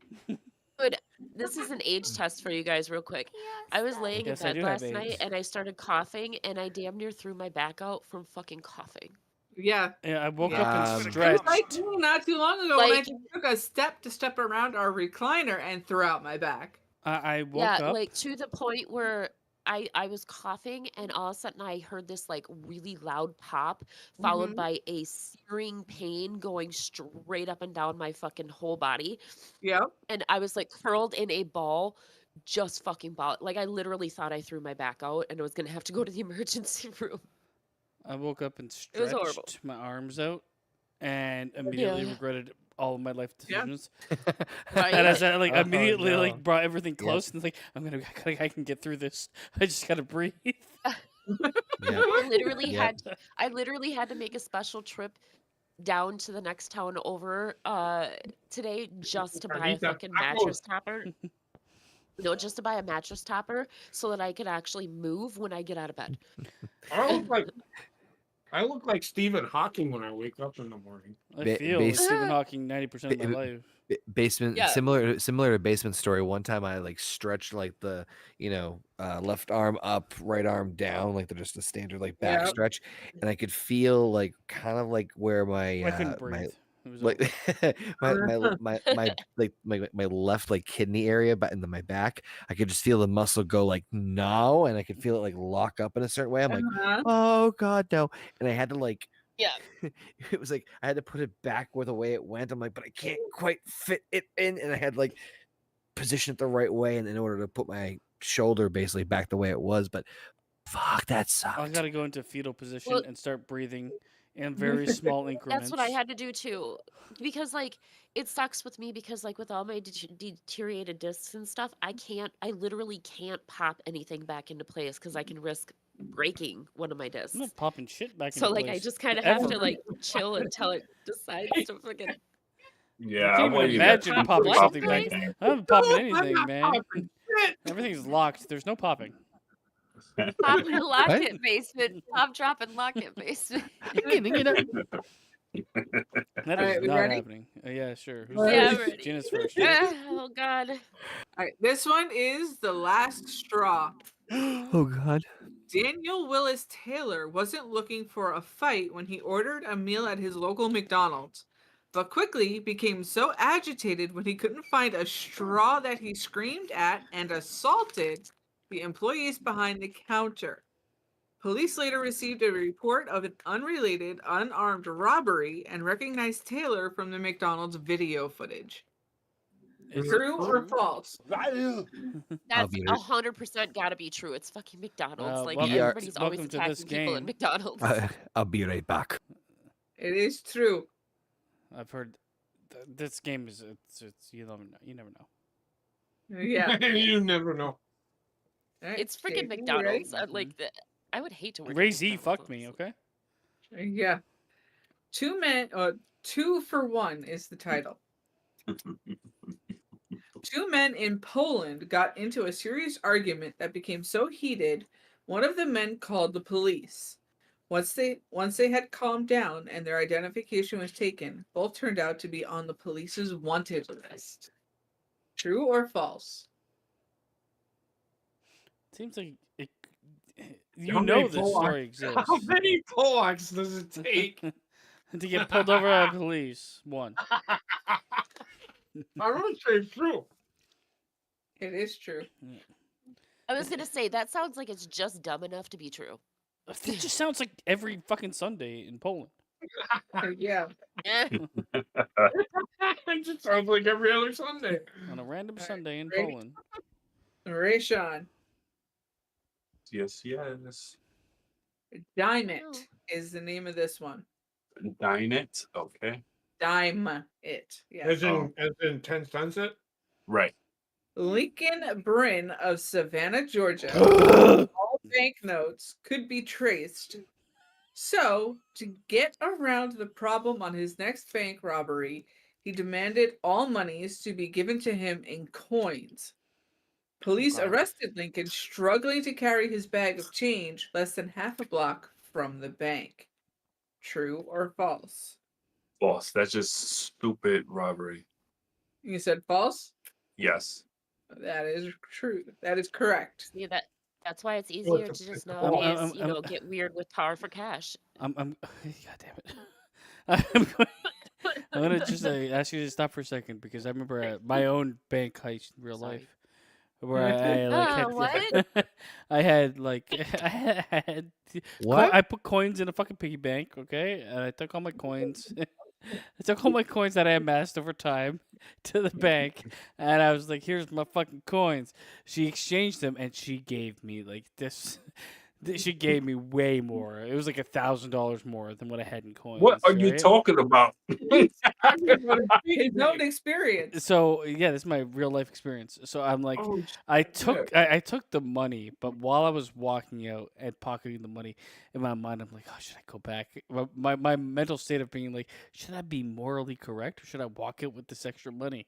Good. This is an age test for you guys, real quick. I was laying in guess I bed do have last night AIDS. and I started coughing, and I damn near threw my back out from fucking coughing. Yeah. Yeah, I woke Yeah. up and It was stretched. like me not too long ago when I Like- took a step to step around our recliner and threw out my back. I woke Yeah, up. like to the point where I was coughing, and all of a sudden I heard this like really loud pop, followed Mhm. by a searing pain going straight up and down my fucking whole body. Yep. And I was like curled in a ball, just fucking ball. Like I literally thought I threw my back out and I was gonna have to go to the emergency room. I woke up and It was horrible. stretched my arms out, and immediately Yeah. regretted all of my life Yeah. decisions. Right? And as I like Oh, immediately no. like brought everything Yep. close and it's like I can get through this. I just gotta breathe. yeah. I literally had to make a special trip down to the next town over today just to buy a Carnita fucking tacos. mattress topper. No, just to buy a mattress topper so that I could actually move when I get out of bed. I look like Stephen Hawking when I wake up in the morning. I Ba- feel like base- Stephen Hawking 90% of my ba- life. Basement Yeah. similar to basement story. One time I like stretched like the left arm up, right arm down, like just a standard like back Yep. stretch, and I could feel like kind of like where my I couldn't my breathe. It was like over. my left like kidney area, but in my back, I could just feel the muscle go like no, and I could feel it like lock up in a certain way. I'm like, Uh-huh. oh god, no, and I had to like. Yeah. It was like I had to put it back where the way it went. I'm like, but I can't quite fit it in, and I had like position it the right way, and in order to put my shoulder basically back the way it was. But fuck, that sucked. I gotta go into fetal position Well- and start breathing in very small increments. That's what I had to do too. Because like it sucks with me because like with all my deteriorated discs and stuff, I literally can't pop anything back into place because I can risk breaking one of my discs. I'm not popping shit back So into like I place. just kind of have to Ever. like chill until it decides to fucking Yeah, I can't want even you to imagine keep popping it something popping. back. I haven't popping No, I'm anything, not man. popping shit. Everything's locked. There's no popping. pop and lock it basement, pop drop and lock it basement. That Alright, is we not ready? happening. Yeah, sure. Who's Alright. Yeah, first? I'm ready. Gina's first. Oh god. All right, this one is the last straw. Oh god. Daniel Willis Taylor wasn't looking for a fight when he ordered a meal at his local McDonald's. but quickly became so agitated when he couldn't find a straw that he screamed at and assaulted the employees behind the counter. Police later received a report of an unrelated, unarmed robbery and recognized Taylor from the McDonald's video footage. Is it True or true? false? That's be right. 100% gotta be true. It's fucking McDonald's. Like welcome, everybody's always welcome to this attacking people at game. McDonald's. I'll be right back. It is true. I've heard this game is it's you never know. You never know. Yeah. You never know. All right, It's freaking Jason, you ready? McDonald's. I would hate to work. at Ray Z McDonald's, fucked me. honestly. Okay. Yeah. 2 for 1 is the title. 2 men in Poland got into a serious argument that became so heated, one of the men called the police. Once they had calmed down and their identification was taken, both turned out to be on the police's wanted list. True or false? Seems like it. How You many know this Polacks- story exists. How many Polacks does it take? To get pulled over by police. One. I would say true. It is true. I was gonna say that sounds like it's just dumb enough to be true. It just sounds like every fucking Sunday in Poland. Yeah. Eh, It just sounds like every other Sunday. On a random Alright, Sunday in ready? Poland. Rayshawn. Yes, yes. Dime Oh. It is the name of this one. Dine it. Okay. Dime It. Yeah. As in 10 cents it? Right. Lincoln Bryn of Savannah, Georgia. All banknotes could be traced. So, to get around the problem on his next bank robbery, he demanded all monies to be given to him in coins. Police Okay. arrested Lincoln struggling to carry his bag of change less than half a block from the bank. True or false? False. That's just stupid robbery. You said false? Yes. That is true. That is correct. See that's why it's easier it's to just a- nowadays, I'm- get weird with power for cash. God damn it. I'm gonna just ask you to stop for a second because I remember my own bank heist in real Sorry. life, where I like had, I had like I had What? I put coins in a fucking piggy bank, okay, and I took all my coins. I took all my coins that I amassed over time to the bank, and I was like, "Here's my fucking coins." She exchanged them, and she gave me like this. She gave me way more. It was like $1,000 more than what I had in coins. What are you right? talking about? His own experience. So yeah, this is my real life experience. So I'm like, Oh, I took the money, but while I was walking out and pocketing the money, in my mind I'm like, oh, should I go back? My mental state of being like, should I be morally correct or should I walk out with this extra money?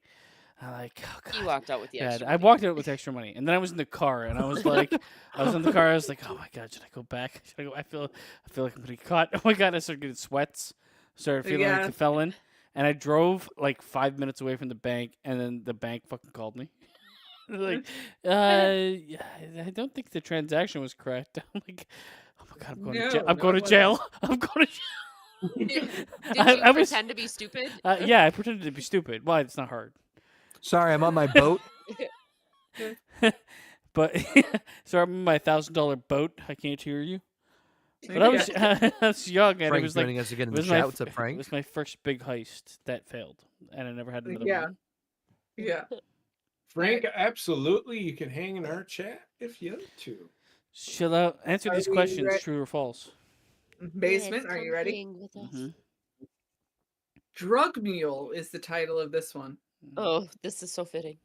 I'm like, oh god. You walked out with the Yeah, extra I money. walked out with extra money, and then I was in the car, and I was like, I was in the car. I was like, oh my god, should I go back? Should I go? I feel like I'm gonna get caught. Oh my god, I started getting sweats. Started feeling like Yeah. the felon, and I drove like 5 minutes away from the bank, and then the bank fucking called me. Like, yeah, I don't think the transaction was correct. I'm like, oh my god, I'm going to jail. No, I'm no, going it to jail. I'm going to jail. Did I- you I was- pretend to be stupid? Yeah, I pretended to be stupid. Why? It's not hard. Sorry, I'm on my boat. But so I'm in my $1,000 boat. I can't hear you. But I was I was young, and it Frank was like joining us again in it the was my chat. What's up, it Frank? was my first big heist that failed, and I never had another Yeah. one. Yeah. Frank, absolutely. You can hang in our chat if you want to. Shall I answer Are these we questions, re- true or false? Basement, are you ready? With us. Mhm. Drug Mule is the title of this one. Oh, this is so fitting.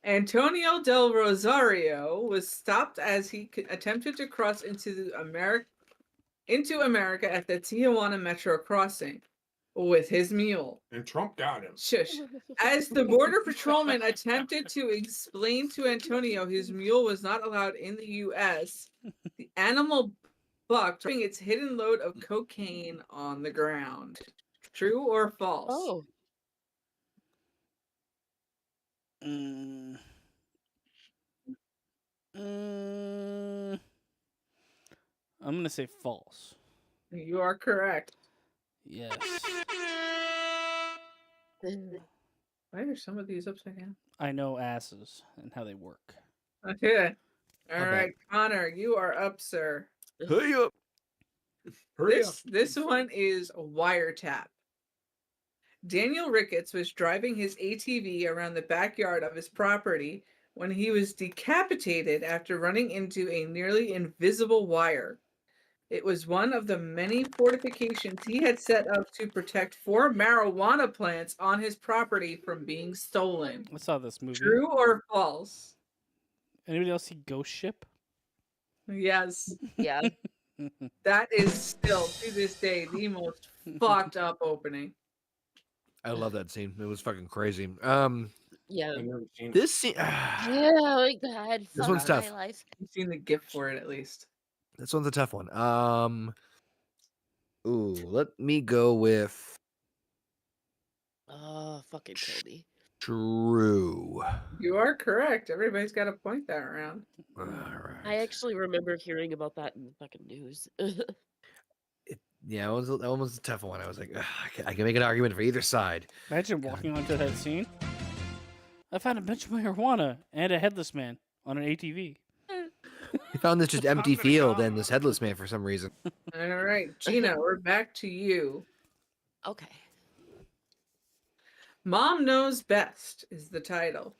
Antonio del Rosario was stopped as he attempted to cross into America at the Tijuana Metro crossing with his mule. And Trump got him. Shush. As the border patrolman attempted to explain to Antonio his mule was not allowed in the U.S., the animal bucked, dropping its hidden load of cocaine on the ground. True or false? Oh, Mm. I'm gonna say false. You are correct. Yes. Why are some of these upside down? I know asses and how they work. Okay. All bet. right, Connor, you are up, sir. Hey up. Hurry up. This one is wiretap. Daniel Ricketts was driving his ATV around the backyard of his property when he was decapitated after running into a nearly invisible wire. It was one of the many fortifications he had set up to protect 4 marijuana plants on his property from being stolen. I saw this movie. True or false? Anybody else see Ghost Ship? Yes. Yeah. That is still, to this day, the most fucked up opening. I love that scene. It was fucking crazy. Yeah. I've never seen it. This scene. Yeah, like God. This one's fuck my tough. life. You've seen the gift for it at least. This one's a tough one. Let me go with Oh, fucking kill me. true. You are correct. Everybody's got a point that round. All right. I actually remember hearing about that in the fucking news. Yeah, that one was a tough one. I was like, I can make an argument for either side. Imagine walking onto that scene. I found a bunch of marijuana and a headless man on an ATV. He found this just empty gonna field go. and this headless man for some reason. All right, Gina, we're back to you. Okay. Mom Knows Best is the title.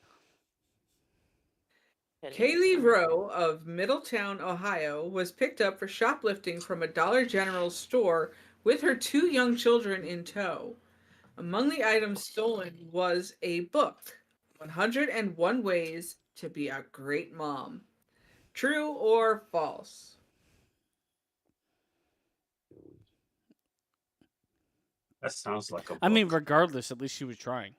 Kidding. Kaylee Rowe of Middletown, Ohio, was picked up for shoplifting from a Dollar General store with her 2 young children in tow. Among the items stolen was a book, 101 Ways to Be a Great Mom. True or false? That sounds like a. I mean, book. regardless, at least she was trying.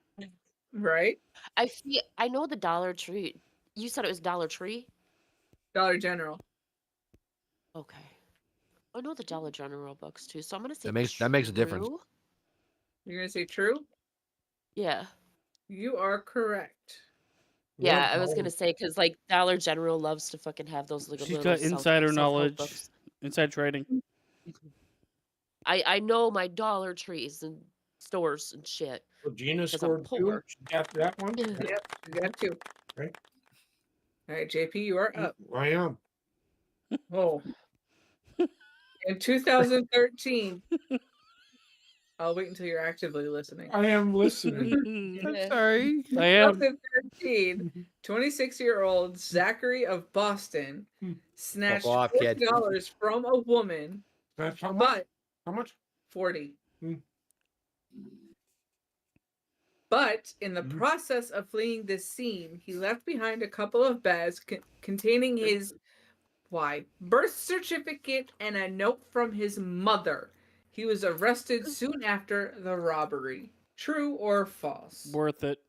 Right? I know the Dollar Tree. You said it was Dollar Tree? Dollar General. Okay. I know the Dollar General books too, so I'm gonna say That makes a difference. true. You're going to say true? Yeah. You are correct. Yeah, I was gonna say because like Dollar General loves to fucking have those little. She's little got insider self-help knowledge, books. inside trading. I know my Dollar Trees and stores and shit. Well, Gina 'Cause I'm scored 2. poor. She got that one. Yep, you got 2. Right. All right, JP, you are up. I am. Oh. In 2013, I'll wait until you're actively listening. I am listening. Yeah. Sorry. I am. 2013, 26-year-old Zachary of Boston snatched Fuck off, kid. $40 from a woman, That's how much? but How much? 40. Hmm. But in the process of fleeing this scene, he left behind a couple of bags containing his birth certificate and a note from his mother. He was arrested soon after the robbery. True or false? Worth it.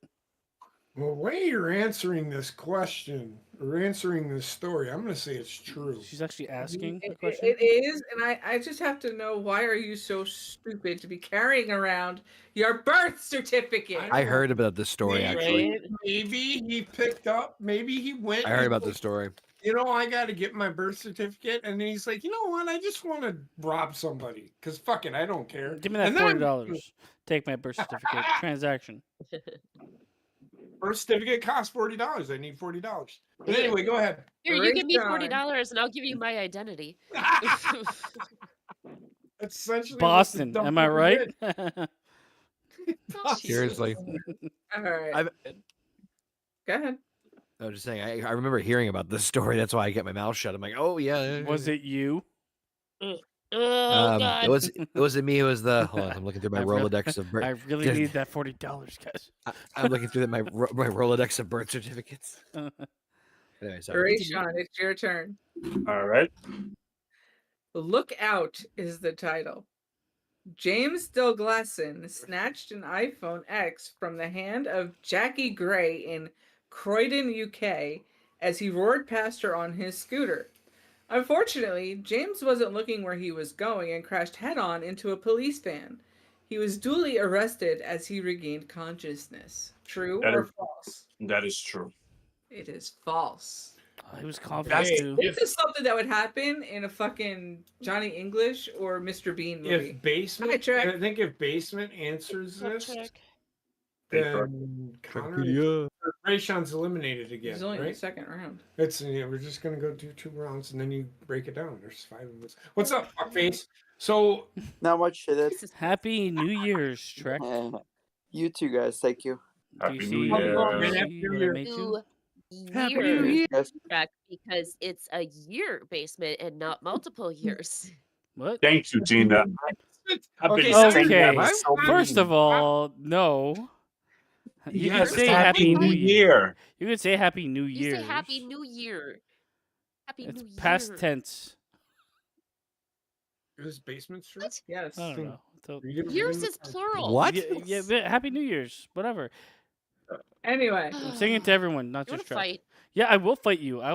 Well, the way you're answering this question or answering this story, I'm going to say it's true. She's actually asking the It question. is, and I just have to know, why are you so stupid to be carrying around your birth certificate? I heard about this story actually. Maybe he picked up. Maybe he went. I heard and about was this story. You know, I got to get my birth certificate. And then he's like, you know what? I just want to rob somebody. Because fuck it, I don't care. Give me that And then- $40. Take my birth certificate. Transaction. Birth certificate costs $40. I need $40. But anyway, go ahead. Here, you give me Race $40 and I'll give you my identity. That's essentially what the Boston. dumb Am I fucker right? did. Seriously. All right. I've- Go ahead. I was just saying, I remember hearing about this story. That's why I get my mouth shut. I'm like, oh yeah. Was it you? Oh God. It wasn't me. It was the. Hold on, I'm looking through my I really- Rolodex of birth. I really Just- need that $40, guys. I'm looking through my Rolodex of birth certificates. Anyway, sorry. Rayshawn, it's your turn. All right. Look Out is the title. James Delglasson snatched an iPhone X from the hand of Jackie Gray in Croydon, UK, as he roared past her on his scooter. Unfortunately, James wasn't looking where he was going and crashed head-on into a police van. He was duly arrested as he regained consciousness. True That or is- false? That is true. It is false. He was confident Hey, too. This is something that would happen in a fucking Johnny English or Mr. Bean movie. If basement, Hi, Trek. I think if basement answers Up this, check. Then Connor, Rayshawn's eliminated again, It's only the right? second round. It's we're just gonna go do 2 rounds and then you break it down. There's 5 of us. What's up, fuckface? So Not much shit. Jesus Christ. Happy New Year's, Trek. You too, guys. Thank you. Do you Happy see, New Happy Year. see what I made you? Happy New Year Year. Yes. Trek, because it's a year basement and not multiple years. What? Thank you, Gina. I've Okay, been so- saying that Okay, for so First many- of all, no. You yes, can say Happy New Year. You can say Happy New You Year. say Happy New Year. Happy It's New past Year. tense. is basement true? What? Yes. I don't know. So- Years is plural. What? Yeah, but Happy New Year's. Whatever. Anyway, I'm saying it to everyone, not You want just to Trek. fight? Yeah, I will fight you. I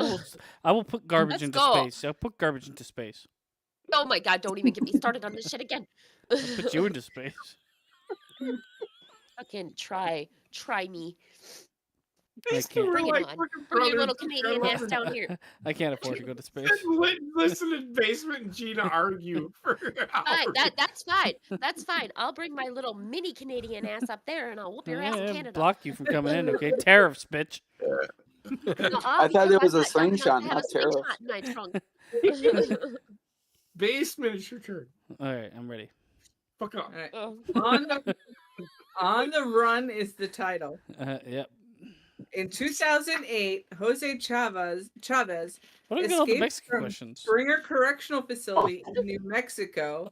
will put garbage Let's into go. space. I'll put garbage into space. Oh my god, don't even get me started on this shit again. I'll put you into space. Fucking try me. I can't. Bring it on. Bring your little Canadian ass down here. I can't afford to go to space. Listen in basement and Gina argue for hours. Fine, that's fine. That's fine. I'll bring my little mini Canadian ass up there and I'll whoop your ass in Yeah, Canada. block you from coming in, okay? Tariffs, bitch. I thought it was a slingshot, not tariffs. in my trunk. Basement, it's your turn. All right, I'm ready. Fuck up. all right. Oh. On the Run is the title. Yep. In 2008, Jose Chavez What are all the escaped Mexican from questions? Springer Correctional Facility in New Mexico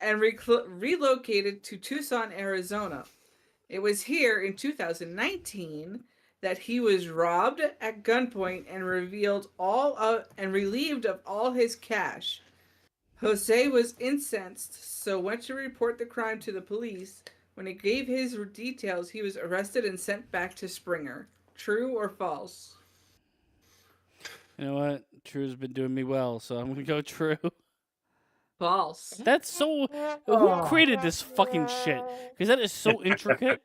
and relocated to Tucson, Arizona. It was here in 2019 that he was robbed at gunpoint and relieved of all his cash. Jose was incensed, so went to report the crime to the police. When he gave his details, he was arrested and sent back to Springer. True or false? You know what? True's been doing me well, so I'm gonna go true. False. That's so. Who created this fucking shit? Because that is so intricate.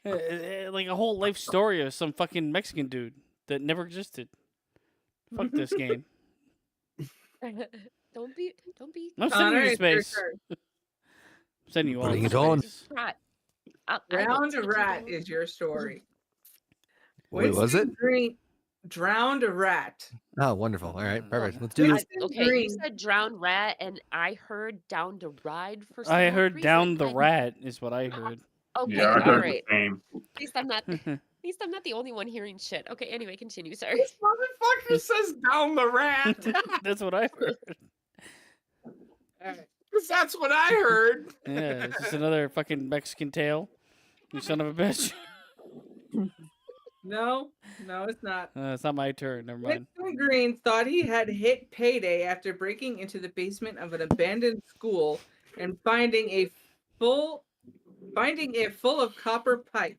Like a whole life story of some fucking Mexican dude that never existed. Fuck this game. Don't be. I'm sending Connor, you to it's your space. turn. I'm sending you all Putting to it on. space. Rat. I will Drowned take you rat down. is your story. Wait, was Winston it? Green, drowned rat. Oh, wonderful. All right, perfect. Let's do this. Winston Okay, you Green- said drowned rat, and I heard down to ride for some I odd heard reason. down the rat is what I heard. Okay, Yeah, I all heard right. the same. At least I'm not. At least I'm not the only one hearing shit. Okay, anyway, continue. Sorry. This motherfucker says down the rat. That's what I heard. Because that's what I heard. Yeah, it's just another fucking Mexican tale. You son of a bitch. No, it's not. It's not my turn. Never mind. Winston Green thought he had hit payday after breaking into the basement of an abandoned school and finding it full of copper pipe.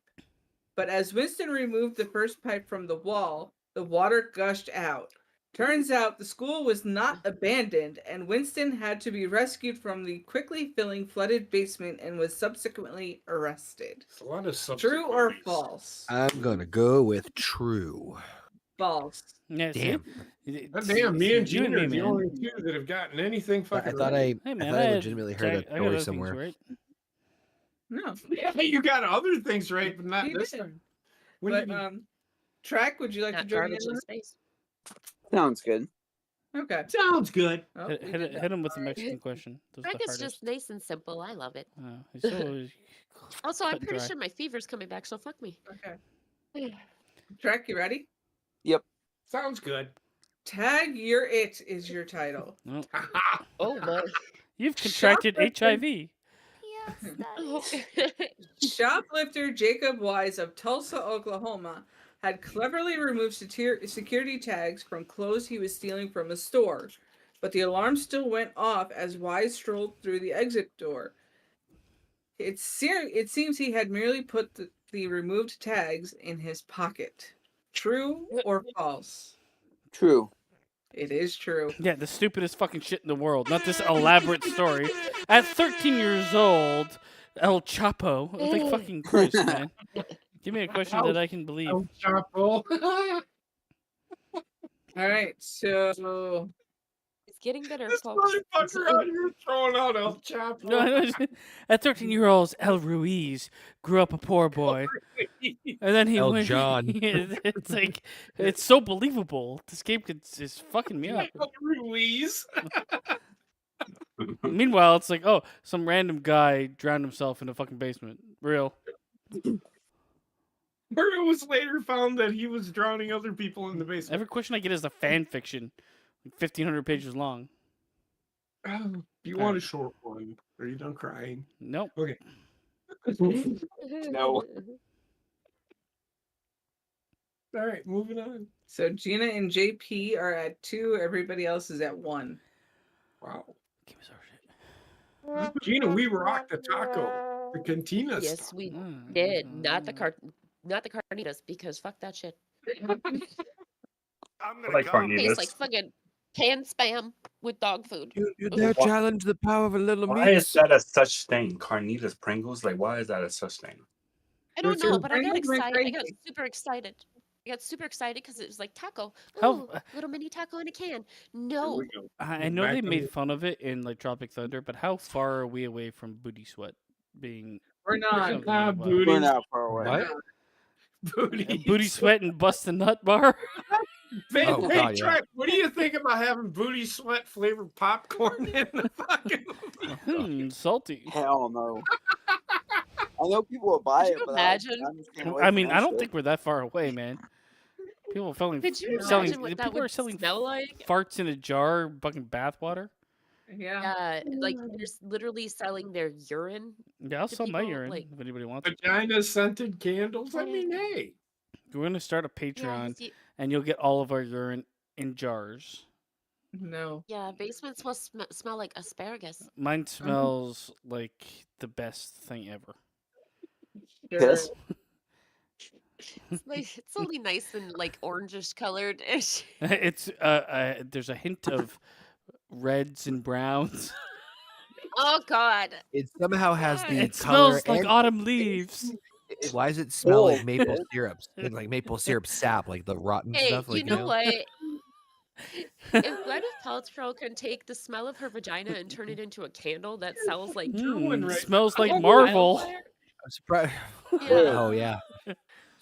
But as Winston removed the first pipe from the wall, the water gushed out. Turns out the school was not abandoned, and Winston had to be rescued from the quickly filling flooded basement and was subsequently arrested. It's a lot of True or subsequent false? I'm gonna go with true. False. Yeah, Damn. Damn, me and You Gina are the man. only two that have gotten anything I fucking thought right. Hey I man, thought I had- legitimately heard I a got story other things somewhere. right. No. Yeah, you got other things right, but not He this did. time. When But did you- Track, would you like Not to join in? garbage in on space. Sounds good. it? Okay. Sounds good. Oh, Hit, we hit, did that. hit him with the Mexican question. Those are Frank the is hardest. just nice and simple. I love it. He's so Also, I'm cut and pretty dry. sure my fever's coming back, so fuck me. Okay. Track, you ready? Sounds good. Tag Your It is your title. No. Oh my. You've contracted HIV. Yes, Shoplifter Jacob Wise of Tulsa, Oklahoma, had cleverly removed security tags from clothes he was stealing from a store, but the alarm still went off as Wise strolled through the exit door. It seems he had merely put the removed tags in his pocket. True or false? True. It is true. Yeah, the stupidest fucking shit in the world. Not this elaborate story. At 13 years old, El Chapo. Like fucking Christ, man. Give me a question that I can believe. Oh, Chapo. All right, so It's getting better, This folks. motherfucker out here throwing out El Chapo. No, at 13-year-old El Ruiz grew up a poor boy, and then he El went. John. It's like it's so believable. This game is fucking me up. El Ruiz. Meanwhile, it's like, oh, some random guy drowned himself in a fucking basement. Real. Where it was later found that he was drowning other people in the basement. Every question I get is a fan fiction, like 1,500 pages long. Oh, do you want a short one? Are you done crying? Nope. Okay. No. All right, moving on. So Gina and JP are at 2. Everybody else is at 1. Wow. Give us our shit. Gina, we rocked the taco. The cantina Yes, stuff. we did. Not the carnitas, because fuck that shit. I'm I gonna like come. carnitas. Tastes like fucking canned spam with dog food. You dare challenge the power of a little Why meat? is that a such thing? Carnitas Pringles? Like, why is that a such thing? I don't know, but I got Pringles went excited. I got crazy. super excited. I got super excited because it was like taco. How- Ooh, little mini taco in a can. Here No, we go. I know Back they on made the- fun of it in like Tropic Thunder, but how far are we away from Booty Sweat being We're not. something Ah, about- booty. We're not far away. What? Booty. Booty Sweat and Bust the Nut Bar? Hey, Oh, hey, God, yeah. Trek, what do you think about having booty sweat flavored popcorn in the fucking Salty. Hell no. I know people will buy Could it, you but imagine? I'm just staying away I from mean, that I don't shit. think we're that far away, man. People are selling, could you selling imagine what that people are would selling smell like? farts in a jar, fucking bathwater. Yeah. Yeah, like they're literally selling their urine. Yeah, I'll Do sell my people, urine like- if anybody wants it. vagina scented candles. I mean, hey. We're gonna start a Yeah, Patreon, see- and you'll get all of our urine in jars. No. yeah, basements will smell like asparagus. Mine smells like the best thing ever. Yes. Like it's only nice and like orangish colored. It's there's a hint of reds and browns. Oh God. It somehow has the It color. smells like and- autumn leaves. Why does it smell like Oh, maple shit. syrups? Like maple syrup sap, like the rotten Hey, stuff. Like, you know what? If Gwyneth Paltrow can take the smell of her vagina and turn it into a candle that smells like one right Smells like Oh, Marvel. wildfire? I'm surprised. Yeah. Oh yeah,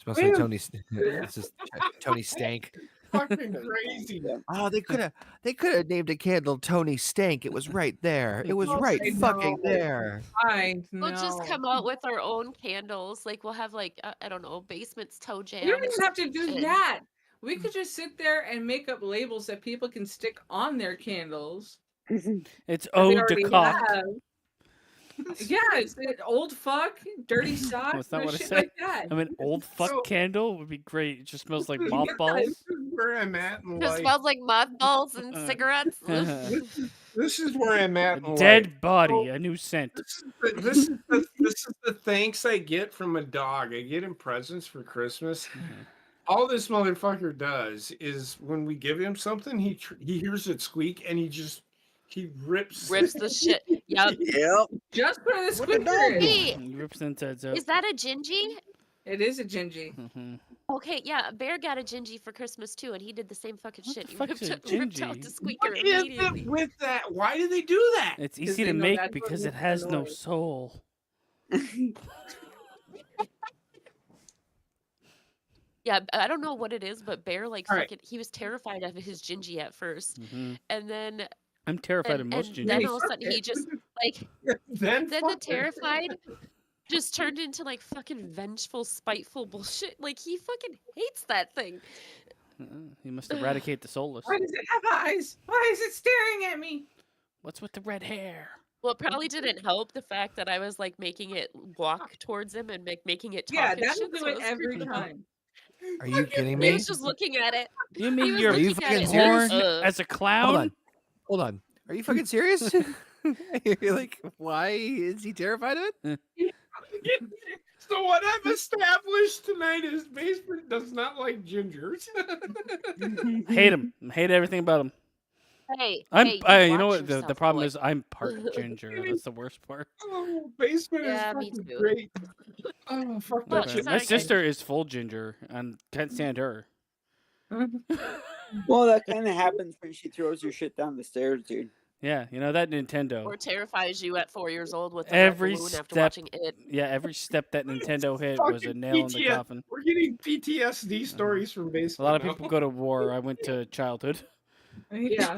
smells like Tony. This is Tony Stank. Fucking crazy. Oh, they could have named a candle Tony Stank. It was right there. It was Oh, right I fucking know. there. I We'll just know. come out with our own candles. Like we'll have like I don't know, basements toe jams. We don't even have to do and- that. We could just sit there and make up labels that people can stick on their candles. It's that they ode to already cock. have. Yeah, it's old fuck, dirty socks, That's not and what I shit said. like that. I mean, old fuck So- candle would be great. It just smells like Yeah, mothballs. This is where I'm at in It life. smells like mothballs and cigarettes. This is where I'm at in A life. dead body, a new scent. This is the thanks I get from a dog. I get him presents for Christmas. All this motherfucker does is when we give him something, he hears it squeak and he rips Rips the shit. Yep. Yep. Just for the What the squeaker. dog do? Hey, He rips the insides out. is that a gingy? It is a gingy. Mhm. Okay, yeah, Bear got a gingy for Christmas too, and he did the same fucking What shit. the He fuck ripped is a out the gingy? squeaker What is it immediately. with that? Why do they do that? It's 'Cause easy they to know make that's what because it makes the has no noise. soul. Yeah, I don't know what it is, but Bear like All right. fucking he was terrified of his gingy at first, Mhm. and then I'm terrified of and, most and then gingers. all of a sudden he just like Then then the fuck it. terrified just turned into like fucking vengeful, spiteful bullshit. Like he fucking hates that thing. He must eradicate the soulless. Why does it have eyes? Why is it staring at me? What's with the red hair? Well, it probably didn't help the fact that I was like making it walk towards him and making it talk Yeah, and that'll shit, do so it was every creeping out. time. Are you kidding He me? was just looking at it. You He mean was you're Are you looking at fucking it. serious? born as a clown? Hold on. Hold on. Are you fucking serious? You're like, why is he terrified of it? So what I've established tonight is basement does not like gingers. Hate him. Hate everything about him. Hey, I'm. hey, You know watch what? The yourself, problem boy. is I'm part ginger. That's the worst part. Oh, basement Yeah, is me fucking too. great. Oh, fuck Well, that Okay, shit. My sorry, guys. sister is full ginger and can't stand her. Well, that kind of happens when she throws your shit down the stairs, dude. Yeah, you know that Nintendo. Or terrifies you at 4 years old with a red Every balloon after step, watching it. yeah, every step that Nintendo hit was a Fucking nail in the PTS coffin. We're getting PTSD stories from A baseball. lot of now. people go to war. I went to childhood. Yeah.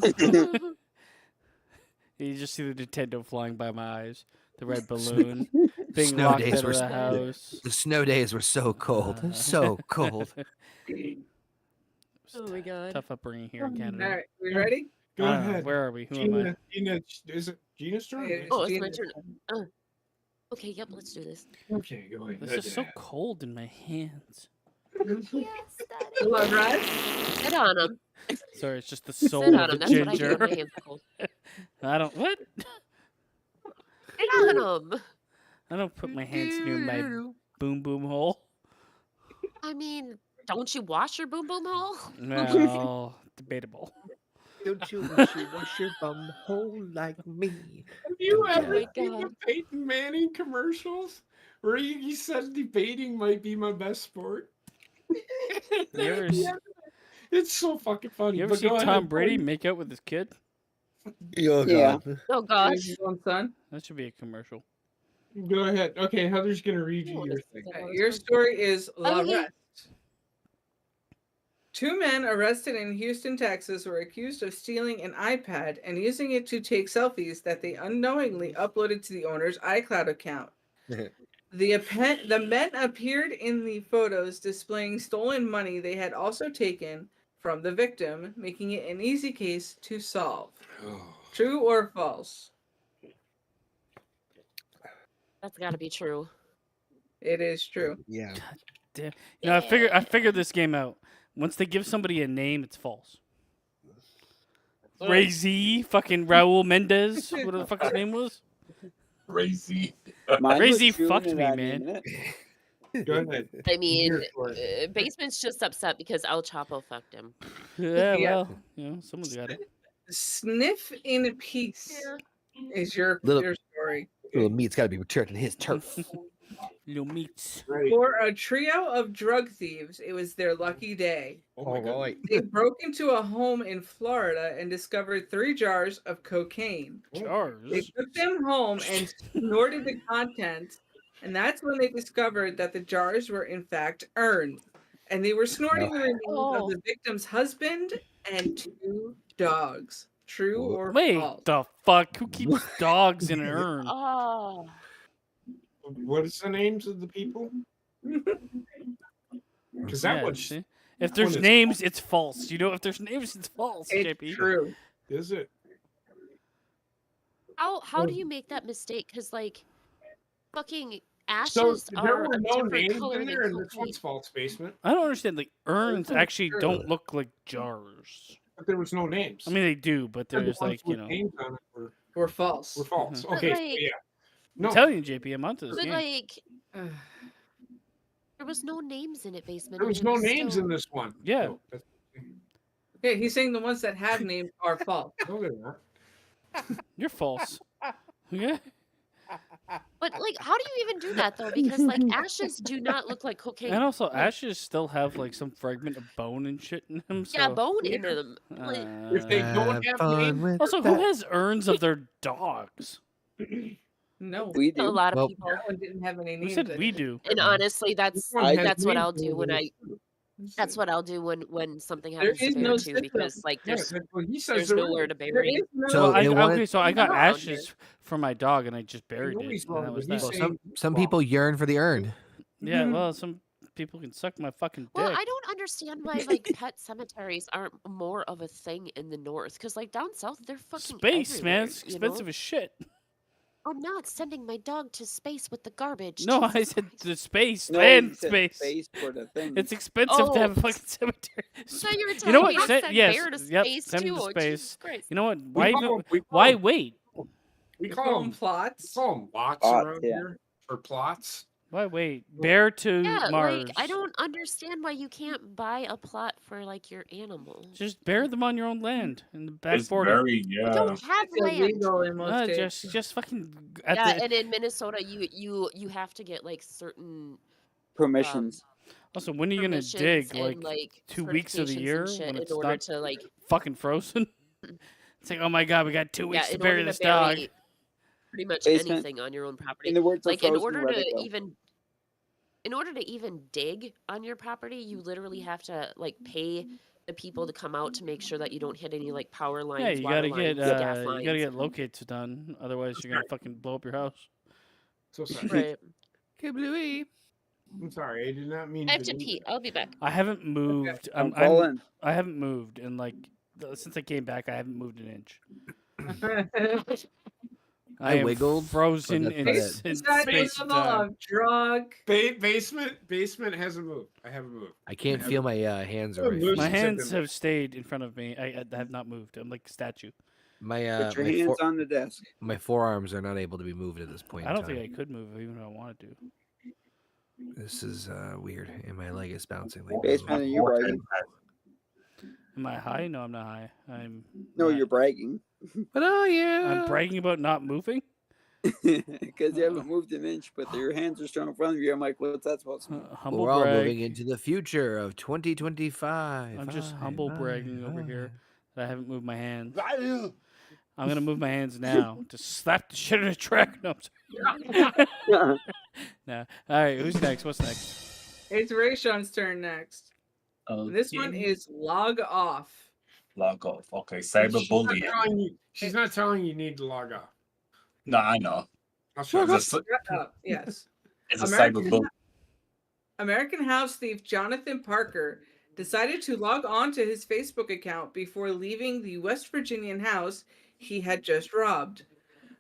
You just see the Nintendo flying by my eyes. The red balloon being Snow locked days out of were the s- house. The snow days were so cold. So cold. Oh my god. Tough upbringing here in All Canada. right, we ready? Go I don't know, ahead. where are we? Who am I? Gina, is it Gina's turn? It's Oh, it's my Gina's turn. turn. Okay, yep, let's do this. Okay, go ahead. This is so cold in my hands. Love Red? Sit on him. Sorry, it's just the Sit soul on of him. the That's what I do ginger. when my hands are cold. I don't what? Sit on him. I don't put my hands near my boom boom hole. I mean, don't you wash your boom boom hole? Well, debatable. Don't you wish you wash your bum hole like me? Have you Oh ever my seen the God. Peyton Manning commercials where he said debating might be my best sport? You ever, s- It's so fucking funny. you ever but see go Tom ahead, Brady Brian. make out with his kid? Oh, Yeah. God. Oh gosh. His own son. That should be a commercial. Go ahead. Okay, Heather's gonna read you Oh, your this thing. is a lot of Your fun. story is La Okay. Rest. 2 men arrested in Houston, Texas were accused of stealing an iPad and using it to take selfies that they unknowingly uploaded to the owner's iCloud account. The men appeared in the photos displaying stolen money they had also taken from the victim, making it an easy case to solve. True or false? That's got to be true. It is true. Yeah. Damn. You know, I figured this game out. Once they give somebody a name, it's false. Ray Z, fucking Raul Mendez, whatever the fuck his name was. Crazy. Mine was Crazy true and fucked it me, had man. in it. Go ahead. I mean, Here for it. Basement's just upset because El Chapo fucked him. Yeah, Yeah. well, you know, someone's got it. Sniff in peace is your Little- story. Little meat's got to be returned to his turf. Little meats. Right. For a trio of drug thieves, it was their lucky day. Oh my God. They broke into a home in Florida and discovered 3 jars of cocaine. They Jars. took them home and snorted the contents, and that's when they discovered that the jars were in fact urns. And they were snorting the remains of the victim's husband and 2 dogs. True or Wait, false? the fuck? Who keeps dogs in an urn? Oh. What is the names of the people? Because that Yeah, one see? If there's one is names, it's false. You know, if there's names, it's false, It's JP. true. is it? How do you make that mistake? Because like, fucking ashes So there are were a no different names color in than there, and this cocaine. one's false basement. I don't understand. Like, urns Urns actually are don't look like jars. But there was no names. I mean, they do, but And the there's ones like, with you know. names on it were Or false. false. Mhm. Okay, so like- yeah. No, I'm telling you, JP, I'm onto this But game. like, Ugh. there was no names in it, Basement. there and was it no names still- in this one. Yeah. No, that's- Okay, he's saying the ones that have names are false. no, they're not. You're false. Yeah. But like, how do you even do that though? Because like, ashes do not look like cocaine. And also, Like, ashes still have like some fragment of bone and shit in them. So, yeah, bone in them. Like, If they don't have names, also, who has urns of their dogs? No, We a do. lot of Well- people. that one didn't have any Who names. said in we it. do? And honestly, that's one I- that's what names I'll do when in I. it. That's what I'll do when something There happens to is bear no too, system. because like Yeah, there's that's what he says. there's there nowhere is. to There bury. is no So I, they wanted- okay, so I got around here. ashes for my dog, and I just buried know it. he's And wrong, that was but he's that. saying- Some people yearn for the urn. Yeah, Mhm. well, some people can suck my fucking dick. Well, I don't understand why like pet cemeteries aren't more of a thing in the north, because like down south they're fucking Space, man, everywhere, it's you know? expensive as shit. I'm not sending my dog to space with the garbage. No, I Jesus said Christ. the space, No, land you said space. space for the thing. It's expensive to have a Oh. fucking cemetery. I thought you were You telling know me what? to Send- send yes, Bear to yep, space send him too. to Oh, space. Jesus Christ. You know what? We Why? call even- 'em- we call Why 'em- wait? We We call call them them plots. lots Plots, around yeah. here, or plots. Why wait? Bear to Yeah, Mars. like I don't understand why you can't buy a plot for like your animal. Just bury them on your own land in the back It's border. very, You yeah. don't have It's land. illegal in most states. Just fucking at Yeah, the. and in Minnesota, you have to get like certain Permissions. Also, when are you gonna permissions dig? and Like 2 weeks of the certifications year and shit when in it's order not to like fucking frozen? It's like, oh my god, we got 2 weeks to in order bury to this dog. bury pretty much Basement. anything on your own property. In the words of Like in Frozen, order where to they go. even dig on your property, you literally have to like pay the people to come out to make sure that you don't hit any like power lines, Yeah, you water gotta get lines, gas you lines. gotta get locates done. Otherwise, you're gonna fucking blow up your house. So sorry. Right. Kablooey. I'm sorry. I did not mean I have to to do pee. that. I'll be back. I haven't moved. Don't fall in. I haven't moved, and like since I came back, I haven't moved an inch. I am wiggled, frozen but in, that's in about space and time. of drug. Basement hasn't moved. I haven't moved. I can't feel my hands or Oh, my moves feet. My since I've hands been have stayed in front of me. I have not moved. I'm like a statue. My Put your hands on the desk. my forearms are not able to be moved at this point. I don't in think time. I could move even if I wanted to. This is weird, and my leg is bouncing. Like Basement, are you bragging? Am I high? No, I'm not high. I'm No, not- you're bragging. But oh yeah, I'm bragging about not moving. Because you haven't moved an inch, but your hands are still in front of you. I'm like, what's that supposed to mean? Humble We're all brag. moving into the future of 2025. I'm just Aye, humble aye, bragging over here aye. that I haven't moved my hands. Ryan. I'm gonna move my hands now to slap the shit in a track. No, I'm sorry. Nah. All right, who's next? What's next? It's Rayshon's turn next. This one is log off. Log off. Okay, She's not cyberbullying. telling you- She's not telling you need to log off. No, I know. I'll show you. It's a, Shut up. Yes. it's a American- cyberbullying. American house thief Jonathan Parker decided to log on to his Facebook account before leaving the West Virginian house he had just robbed.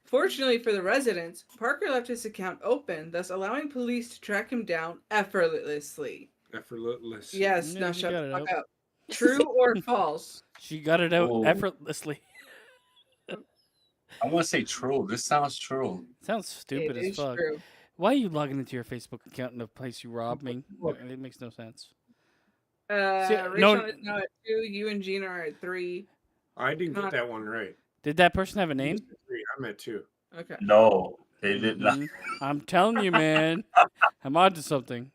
Fortunately for the residents, Parker left his account open, thus allowing police to track him down effortlessly. Effortless. Yes, Yeah, now you shut got the it fuck out. up. True or false? She got it out Whoa. effortlessly. I want to say true. This sounds true. Sounds stupid It as is fuck. true. Why are you logging into your Facebook account in a place you robbed me? It makes no sense. Rachel no- is now at 2. You and Gina are at 3. I didn't get that one right. Did that person have a name? I'm at 2. Okay. No, they did not. Mhm. I'm telling you, man. I'm onto something.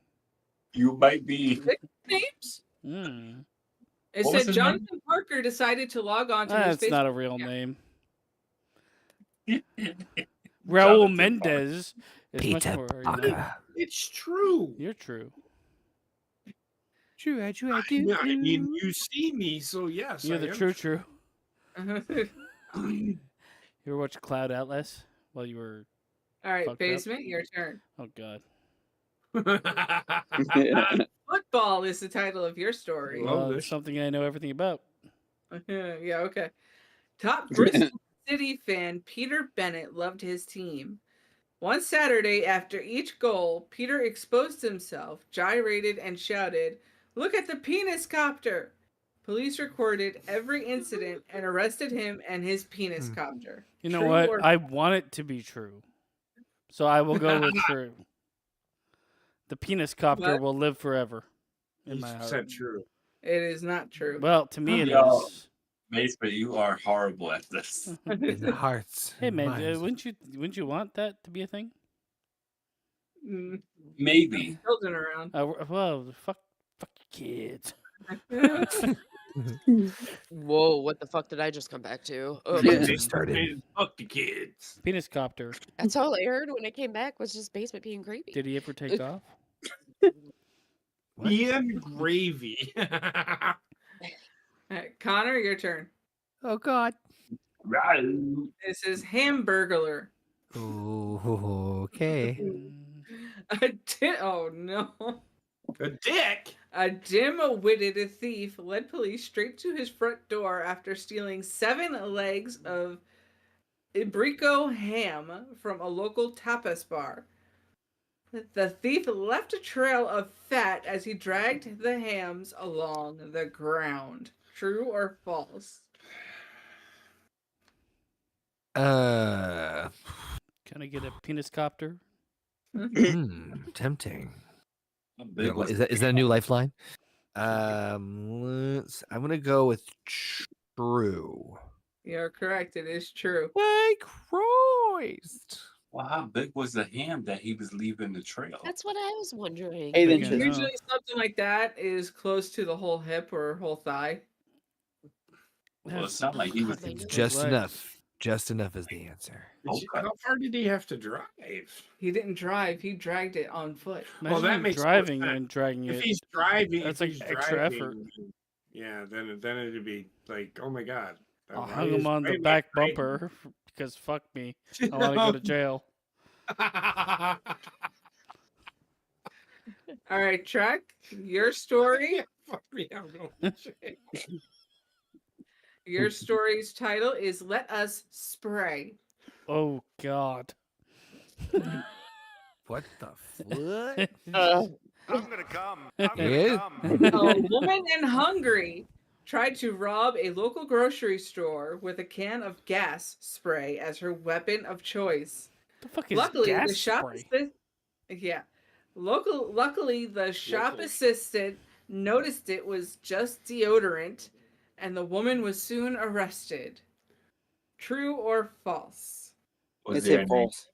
You might be. Names? Mm. It What was said his name? Jonathan Parker decided to log on to his That's Facebook. not a real name. Jonathan Raul Mendez is much Peter more. Parker. It's true. You're true. True, I mean, you see me, so yes. You're I the am true. You ever watch Cloud Atlas while you were? All right, Fucked up. basement, your turn. Oh God. Football is the title of your story. Love Well, this. it's something I know everything about. Yeah, okay. Top Bristol City fan Peter Bennett loved his team. One Saturday, after each goal, Peter exposed himself, gyrated, and shouted, "Look at the penis copter!" Police recorded every incident and arrested him and his penis copter. You know True what? or- I want it to be true, so I will go with true. The penis copter What? will live forever in You my heart. said true. It is not true. Well, to me it Yo. is. Basement, you are horrible at this. in the hearts. Hey and man, minds. wouldn't you want that to be a thing? Mm, Maybe. children around. Well, fuck your kids. Whoa, what the fuck did I just come back to? Oh, Yeah. They started. Fuck the kids. Penis copter. that's all I heard when I came back was just basement being creepy. Did he ever take off? What? Ian Gravy. Alright, Connor, your turn. Oh God. This is Hamburglar. Ooh, okay. Oh no. A dick. A dim-witted thief led police straight to his front door after stealing 7 legs of Ibrico ham from a local tapas bar. The thief left a trail of fat as he dragged the hams along the ground. True or false? Uh, Can I get a penis copter? tempting. How big was Is that a new lifeline? I'm gonna go with true. You're correct. It is true. My Christ. Well, how big was the ham that he was leaving the trail? That's what I was wondering. 8 Big inches. enough. Usually something like that is close to the whole hip or whole thigh. Well, it sounded like he was God, my Just legs. enough. Just enough is the answer. Okay. How far did he have to drive? He didn't drive, he dragged it on foot. Well, Imagine that him makes more driving sense. and dragging If it. he's driving, That's if like he's extra effort. driving, yeah, then it'd be like, oh my god. I why hung him is- on why the am I back driving? bumper because fuck me. I want to go to jail. All right, Trek, your story. Fuck me, I'm going to jail. Your story's title is Let Us Spray. Oh God. What the fuck? I'm gonna come. I'm gonna Yeah. come. A woman in Hungary tried to rob a local grocery store with a can of gas spray as her weapon of choice. The fuck is Luckily, gas the shop spray? Luckily, the shop Local. assistant noticed it was just deodorant, and the woman was soon arrested. True or false? Was It's there a any- false.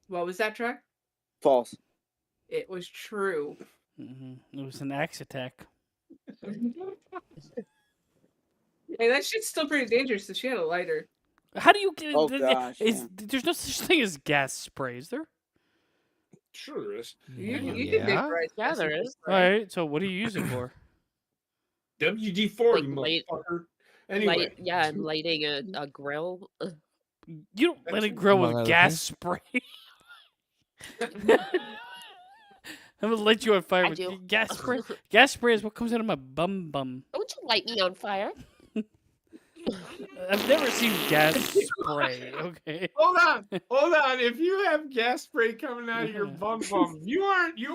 What was that, Trek? False. It was true. It was an axe attack. Hey, that shit's still pretty dangerous. So she had a lighter. How do you get? Oh, gosh, yeah. There's no such thing as gas spray, is there? Sure there is. You did Yeah. right. Yeah, there is. All right. So what do you use it for? WD-40, Like you light- motherfucker. Anyway. And lighting a grill. You don't let it grow Among with other gas things. spray. I'm gonna light you on fire I with do. gas spray. Gas spray is what comes out of my bum. Don't you light me on fire? I've never seen gas spray. Okay. Hold on. If you have gas spray coming out of your bum, you aren't. You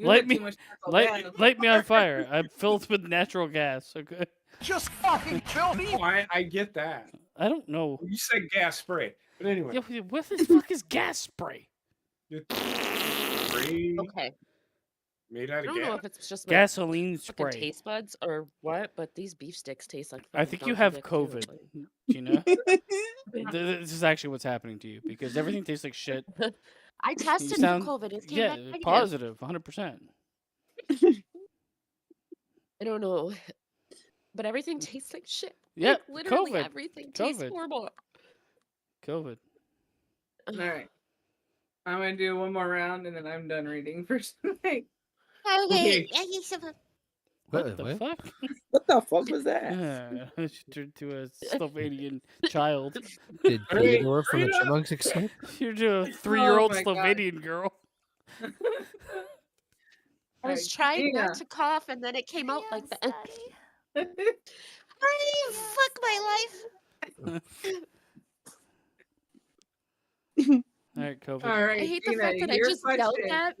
Light had me- too much Taco Bell. Light me on fire. I'm filled with natural gas. Okay. Just fucking kill me. Oh, I get that. I don't know. You said gas spray, but anyway. Yeah, what the fuck is gas spray? Spray Okay. made I out of don't know gas. if it's just my Gasoline fucking spray. taste buds or what, but these beef sticks taste like. I fucking think you donkey have dick, too. COVID, Gina. This is actually what's happening to you because everything tastes like shit. I tested sound- for COVID. It came Yeah, back negative. positive, 100%. I don't know, but everything tastes like shit. Yeah, Like, literally COVID. everything tastes COVID. horrible. COVID. All right. I'm going to do one more round and then I'm done reading for tonight. Okay. What the What? fuck? What the fuck was that? She turned to a Slovenian child. Did Hey, Theodore from the hurry up. Chipmunks escape? You're to a 3-year-old my God. Slovenian girl. I was Alright, trying Gina. not to cough, and then it came out like that. All Fuck my life. All right, COVID. right, I hate the Gina, fact that I your just yelled question- that.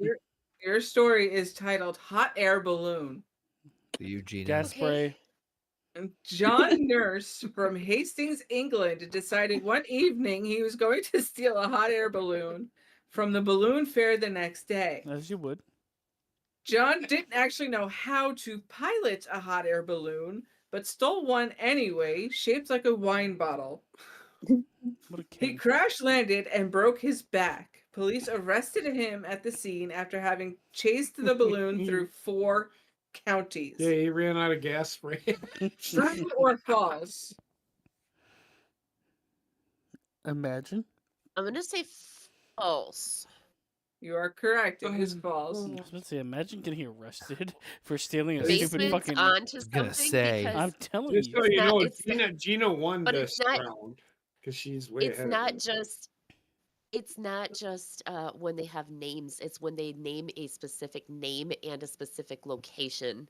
Your story is titled Hot Air Balloon. Eugene. Gas Okay. spray. John Nurse from Hastings, England, decided one evening he was going to steal a hot air balloon from the balloon fair the next day. As you would. John didn't actually know how to pilot a hot air balloon, but stole one anyway, shaped like a wine bottle. What a He king. crash landed and broke his back. Police arrested him at the scene after having chased the balloon through 4 counties. Yeah, he ran out of gas spray. True or false? Imagine. I'm gonna say false. You are correct. It is false. I was about to say, imagine getting arrested for stealing a stupid Basement's fucking. onto was gonna something say. because I'm telling Just you. so you not- know, it's not- Gina won but this it's not- round because she's way it's ahead. not just. It's not just when they have names. It's when they name a specific name and a specific location.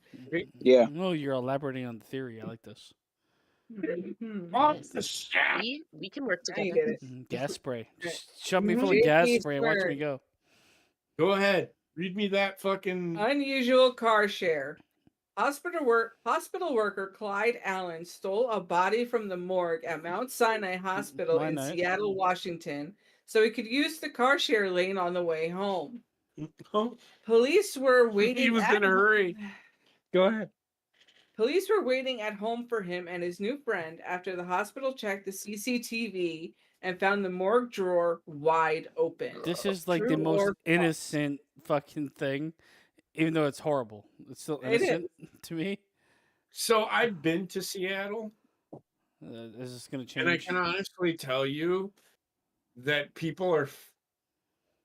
Yeah. No, you're elaborating on the theory. I like this. Off Yes. the shot. We can work I together. get it. Gas spray. Okay. Just shove me full of JP gas spray and watch me Stern. go. Go ahead. Read me that fucking. Unusual car share. Hospital worker Clyde Allen stole a body from the morgue at Mount Sinai Hospital Why in not? Seattle, Washington, so he could use the car share lane on the way home. Oh, Police were waiting. he was at- gonna hurry. Go ahead. Police were waiting at home for him and his new friend after the hospital checked the CCTV and found the morgue drawer wide open. This is like the True most or false? innocent fucking thing, even though it's horrible. It's still It is. innocent to me. So I've been to Seattle, Is this gonna and I change? can honestly tell you that people are.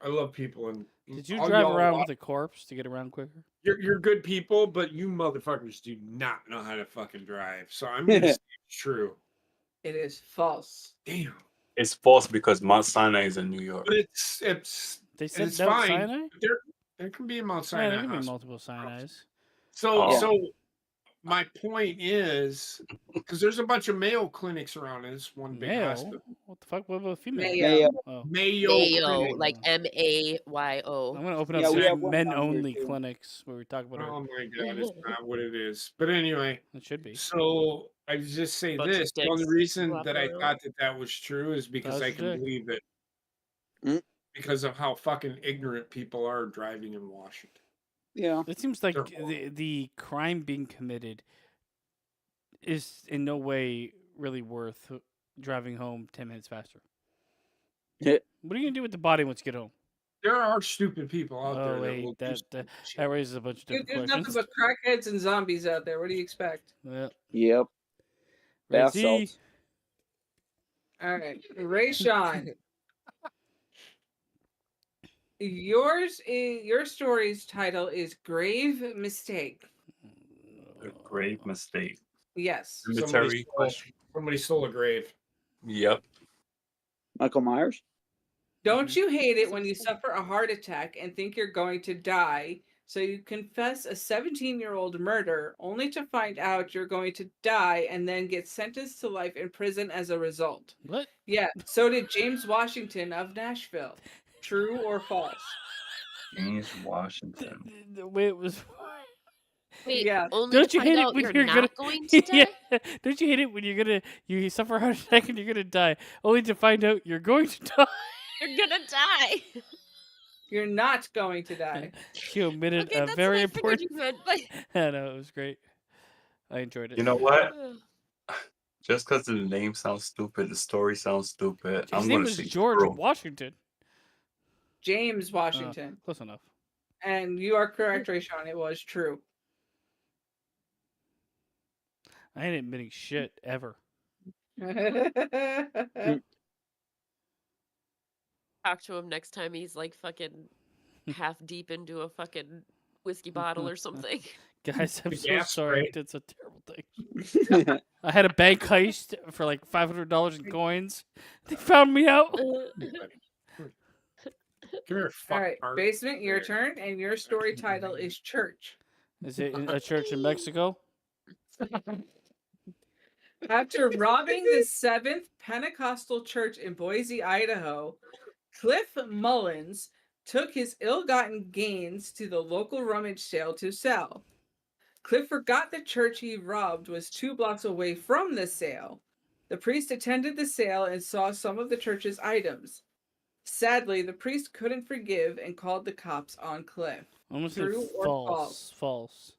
I love people, and Did you all drive y'all around wa- with a corpse to get around quicker? You're good people, but you motherfuckers do not know how to fucking drive. So I'm gonna say it's true. It is false. Damn, It's false because Mount Sinai is in New York. but it's They and said it's Mount fine. Sinai. But there can be a Mount Yeah, Sinai there can be hospital. multiple Sinais. So Oh. so my point is because there's a bunch of Mayo clinics around this one big Male? hospital. What the fuck? What about female? Mayo. Oh, Mayo Mayo, Clinic. like I'm Mayo. gonna open up Yeah, we some have one men down here, only too. clinics where we talk about Oh our. my god, it's not what it is. But anyway, It should be. so I just say Bunch of this: the only dicks reason flopping that I around. thought that was true is because I That's can dick. believe it. Mm. Because of how fucking ignorant people are driving in Washington. Yeah. It seems like They're the crime being committed is in no way really worth driving home 10 minutes faster. Yeah. What are you gonna do with the body once you get home? There are stupid people out Oh there that wait, will do that stupid shit. that raises a bunch of Dude, different there's nothing questions. but crackheads and zombies out there. What do you expect? Yeah. Yep. Red Bath Sea. salts. All right, Rayshawn. Your story's title is Grave Mistake. A grave mistake. Yes. Cemetery question. Somebody stole a grave. Yep. Michael Myers. Don't you hate it when you suffer a heart attack and think you're going to die, so you confess a 17-year-old murder only to find out you're going to die and then get sentenced to life in prison as a result? What? Yeah, so did James Washington of Nashville. True or false? James Washington. The way it was. Wait, Yeah. only Don't to you find hate it out when you're you're not gonna? going to die? Yeah. Don't you hate it when you suffer a heart attack and you're gonna die, only to find out you're going to die? You're gonna die. You're not going to die. She omitted Okay, a that's very what I figured important. you meant, but I know it was great. I enjoyed it. You know what? Just because the name sounds stupid, the story sounds stupid. His I'm name gonna was say George true. Washington. James Washington. Close enough. And you are correct, Rayshawn. It was true. I ain't admitting shit ever. talk to him next time he's like fucking half deep into a fucking whiskey bottle or something. Guys, I'm The so gas sorry. spray. It's a terrible thing. I had a bank heist for like $500 in coins. They found me out. Come here, fuck All right, Art. Basement, your turn, and your story title is Church. Is it in a church in Mexico? After robbing the Seventh Pentecostal Church in Boise, Idaho, Cliff Mullins took his ill-gotten gains to the local rummage sale to sell. Cliff forgot the church he robbed was 2 blocks away from the sale. The priest attended the sale and saw some of the church's items. Sadly, the priest couldn't forgive and called the cops on Cliff. I'm gonna say True or false. false? False.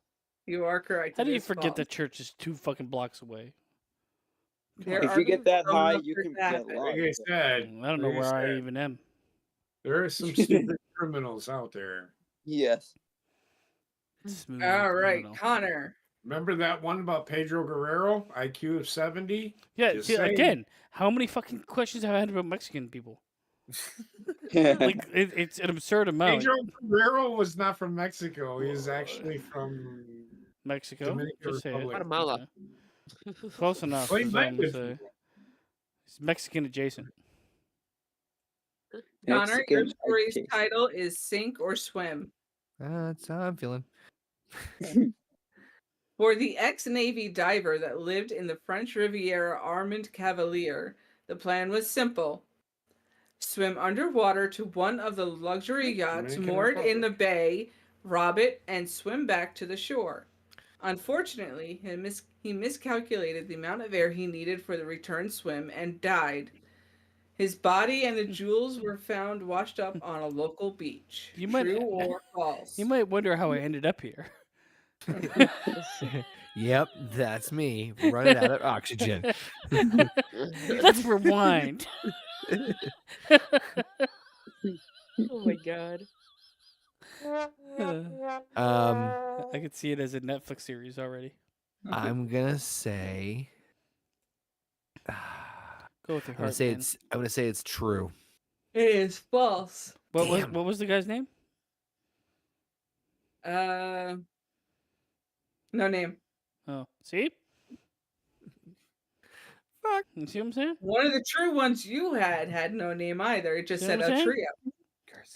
You are correct. How it do you is forget false. the church is 2 fucking blocks away? There If are you get that some high, numbers you can that get happen. lost. Like I said, I don't know like where I said, even am. there are some stupid criminals out there. Yes. Smooth All right, criminal. Connor. Remember that one about Pedro Guerrero, IQ of 70? Yeah, Just see, saying. again, how many fucking questions have I had about Mexican people? Like, it's an absurd amount. Pedro Guerrero was not from Mexico. He is actually from Mexico? Dominican Just say it. Republic. Guatemala. Okay. Close enough. Well, he is what might I'm gonna be say. from- It's Mexican adjacent. Connor, your Mexican story's case. title is Sink or Swim. That's how I'm feeling. For the ex-Navy diver that lived in the French Riviera Armand Cavalier, the plan was simple. Swim underwater to one of the luxury yachts Dominican moored in the Republic. bay, rob it, and swim back to the shore. Unfortunately, he miscalculated the amount of air he needed for the return swim and died. His body and the jewels were found washed up on a local beach. You might- True or false? You might wonder how I ended up here. Yep, that's me running out of oxygen. Let's rewind. Oh my god. I could see it as a Netflix series already. I'm gonna say. Go with your I'm gonna heart, say man. it's. I'm gonna say it's true. It is false. Damn. What was the guy's name? No name. Oh, see? Fuck. You see what I'm saying? One of the true ones you had no name either. It just See said what I'm a saying? trio.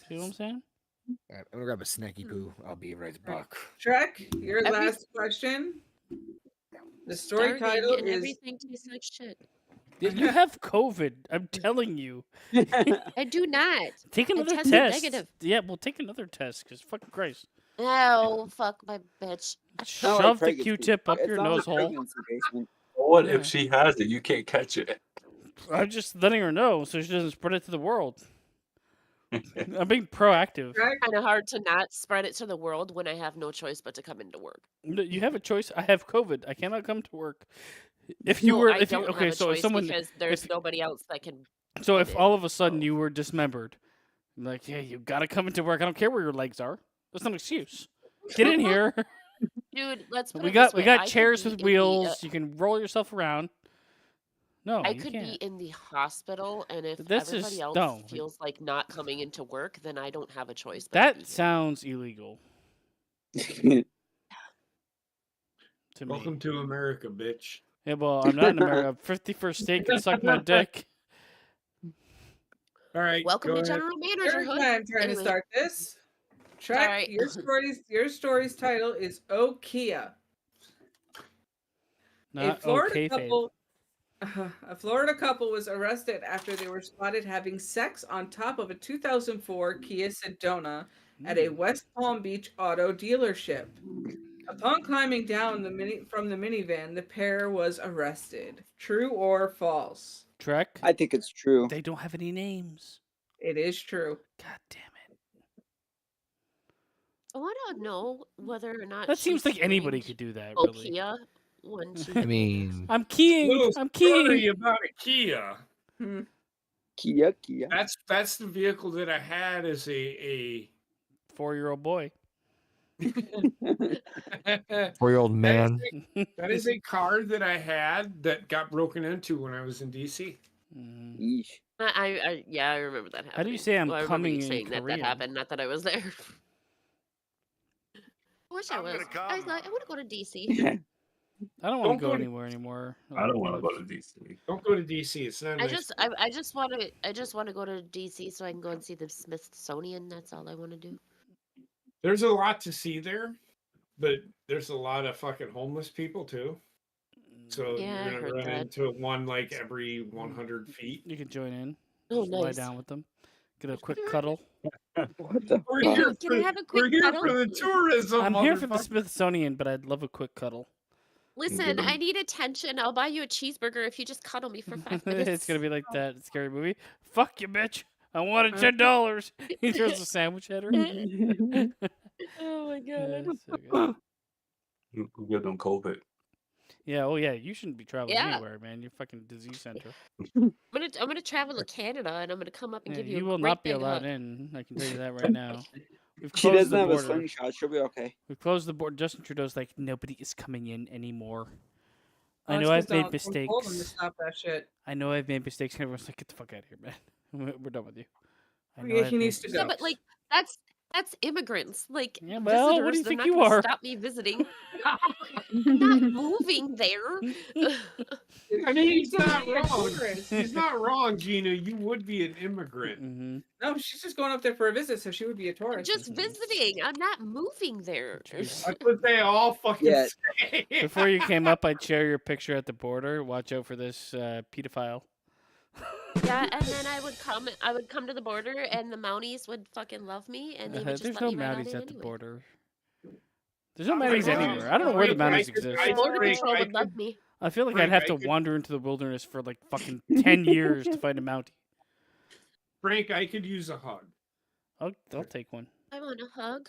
See what I'm saying? All right, I'm gonna grab a snacky poo. I'll be right back. Trek, your Every- last question. The story Starving title and is everything tastes like shit. You have COVID. I'm telling you. I do not. Take another tested test. negative. Yeah, well, take another test, because fucking Christ. Oh, fuck my bitch. It's not like Shove the pregnancy. Q-tip up It's your not like nose hole. pregnancy, basement. What Yeah. if she has it? You can't catch it. I'm just letting her know so she doesn't spread it to the world. I'm being proactive. Trek. Kind of hard to not spread it to the world when I have no choice but to come into work. You have a choice. I have COVID. I cannot come to work. If you No, were, I if you, don't okay, have a so if choice someone, because there's if- nobody else that can. so come if in, all of a sudden so- you were dismembered, like, yeah, you gotta come into work. I don't care where your legs are. That's not an excuse. Get in here. Dude, let's put we it this got we way. I got could chairs be with in wheels. You can roll yourself around. No, I you could can't. be in the hospital, and if This everybody is else dumb. feels like not coming into work, then I don't have a choice. But to That be here. sounds illegal to me. Welcome to America, bitch. Yeah, well, I'm not in America. 51st state can suck my dick. All right. Welcome go to ahead. General Manager Third Hood. time trying Anyway. to start this. Trek, Alright. your story's title is Oh Kia. Not a Florida okay, couple. A Florida couple was arrested after they were spotted having sex on top of a 2004 Kia Sedona at a West Palm Beach auto dealership. Upon climbing down from the minivan, the pair was arrested. True or false? Trek. I think it's true. They don't have any names. It is true. God damn it. I want to know whether or not That seems she like anybody screamed could do that, "Oh, really. Kia" when she. I mean, I'm keying. Little I'm story keying. about a Kia. Kia. That's the vehicle that I had as a 4-year-old boy. 4-year-old man. that is a car that I had that got broken into when I was in DC. Mhm. Yeesh. Yeah, I remember that happening. How do you say I'm Well, I remember coming you in saying that Korean? happened, not that I was there. I wish I I'm was. gonna I was come. like, I want to go to DC. I don't want Don't to go go to- anywhere anymore. I don't want to go to DC. Don't go to DC. It's not. a I nice just, I just want to go to DC so I can go and see the Smithsonian. That's all I want to do. There's a lot to see there, but there's a lot of fucking homeless people too. So Yeah, I you're heard gonna run that. into one like every 100 feet. You can join in. Oh, Just lie nice. down with them. Get a quick cuddle. What the We're fuck? here, Can I have a we're quick here cuddle? for the tourism. I'm here for the motherfucker. Smithsonian, but I'd love a quick cuddle. Listen, them- I need attention. I'll buy you a cheeseburger if you just cuddle me for 5 minutes. It's gonna be like that scary movie. Fuck you, bitch. I wanted $10. He throws a sandwich at her. Oh my Yeah, god. it's so good. You give them COVID. Yeah, oh yeah, you shouldn't be traveling Yeah. anywhere, man. You're fucking disease center. I'm gonna travel to Canada and I'm gonna come up and Yeah, give you a will great not be big allowed hug. in. I can tell you that right now. We've She closed doesn't the have a border. slingshot. She'll be okay. We've closed the border. Justin Trudeau's like, nobody is coming in anymore. I Oh, know it's I've 'cause made Donald Trump told him to mistakes. stop that shit. I know I've made mistakes. And everyone's like, get the fuck out of here, man. We're done with you. I know Yeah, I've he made needs to go. Yeah, but like that's immigrants. Like Yeah, well, what do visitors, you they're think not you gonna are? stop me visiting. I'm not moving there. I mean, he's not Yeah, wrong. tourist. He's not wrong, Gina. You would be an immigrant. hmm No, she's just going up there for a visit, so she would be a I'm tourist. just visiting. I'm not moving there. That's what they all fucking Yeah. say. Before you came up, I'd share your picture at the border. Watch out for this pedophile. Yeah, and then I would come to the border, and the Mounties would fucking love me, and they would just There's let no me right on Mounties in at the anyway. border. There's no I Mounties know. anywhere. I don't know where the I Mounties could- exist. I- Border Frank, Patrol I would love could- me. I feel like Frank, I'd have I to could- wander into the wilderness for like fucking 10 years to find a Mountie. Frank, I could use a hug. I'll take one. I want a hug.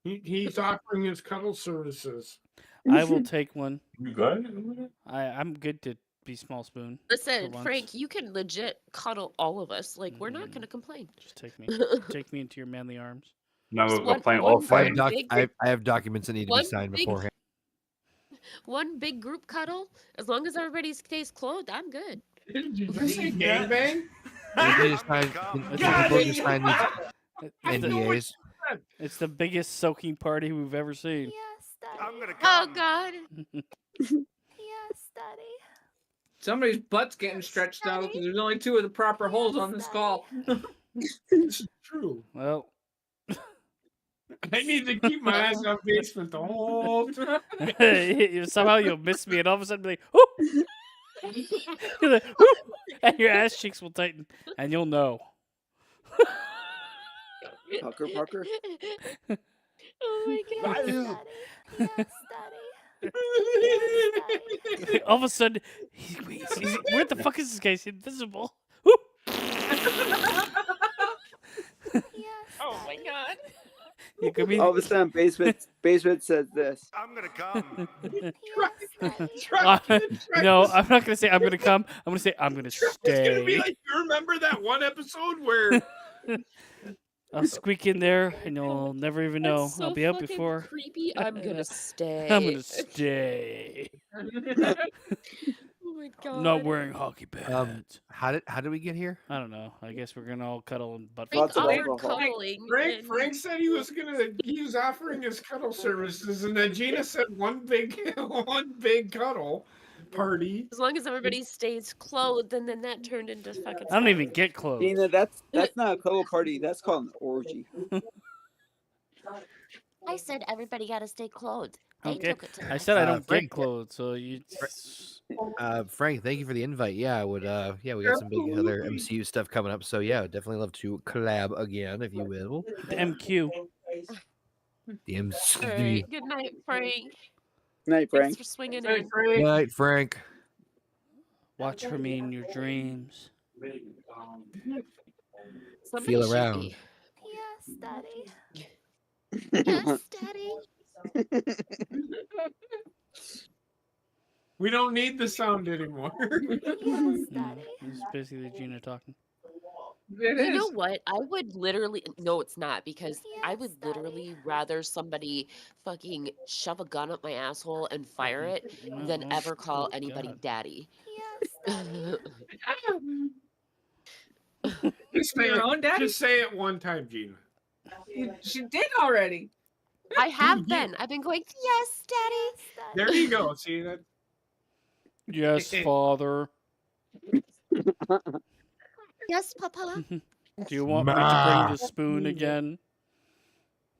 He's offering his cuddle services. I will take one. You good? I'm good to be small spoon. Listen, once. Frank, you can legit cuddle all of us. Like, we're not gonna complain. Just take me into your manly arms. Now Just we're playing all one I have, fighting. big- I have documents that need to be one signed big- beforehand. One big group cuddle. As long as everybody stays clothed, I'm good. Did you just say gangbang? They just I'm sign, gonna the come. people just sign these It's the, NDAs. it's the biggest soaking party we've ever seen. Yes, I'm Daddy. gonna Oh come. God. Yes, Daddy. Somebody's butt's getting stretched out because there's only 2 of the proper holes on this call. This is true. Well, I need to keep my eyes on basement the whole time. somehow you'll miss me, and all of a sudden be like, "Whoo!" You're like, "Whoo!" And your ass cheeks will tighten, and you'll know. Pucker, pucker. Oh my God. Yes, Daddy. Yes, Daddy. All of a sudden, where the fuck is this guy? He's invisible. Whoo! Yes. Oh my God. You could be. All of a sudden, basement says this. I'm gonna come. No, I'm not gonna say I'm gonna come. I'm gonna say I'm gonna It's gonna be stay. like, you remember that one episode where I'll squeak in there, and you'll never even know. That's so I'll be out fucking before. creepy. I'm gonna stay. I'm gonna stay. Oh my God. I'm not wearing hockey pads. How did we get here? I don't know. I guess we're gonna all cuddle and butt Frank, Lots of fuck. all we're alcohol. cuddling. Frank and- said he was offering his cuddle services, and then Gina said one big cuddle party. As long as everybody stays clothed, and then that turned into fucking. I don't even get clothes. Gina, that's not a cuddle party. That's called an orgy. I said everybody got to stay clothed. They Okay. took it to I said I don't Frank. get clothes, so you. Frank, thank you for the invite. Yeah, I would. Yeah, we got some big other MCU stuff coming up. So yeah, I'd definitely love to collab again, if you will. The MQ. The All MCU. right. Good night, Frank. Night, Thanks Frank. for swinging Hey, in. Frank. Night, Frank. Watch for me in your dreams. Somebody Feel shoot around. me. Yes, Daddy. Yes, Daddy. We don't need the sound anymore. Yes, Daddy. This is basically Gina talking. It You know is. what? I would literally. No, it's not, because I Yes, would Daddy. literally rather somebody fucking shove a gun up my asshole and fire it than Oh, ever call oh, anybody God. daddy. Yes, Daddy. Just For your own daddy? Just say it one time, Gina. She did already. I have been. I've been going, yes, daddy. Yes, Daddy. There you go. See that? Yes, father. Yes, Papa. Do you want me to bring the spoon again?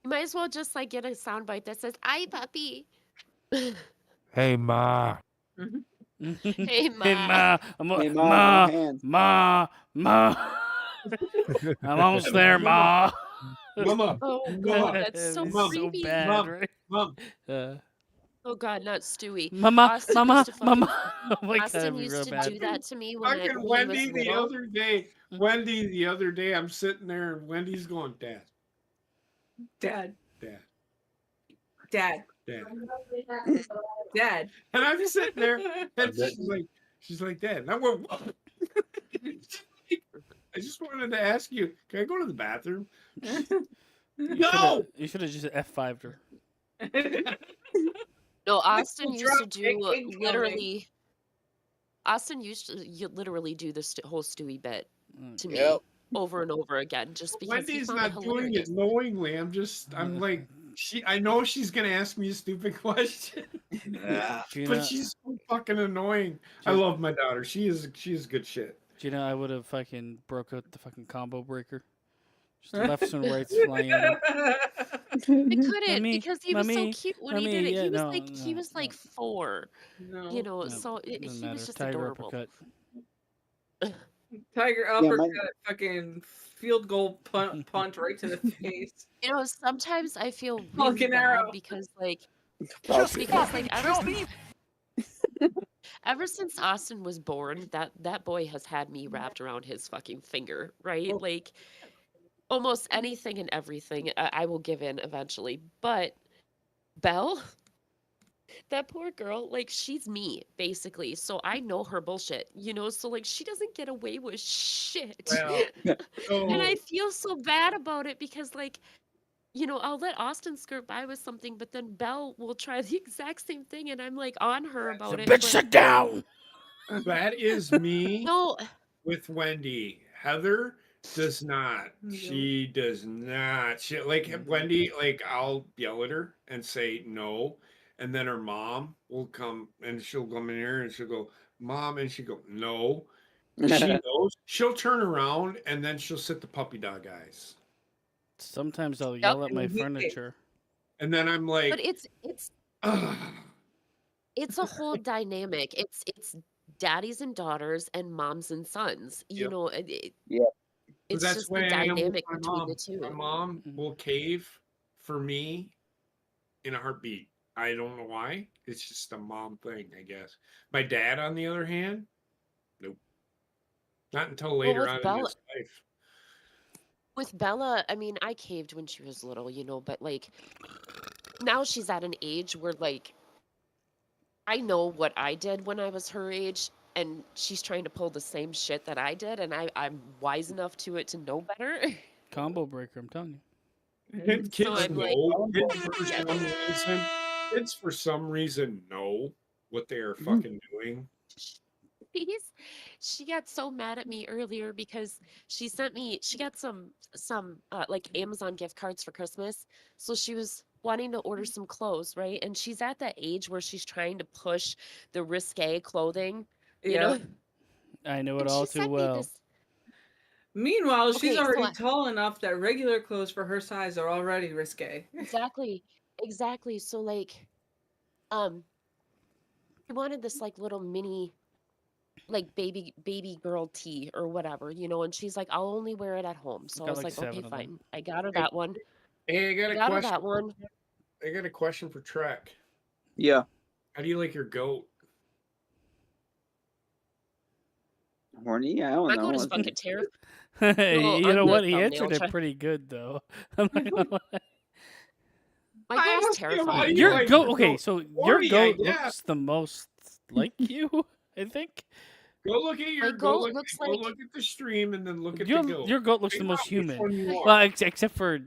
You might as well just like get a soundbite that says, "Ay, puppy." Hey, Ma. Hey, ma. Hey, ma. Hey, Ma, Ma. no hands. Ma. I'm almost there, Ma. Mama, Oh Mama. God, that's so It's creepy. bad, Mom. right? Mom. Oh God, not Stewie. Mama, Austin mama, used to fucking- mama. Oh my God, Austin that'd be used real to bad. do that to me when I, Fucking he Wendy was the little. other day. Wendy the other day, I'm sitting there and Wendy's going, Dad, Dad. Dad, Dad. Dad. Dad. And I'm sitting there and she's like, Dad. And I went, I just wanted to ask you, can I go to the bathroom? No! You should have just F5'd her. No, Austin used to Drop do kick incoming. literally. Austin used to literally do this whole Stewie bit to me Yep. over and over again, just because he Wendy's found not it doing it hilarious. knowingly. I'm like, I know she's gonna ask me a stupid question. Gina, But she's so fucking annoying. I love my daughter. She is good shit. Gina, I would have fucking broke out the fucking combo breaker. Just lefts and rights flying at him. I couldn't Mommy, because he was mommy, so cute when mommy, he did it. yeah, he was no, like he no, was like no. 4, No. you know. No, So doesn't he matter. was just Tiger adorable. uppercut. Tiger Yeah, uppercut, my- fucking field goal punt right to the face. You know, sometimes I feel really Falcon bad arrow. because like Falcon. because like ever since Austin was born, that boy has had me wrapped around his fucking finger, right? Like almost anything and everything, I will give in eventually. But Belle, that poor girl, like she's me basically, so I know her bullshit, so like she doesn't get away with shit. Well, And I so feel so bad about it because like, I'll let Austin skirt by with something, but then Belle will try the exact same thing and I'm like on her about it. Bitch, But sit down. that is me no, with Wendy. Heather does not. No. She does not. She like Wendy. Like I'll yell at her and say no, and then her mom will come and she'll come in here and she'll go, "Mom," and she go, "No." She knows. She'll turn around and then she'll sit the puppy dog eyes, Sometimes I'll Yep. yell at my And he- furniture. and then I'm but like, "Ugh." it's a whole dynamic. It's daddies and daughters and moms and sons. Yep. Yeah. It's That's just the way the I am with dynamic my between mom. the two. My mom will cave for me in a heartbeat. I don't know why. It's just a mom thing, I guess. My dad, on the other hand, nope. Not until Well, later with on in Bella, his life. with Bella, I mean, I caved when she was little, but like now she's at an age where like I know what I did when I was her age, and she's trying to pull the same shit that I did, and I'm wise enough to it to know better. Combo breaker, I'm telling you. And So kids I'm like, know. Kids for some reason know what they are fucking doing. She's she got so mad at me earlier because she got some like Amazon gift cards for Christmas. So she was wanting to order some clothes, right? And she's at that age where she's trying to push the risque clothing, you Yeah. know. I know it And all she too sent me well. this. Meanwhile, she's Okay, so already tall enough that regular clothes for her size are already risque. exactly. So like, um, she wanted this like little mini like baby girl tee or whatever, and she's like, I'll only wear it at home. So I Got was like like, okay, 7 of them. fine. I got her Hey, that one. hey, I got I a got her question. that one. I got a question for Trek. Yeah. How do you like your goat? Horny? I don't My know. goat is Wasn't fucking it? terrible. You On know the what? He thumbnail, answered try- it pretty good though. I'm not gonna lie. My I goat is asked him, how do terrifying. you Your like goat, your okay, goat? so your Horny, I goat guess. looks the most like you, I think. Go look at My your goat looks go like look at the stream and then look at the Your goat. your goat looks the Figure most out which human. one you My- are. Well, except for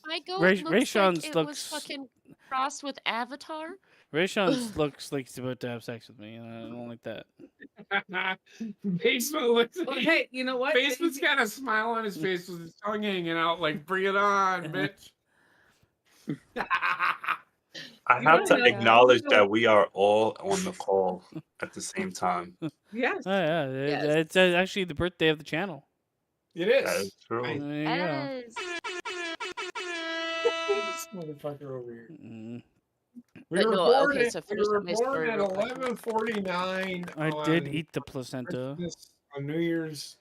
my goat Ray, looks like Rayshon's it was looks fucking crossed with Avatar. Rayshon's looks like he's about to have sex with me, and I don't like that. Basement looks Well, like hey, you know what? Basement's got a smile on his face with his tongue hanging out, like bring it on, bitch. I You have know, to yeah. acknowledge that we are all on the call at the same time. Yes. Oh yeah, Yes. it's actually the birthday of the channel. It That is. is true. I- There you go. Yes. this motherfucker over here. Mm. We But were no, born okay, at, so we finish were up my born story at real quick. 11:49. I did on eat the placenta Christmas, on New Year's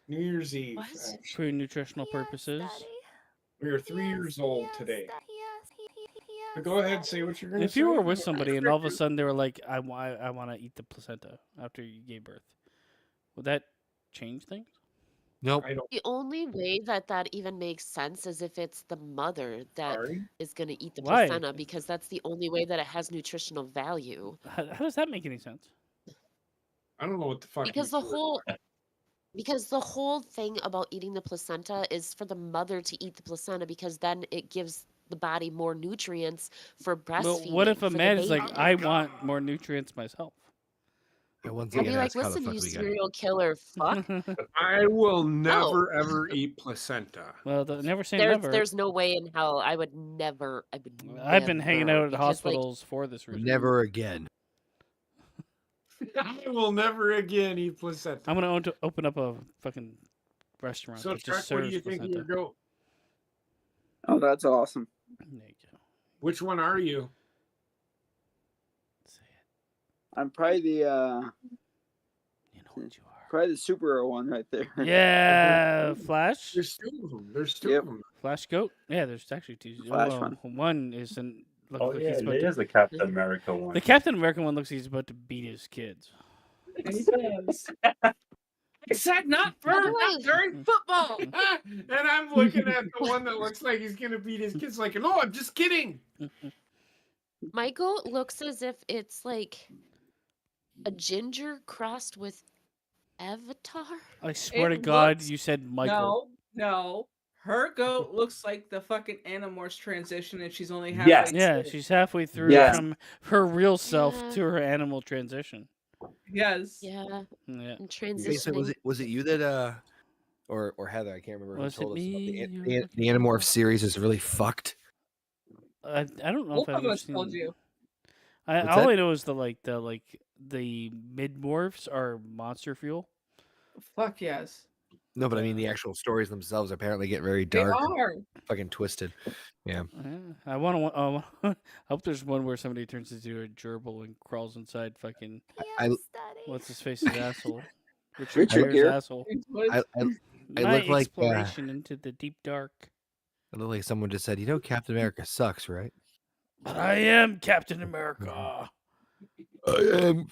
Eve. What? actually. for nutritional Yes, purposes. Daddy. We were 3 Yes, years old yes, today. Daddy, yes, But go ahead, say what you're gonna If say. you were with somebody and all of a sudden they were like, I want to eat the placenta after you gave birth, would that change things? Nope. I don't. The only way that even makes sense is if it's the mother that Sorry. is going to eat the Why? placenta because that's the only way that it has nutritional value. How does that make any sense? I don't know what the fuck. Because the whole thing about eating the placenta is for the mother to eat the placenta because then it gives the body more nutrients for breastfeeding. Well, what if a for the man is like, baby. I want more nutrients myself? Yeah, once I'll again, be like, ask how the listen, fuck you we got here. serial killer fuck. I will never ever eat placenta. Well, never say never. There's no way in hell I would never. I've been hanging never, out at because, like, hospitals for this reason. Never again. I will never again eat placenta. I'm gonna open up a fucking restaurant So, that Trek, just what do serves you think of your placenta. goat? Oh, that's awesome. There you go. Which one are you? Say I'm probably the it. You know what you are. probably the superhero one right there. Yeah, Flash. There's two of them. There's two Yep. of them. Flash Goat. Yeah, there's actually two. Flash Well, one is an. Looks Oh like yeah, he's about it to, is the Captain America one. the Captain American one looks like he's about to beat his kids. He does. Except not during football. And I'm looking at the one that looks like he's gonna beat his kids. Like, no, I'm just kidding. My goat looks as if it's like a ginger crossed with Avatar. I swear to It God, looks you said Michael. no. Her goat looks like the fucking Animorphs transition, and she's only halfway. Yes. Yeah, through. she's halfway through Yes. from her real self Yeah. to her animal transition. Yes. Yeah, Yeah. I'm Hey, so transitioning. was it you that or Heather? I can't remember Was who it told us about me you were the looking Animorph for? series is really fucked. I don't know Both if I've of ever us told seen. you. What's All that? I know is the mid morphs are monster fuel. Fuck yes. No, but I mean the actual stories themselves apparently get very They dark, are. fucking twisted. Yeah. I want to. I hope there's one where somebody turns into a gerbil and crawls inside fucking I- Yes, Daddy. what's his face's asshole, Richard Richard Gere's Gere. asshole. I My look like exploration into the deep dark. I look like someone just said, you know, Captain America sucks, right? But I am Captain America. I am.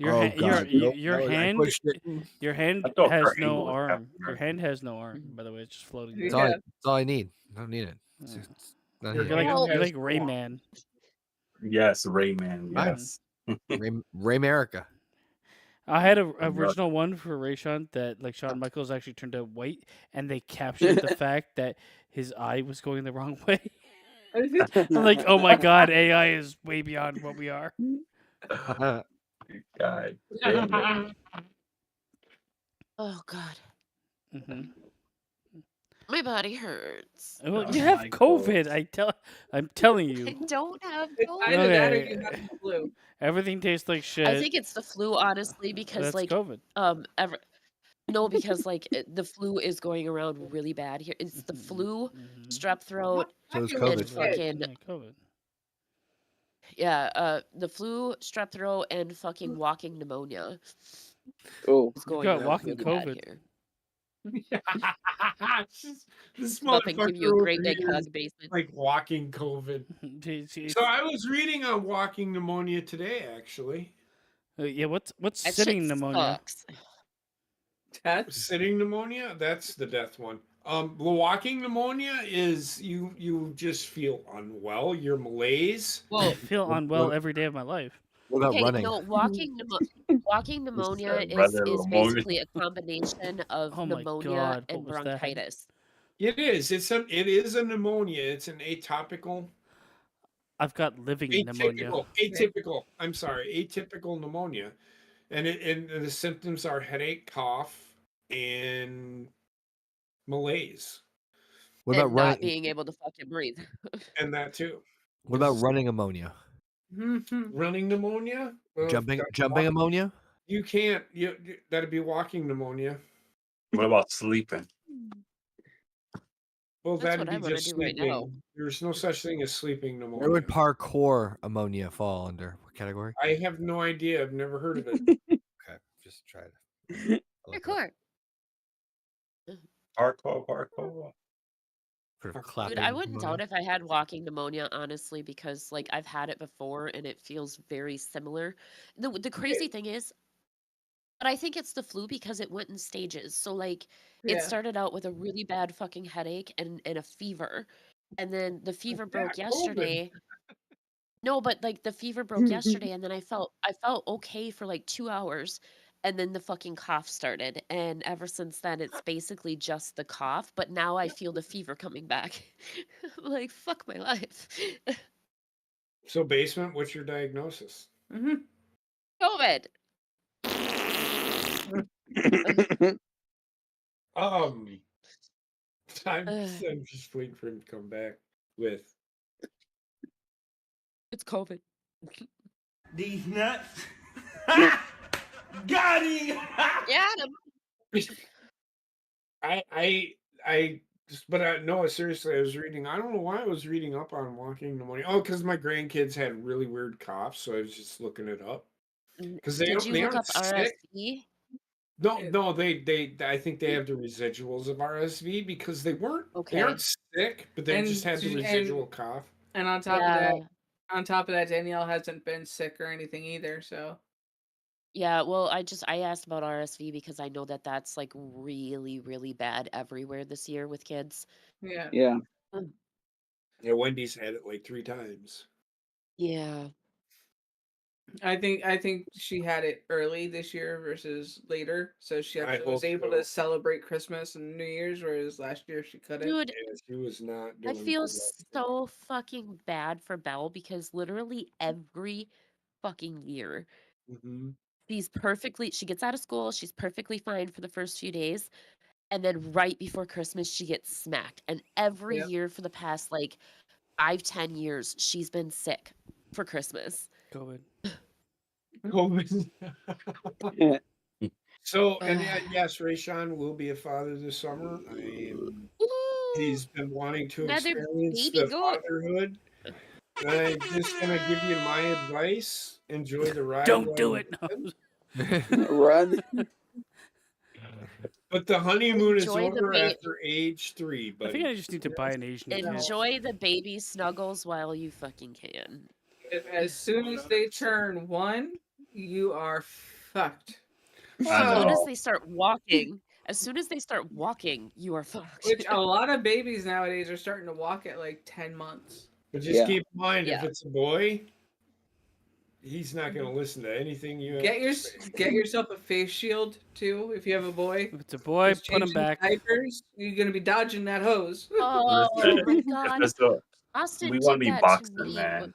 Your Oh, hand, God, nope, your no, I hand, pushed it. your hand I thought has Kurt no Angle was arm. Captain Your America. hand has no arm. By the way, it's just floating Yeah. there. That's all I need. I don't need it. It's Yeah. just not Your here. You're Well, like has Rayman. Yes, Rayman. Hi. Yes. Ray America. I had a America. original one for Rayshon that like Shawn Michaels actually turned out white, and they captured the fact that his eye was going the wrong way. I'm like, oh my god, AI is way beyond what we are. God damn it. Oh God, Hmm. my body hurts. Well, Oh you have my God. COVID. I'm telling I you, don't have It's COVID. either that or Okay. you have the flu. everything tastes like shit. I think it's the flu, honestly, because That's like COVID. no, because like the flu is going around really bad here. It's the flu, strep throat, So is Fucking COVID. and shit. fucking Yeah, COVID. the flu, strep throat, and fucking walking pneumonia Oh, is going got around walking really bad COVID. here. This Come up and give you a motherfucker over great big here is hug, basement. like walking COVID. It's- So I was reading on walking pneumonia today, actually. yeah, what's That sitting shit pneumonia? sucks. Test. Sitting pneumonia, that's the death one. Walking pneumonia is you just feel unwell, you're malaise. I Well, feel unwell every day of my life. What about Okay, running? no, walking pneumonia rather is pneumonia. basically a combination of Oh my pneumonia God, and what was that? bronchitis. It is. It is a pneumonia. It's an atypical. I've got living pneumonia. Atypical. I'm sorry, atypical pneumonia, and the symptoms are headache, cough, and malaise, What about And not running? being able to fucking breathe. and that too. What about running ammonia? Running pneumonia? Well, Jumping that's ammonia? You can't. That'd be walking pneumonia. What about sleeping? Well, That's that'd what I be wanna just do right now. sleeping. There's no such thing as sleeping Where pneumonia. would parkour ammonia fall under? What category? I have no idea. I've never heard of it. Okay, just try to. Parkour. Parkour. Sort of Dude, clapping. Dude, I wouldn't pneumonia. doubt if I had walking pneumonia, honestly, because like I've had it before and it feels very similar. The crazy thing is, but I think it's the flu because it went in stages. So like it yeah. started out with a really bad fucking headache and a fever. And then the fever broke COVID. yesterday. No, but like the fever broke yesterday and then I felt okay for like 2 hours and then the fucking cough started and ever since then it's basically just the cough, but now I feel the fever coming back. I'm like fuck my life. So, basement, what's your diagnosis? COVID. I'm just waiting for him to come back with. It's COVID. These nuts. Got him. Got him. No, seriously, I was reading. I don't know why I was reading up on walking pneumonia. Oh, because my grandkids had really weird coughs, so I was just looking it up. Because they Did you they look aren't up sick. RSV? No, they. I think they have the residuals of RSV because they weren't. They aren't sick, but they just had the residual cough. And on top of that, Danielle hasn't been sick or anything either. So Yeah, well, I asked about RSV because I know that that's like really, really bad everywhere this year with kids. yeah. Yeah. Yeah, Wendy's had it like 3 times. Yeah. I think she had it early this year versus later, so she I actually was hope able so. to celebrate Christmas and New Year's, whereas last year she couldn't. Dude, Yeah, she was not I doing feel good last year. so fucking bad for Belle because literally every fucking year Mhm. she gets out of school, she's perfectly fine for the first few days, and then right before Christmas she gets smacked. And every Yep. year for the past like 5-10 years she's been sick for Christmas. COVID. COVID. Yeah. So, and yes, Rayshawn will be a father this summer. Woo! He's been wanting to Another experience baby the goat. fatherhood. I'm just gonna give you my advice. Enjoy the ride. Don't while do you it. No. can. Run. But the honeymoon is Enjoy the over ba- after age 3, I think buddy. I just need to buy an Asian kid. Enjoy the baby snuggles while you fucking can. As soon as they turn 1, you are fucked. I As soon as know. they start walking, you are fucked. Which a lot of babies nowadays are starting to walk at like 10 months. But just Yeah. keep in mind, if Yeah. it's a boy, he's not going to listen to anything you have Get to say. yourself a face shield too if you have a boy. If it's a boy, 'Cause put him changing back. diapers, you're gonna be dodging that hose. Oh Listen, my if god. it's a, Austin we did want to be that to boxing, me. man.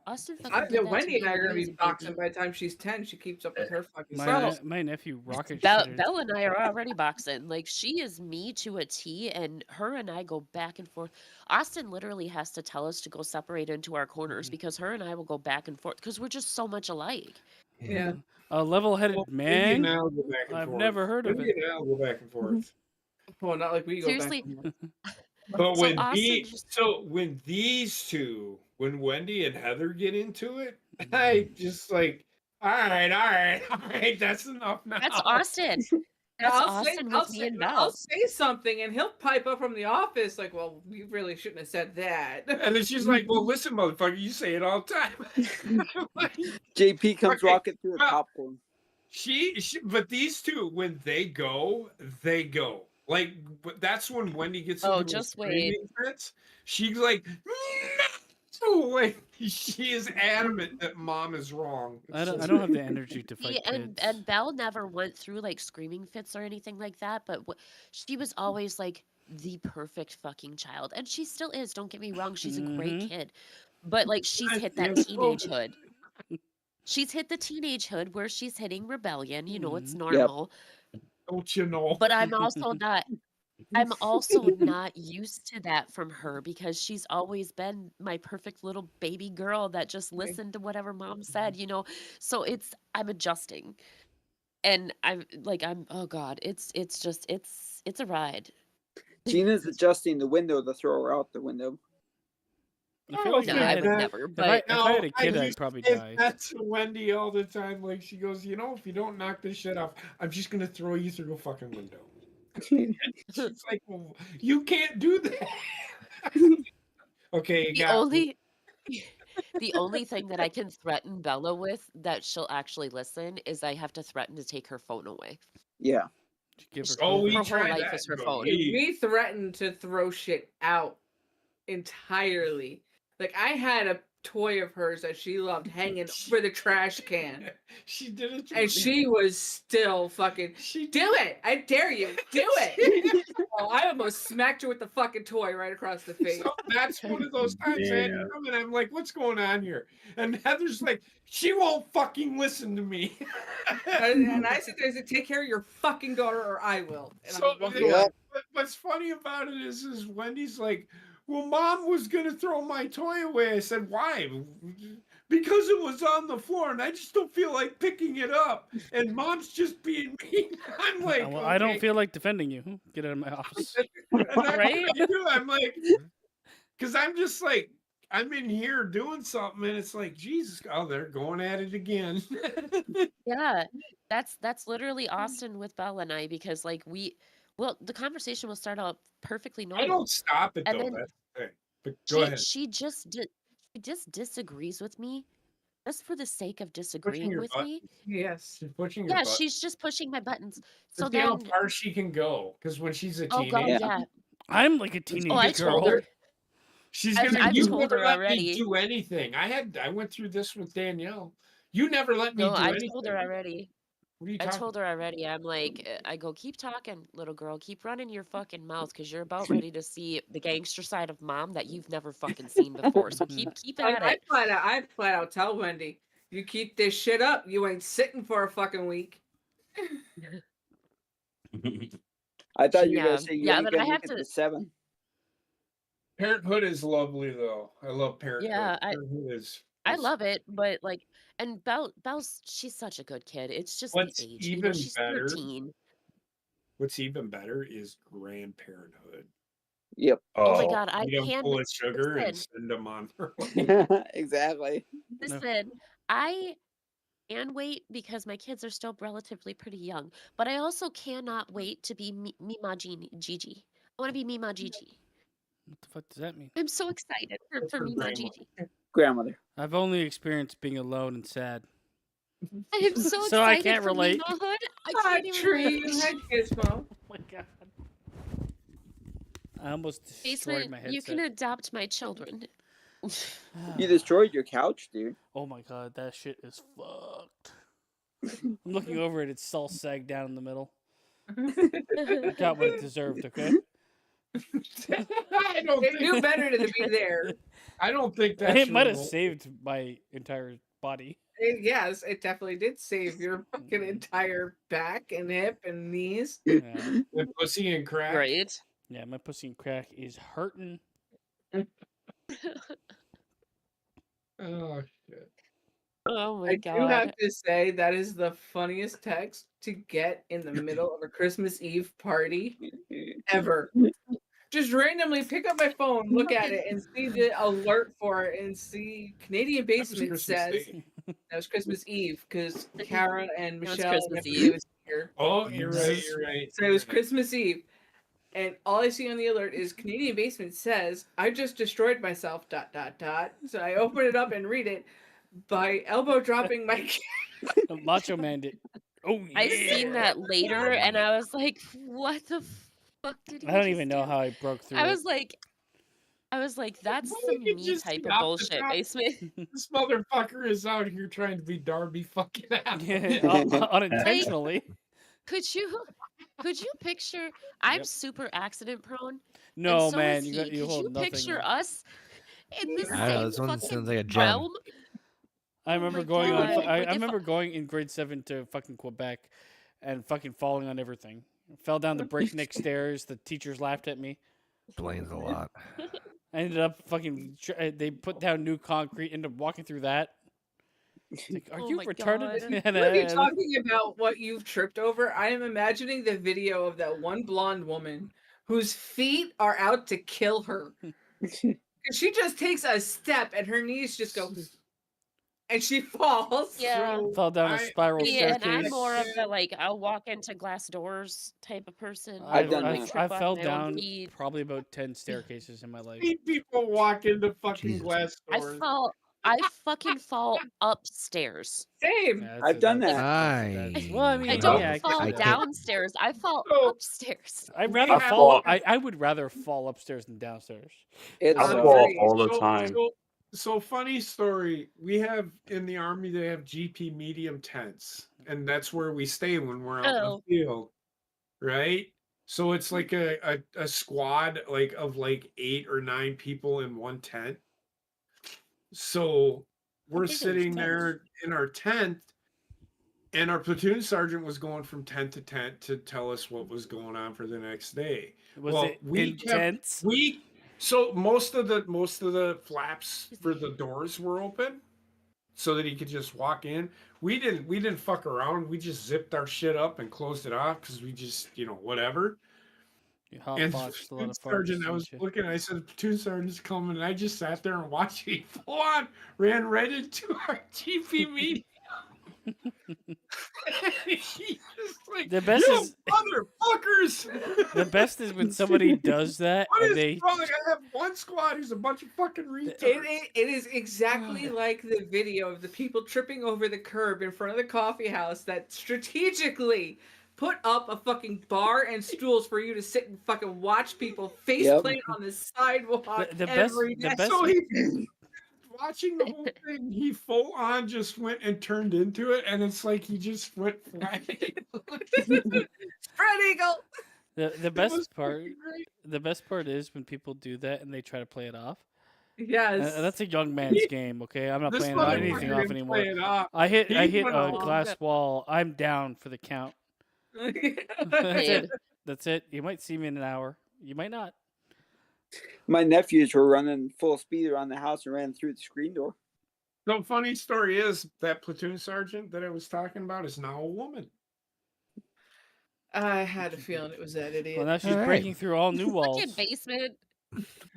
Austin fucking did that Wendy to and me I are when gonna I was be a boxing baby. by the time she's 10. She keeps up with her fucking My self. my nephew rocket Belle shitted. and I are already boxing. Like she is me to a T, and her and I go back and forth. Austin literally has to tell us to go separate into our corners because her and I will go back and forth because we're just so much alike. Yeah. A level-headed Well, Wendy and man. I will go back and I've forth. never heard of Wendy it. and I will go back and forth. Well, not like we go Seriously. back. And forth. But So when Austin just when these two, when Wendy and Heather get into it, I just like, all right, that's enough now. that's Austin. That's Austin with me and I'll Belle. say something and he'll pipe up from the office like, well, you really shouldn't have said that. And then she's like, well, listen, motherfucker, you say it all the time. JP comes Okay, walking through a well, popcorn. But these two, when they go, they go. Like, that's when Wendy gets Oh, into just her wait. screaming fits. She's like, no! Like, she is adamant that mom is wrong. I don't have the energy to See, fight kids. and Belle never went through like screaming fits or anything like that, but she was always like the perfect fucking child, and she still is. Don't get me wrong, she's a great kid, but like she's hit that teenagehood. She's hit the teenagehood where she's hitting rebellion. You know, it's normal. Don't you know? But I'm also not. I'm also not used to that from her because she's always been my perfect little baby girl that just listened to whatever mom said, you know. So I'm adjusting. And oh god, it's a ride. Gina's adjusting the window to throw her out the window. I feel like No, if I I had would a- never. if But I had a kid, I'd used probably to say die. That's Wendy all the time. Like, she goes, you know, if you don't knock this shit off, I'm just gonna throw you through a fucking window. It's like, well, you can't do that. Okay, the only thing that I can threaten Bella with that she'll actually listen is I have to threaten to take her phone away. Yeah. Give her Oh, we Her whole tried life that. is her but phone. We threatened to throw shit out entirely. Like I had a toy of hers that she loved hanging over the trash can. She did it, And she was still fucking. Do it! I dare you! Do it! Oh, I almost smacked her with the fucking toy right across the face. So that's one of those times I had to come and I'm like, what's going on here? And Heather's like, she won't fucking listen to me. And I said, I said, take care of your fucking daughter or I will. And So I'm walking Yeah. away. what's funny about it is Wendy's like, well, mom was gonna throw my toy away. I said, why? Because it was on the floor and I just don't feel like picking it up. And mom's just being mean. I'm like, Well, I don't okay. feel like defending you. Get out of my office. And that's what Right? I do. I'm like, because I'm just like, I'm in here doing something and it's like, Jesus, oh, they're going at it again. Yeah, that's literally Austin with Belle and I because like the conversation will start out perfectly I normal, don't stop it and though. then That's the thing. But go ahead. she just disagrees with me just for the sake of Pushing disagreeing your with buttons. me. Yes. She's pushing your Yeah, buttons. she's just pushing my buttons. To So see how then, far she can go. Because when she's a oh god, teenager, yeah. I'm like a when she teenage Oh, I gets told girl. her. She's I've- gonna. I've You told never her let me already. do anything. I went through this with Danielle. You never let me No, do I anything. told her already. What are you I talking? told her already. I'm like, I go, keep talking, little girl. Keep running your fucking mouth, because you're about ready to see the gangster side of mom that you've never fucking seen before. So keep And at I it. flat out tell Wendy, you keep this shit up, you ain't sitting for a fucking week. I thought you were Yeah, gonna say you yeah, ain't but gonna I have make it to. to 7. Parenthood is lovely, though. I love Parenthood. Yeah, Parenthood is. I love it, but like, and Belle's she's such a good kid. It's just the What's age, you know. even She's better? 13. What's even better is grandparenthood. Yep. Oh my Oh, God, I Eat 'em can full of sugar and listen. send them on their way. Exactly. Listen, I can wait because my kids are still relatively pretty young, but I also cannot wait to be Mima Gigi. I want to be Mima Gigi. What the fuck does that mean? I'm so excited for For Mima grandma. Gigi. Grandmother. I've only experienced being alone and sad. I am so So I excited can't for relate. Mima-hood. I Ah, can't even tree, wait. you had gizmo. Oh my god. I almost destroyed Basement, my you can headset. adopt my children. You destroyed your couch, dude. Oh my god, that shit is fucked. I'm looking over it, it's all sagged down in the middle. It got what it deserved, okay? I don't It think. knew better to be there. I don't think that's. It might have remote. saved my entire body. Yes, it definitely did save your fucking entire back and hip and knees. Yeah, With pussy and crack. Right. yeah, my pussy and crack is hurting. Oh shit. Oh my I do have God. to say that is the funniest text to get in the middle of a Christmas Eve party ever. Just randomly pick up my phone, look at it, and see the alert for it, and see Canadian That was Basement Christmas says Day. that was Christmas Eve because Kara and It was Michelle Christmas and everybody Eve. was here. Oh, you're right. You're right. So it was Christmas Eve. And all I see on the alert is Canadian Basement says, I just destroyed myself, ... So I open it up and read it by elbow dropping my Macho Man did. Oh yeah. I seen that later, and I was like, "What the fuck did he I don't just even know do?" how I broke through I it. was like, "That's Well, some we could me just type see of off the bullshit, top. basement." This motherfucker is out here trying to be Darby fucking Allin. Yeah, unintentionally. Could you picture? I'm Yep. super accident prone, and No, so man, is you he. got you Could hold you nothing. picture Man. us in the I don't know. same This one fucking sounds like a gem. realm? I Oh remember my going on. God. I Like, if remember going in grade 7 to fucking Quebec, and fucking falling on everything. Fell down the breakneck stairs. The teachers laughed at me. Explains a lot. I ended up fucking. They put down new concrete. Ended up walking through that. It's like, are Oh you my retarded? God. And When you're I looked- talking about what you've tripped over, I am imagining the video of that one blonde woman whose feet are out to kill her. She just takes a step and her knees just go and she falls. Yeah. So fell down a spiral See, and I'm staircase. more of the like I'll walk into glass doors type of person. I've I done don't that. really trip I on fell my own down feet. probably about 10 staircases in my life. seen people walk into fucking Jesus. glass doors. I fucking fall upstairs. Same. Yeah, I've done that's- that. that's- well, I mean, I I don't yeah, I fall I can't- downstairs. I fall So- upstairs. I'd We rather have- fall. I would rather fall upstairs than downstairs. It's I So- fall Agreed. all the time. So funny story. We have in the army they have GP medium tents, and that's where we stay when we're out in Oh. the field, right? So it's like a squad like of like 8 or 9 people in one tent. So we're big are those sitting tents? there in our tent, and our platoon sergeant was going from tent to tent to tell us what was going on for the next day. Was Well, it we kept- intense? So most of the flaps for the doors were open, so that he could just walk in. We didn't fuck around. We just zipped our shit up and closed it off because we just whatever. You hot And botched a lot platoon of sergeant, farts, I was didn't you? looking. I said, "Platoon sergeant's coming," and I just sat there and watched. He full on ran right into our GP meeting. He just like, The best "You is- motherfuckers." The best is when somebody does that What and is they. wrong? I have one squad who's a bunch of fucking retards. It is exactly like the video of the people tripping over the curb in front of the coffee house that strategically put up a fucking bar and stools for you to sit and fucking watch people face Yep. plant on the sidewalk The best, every the day. best. So he watching the whole thing, he full on just went and turned into it, and it's like he just went flying. Spread eagle. The It was best part. fucking great. The best part is when people do that and they try to play it off. Yes. That's a young man's game. Okay, I'm not This playing motherfucker anything off didn't anymore. play it off. I hit He a went all glass out. wall. I'm down for the count. That's Same. it. That's it. You might see me in an hour. You might not. My nephews were running full speed around the house and ran through the screen door. The funny story is that platoon sergeant that I was talking about is now a woman. I had a feeling it was that idiot. Well, now she's All right. breaking through all new Fucking walls. basement.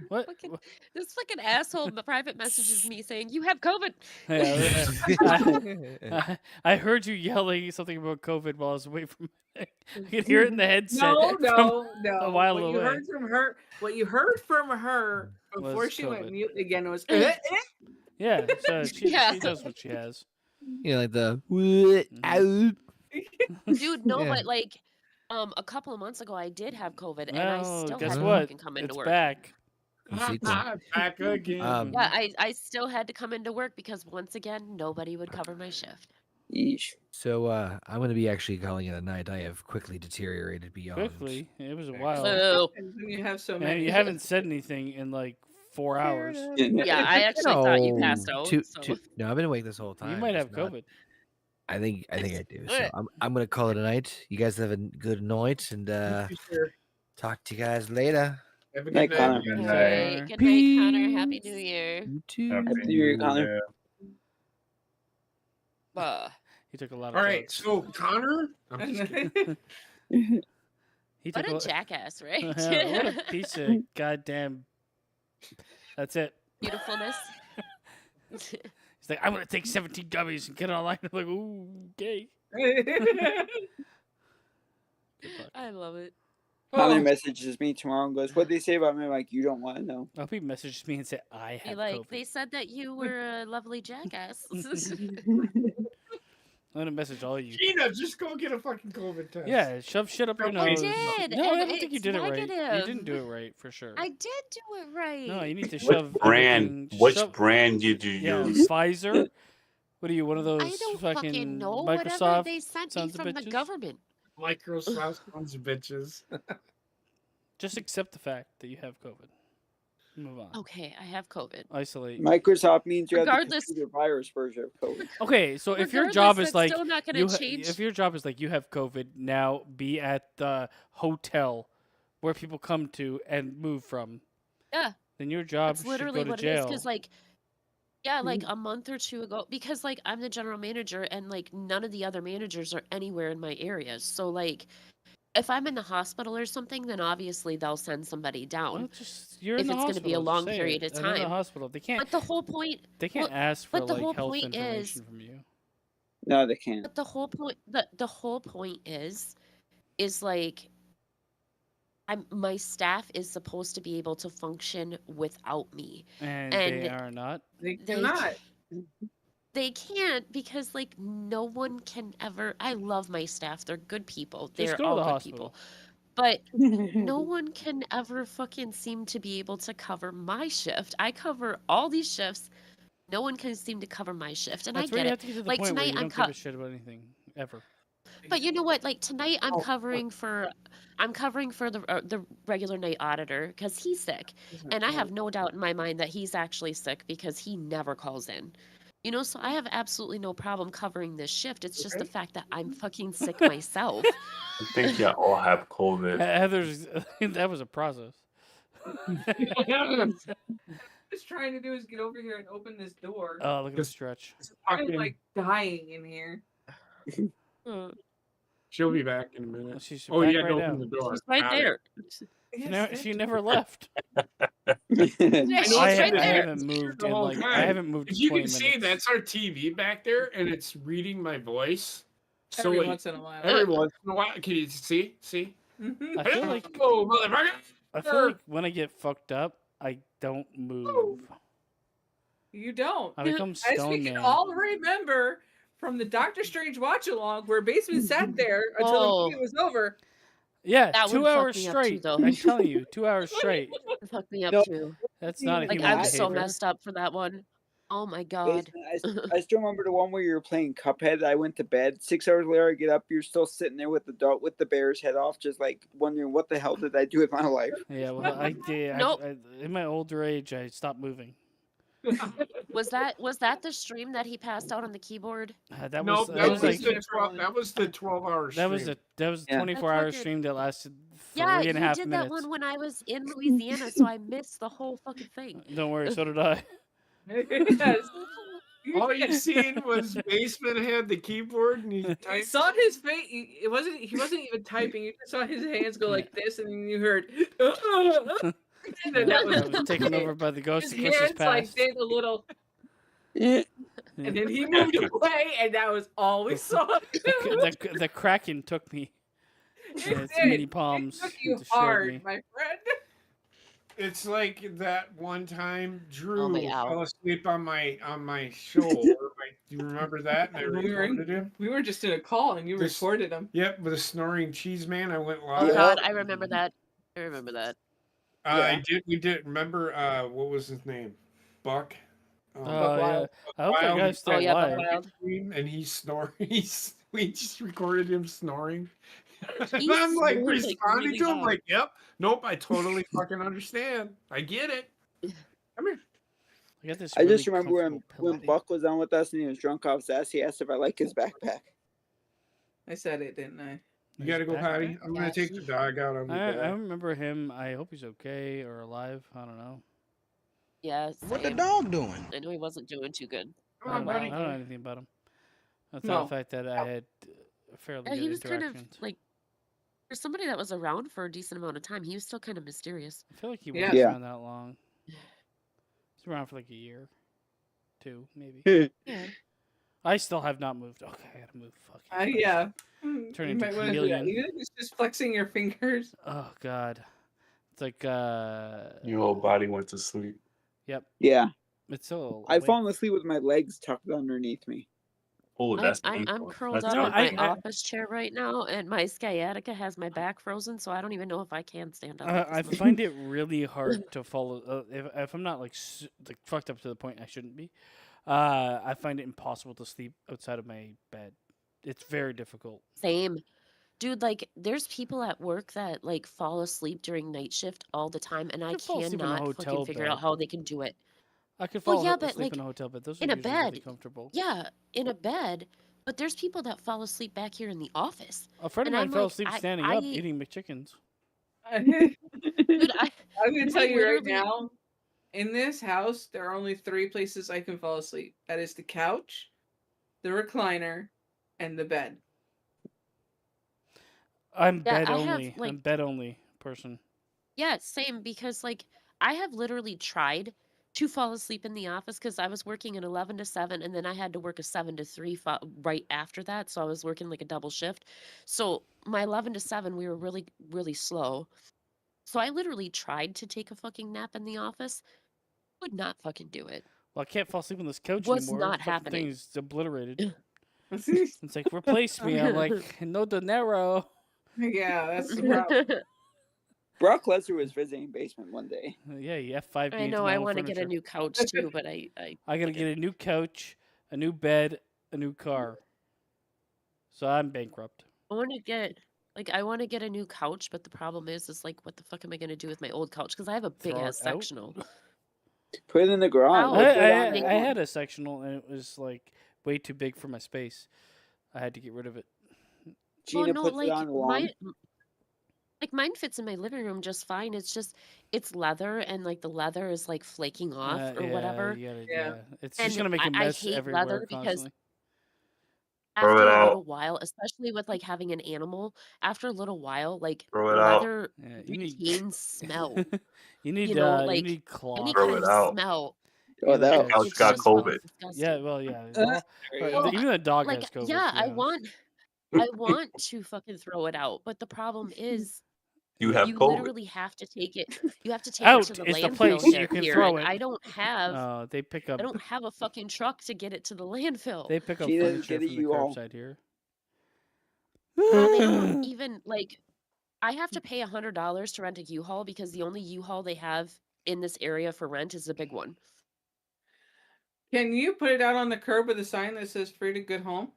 What? Fucking, this fucking asshole private messages me saying, "You have COVID." Yeah, I heard you yelling something about COVID while I was away from. I could hear it in the headset. No, from no. a while what away. you heard from her, before Was she went COVID. mute again was. Yeah, so she Yeah. knows what she has. You know, like the Mhm. Dude, no, Yeah. but like, a couple of months ago, I did have COVID, and I Well, still guess had to what? fucking come into It's work. back. sequel. Back again. Yeah, I still had to come into work because once again, nobody would cover my shift. Yeesh. So I'm going to be actually calling it a night. I have quickly deteriorated beyond. Quickly, it was a while, Boo. And then you have so and many. you haven't said anything in like 4 hours. Yeah, I actually thought you No, passed out. so. No, I've been awake this whole time. You might just have not- COVID. I think I do. So Alright. I'm going to call it a night. You guys have a good night, and Sure. talk to you guys later. Have a Night, good Connor. night. Good All night. right, good night, Connor. Happy New Year. You too. Happy Happy New Year, New Connor. Year. He took a lot of. All right, drugs. so Connor, I'm just kidding. He What took a a jackass, right? what a piece of goddamn. That's it. Beautifulness. He's like, I'm gonna take 17 gummies and get online. I'm like, ooh, okay. I love it. Connor messages me tomorrow and goes, "What'd they say about me?" I'm like, "You don't want to know." I hope he messages me and said, I Be have like, COVID. they said that you were a lovely jackass. I'm gonna message all you. Gina, just go get a fucking COVID test. Yeah, shove shit up your I nose. did, No, I and don't think you it's did it right. You negative. didn't do it right for sure. I did do it right. No, you need to Which shove brand? everything- Which shove- brand did you Yeah, use? Pfizer. What are you? One of those I don't fucking fucking know. Whatever Microsoft they sent me sons of from the bitches? government. Microsoft sons of bitches. Just accept the fact that you have COVID. Move on. Okay, I have COVID. Isolate. Microsoft means you have the Regardless- computer virus version of COVID. Okay, so if your Regardless, job is that's like still not gonna you change. if your job is like you have COVID, now be at the hotel where people come to and move from. Yeah, Then your job that's should literally go to what it is. jail. Because like, yeah, like a month or two ago, because like I'm the general manager and like none of the other managers are anywhere in my areas. So like, if I'm in the hospital or something, then obviously they'll send somebody down. Well, just, you're if in the it's gonna be a hospital, long just say period it. of I'm in the time. hospital. They can't. But the whole point, They can't well, ask for but the like whole health point information is- from you. No, they can't. but the whole point, the whole point is like, my staff is supposed to be able to function without me. And And they are not. They They cannot. They can't because like no one can ever. I love my staff; they're good people. They're Just go to all the good hospital. people. But no one can ever fucking seem to be able to cover my shift. I cover all these shifts. No one can seem to cover my shift, and That's I where get you it. have to get to the Like, point where tonight you I'm don't give a shit about anything ever. But you know what? Like tonight, I'm Oh, covering for the regular night auditor because he's sick, and I have no doubt in my mind that he's actually sick because he never calls in. You know, so I have absolutely no problem covering this shift. It's just the Okay. fact that I'm fucking sick myself. I think you all have COVID. Heather's. That was a process. Just trying to do is get over here and open this door. Oh, look at the Just- stretch. I'm Fucking- like dying in here. Uh, She'll be back in a minute. She's Oh, back you had to right open now. the door. She's right Got it. there. She never left. Yeah, know she's it's I, right been I there. haven't moved the in whole like I time. haven't moved in If you 20 can see, minutes. that's our TV back there, and it's reading my voice. So Every like, once in a while. every once in a while, can you see? See? I feel like Oh, motherfucker! I feel like when I get fucked up, I don't move. You don't. I become As stone we can man. all remember from the Doctor Strange watch along where Basement sat there until the Oh. movie was over. Yeah, That 2 would fuck hours me up too, straight. though. I'm telling you, 2 hours straight. It fucked me up No, too. That's not a Like, human I'm so behavior. messed up for that one. Oh my god. I still remember the one where you were playing Cuphead. I went to bed. 6 hours later, I get up. You're still sitting there with the bear's head off, just like wondering what the hell did I do with my life. Yeah, well, I did. Nope. In my older age, I stopped moving. Was that the stream that he passed out on the keyboard? That No, was that was was like the 12. That was the 12-hour stream. that was a Yeah. 24-hour fucking- stream that lasted Yeah, 3 and a you half did minutes. that one when I was in Louisiana, so I missed the whole fucking thing. Don't worry, so did I. Yes. All you seen was Basement had the keyboard and he I typed. saw his face. He wasn't even typing. You just saw his hands go like this, and then you heard. And then that I was taken over by the ghost his of Christmas hands like past. did a little, Yeah. and then he moved away, and that was all we saw. The Kraken took me. It Its did. mini palms It took you destroyed hard, me. my friend. It's like that one time Drew me out. fell asleep on my shoulder. Do you remember that? And I We were in- recorded him. We were just in a call, and you This- recorded him. Yep, with a snoring cheese man. I went Oh live. god, I remember that. I remember that. I did. We did. Remember? What was his name? Buck. Oh yeah, Wild. I hope that Wild. guy's still Oh yeah, alive. Buck Wild. And he's snoring. We just recorded him snoring. And He I'm like snored, like, responding really to him loud. like, "Yep, nope, I totally fucking understand. I get it. Come here." I got this. I just really remember when comfortable pillow. Buck was on with us and he was drunk off his ass. He asked if I like his backpack. I said it, didn't I? You gotta go, back Patty. there? I'm gonna take the dog out on the I bed. remember him. I hope he's okay or alive. I don't know. Yeah. What the same. dog doing? I know he wasn't doing too good. Come I on, don't, know, buddy. I don't know anything about him. Other than No. the fact that I had fairly Yeah, good he was kind of interactions. like, for somebody that was around for a decent amount of time, he was still kind of mysterious. I feel like he Yeah. wasn't Yeah. around that long. He's around for like a year, 2 maybe. Yeah. I still have not moved. Okay, I gotta move. Fuck. Yeah. Turn You into might wanna do that. chameleon. You was just flexing your fingers. Oh god. It's like Your whole body went to sleep. Yep. Yeah. It's so. I've fallen asleep with my legs tucked underneath me. Oh, that's I'm painful. curled That's up No, in painful. my I- office chair right now, and my sciatica has my back frozen, so I don't even know if I can stand up. at I this find it really hard to follow. If I'm not like fucked up to the point I shouldn't be, I find it impossible to sleep outside of my bed. It's very difficult. Same. Dude, like, there's people at work that, like, fall asleep during night shift all the time, and I could fall asleep in a cannot hotel fucking figure bed. out how they can do it. I could Well, fall yeah, asleep but, like, in a hotel bed. Those are in a usually really bed. comfortable. Yeah, in a bed, but there's people that fall asleep back here in the office. A friend of And mine I'm fell like, asleep I- standing I- up eating McChickens. Dude, I, I'm gonna tell I you right literally- now, in this house, there are only 3 places I can fall asleep. That is the couch, the recliner, and the bed. I'm Yeah, bed I have, only. I'm like- bed only person. yeah, same, because, like, I have literally tried to fall asleep in the office because I was working an 11 to 7, and then I had to work a 7 to 3 right after that, so I was working, like, a double shift. So my 11 to 7, we were really, really slow. So I literally tried to take a fucking nap in the office. Could not fucking do it. Well, I can't fall asleep on this couch Was anymore. not Fucking happening. thing's obliterated. It's like replace me. I'm like no dinero. Yeah, that's the problem. Brock Lesnar was visiting basement one day. Yeah, you F5 I me into know my I own want to get a furniture. new couch too, but I I gotta get a new couch, a new bed, a new car. So I'm bankrupt. want to get I want to get a new couch, but the problem is like, what the fuck am I gonna do with my old couch? Because I have a big Throw ass it out? sectional. Put it in the garage. Ow. Put it I on the I lawn. had a sectional and it was like way too big for my space. I had to get rid of it. Gina no, puts like it on the lawn. mine fits in my living room just fine. It's just it's leather, and like the leather is like flaking off or yeah, whatever. you gotta- Yeah. It's And just gonna make a I mess hate everywhere leather because constantly. Throw after it a out. little while, especially with like having an animal, after a little while, like Throw it out. leather Yeah, you need retains smell. you need you know, you like, need cloth. Any Throw kind it of out. smell. Oh, that Couch It's got just COVID. disgusting. Yeah, well, yeah. Uh, Well, Even the dog like, has COVID. yeah, to be I honest. want to fucking throw it out, but the problem is You have You COVID. literally have to take it. You have to take it Out to the is the landfill place here. you can here, throw and it. I don't have. They pick up. I don't have a fucking truck to get it to the landfill. They pick up Gina, furniture get a from the U-Haul. curbside here. Well, they don't even like. I have to pay $100 to rent a U-Haul because the only U-Haul they have in this area for rent is the big one. Can you put it out on the curb with a sign that says "Free to Good Home"?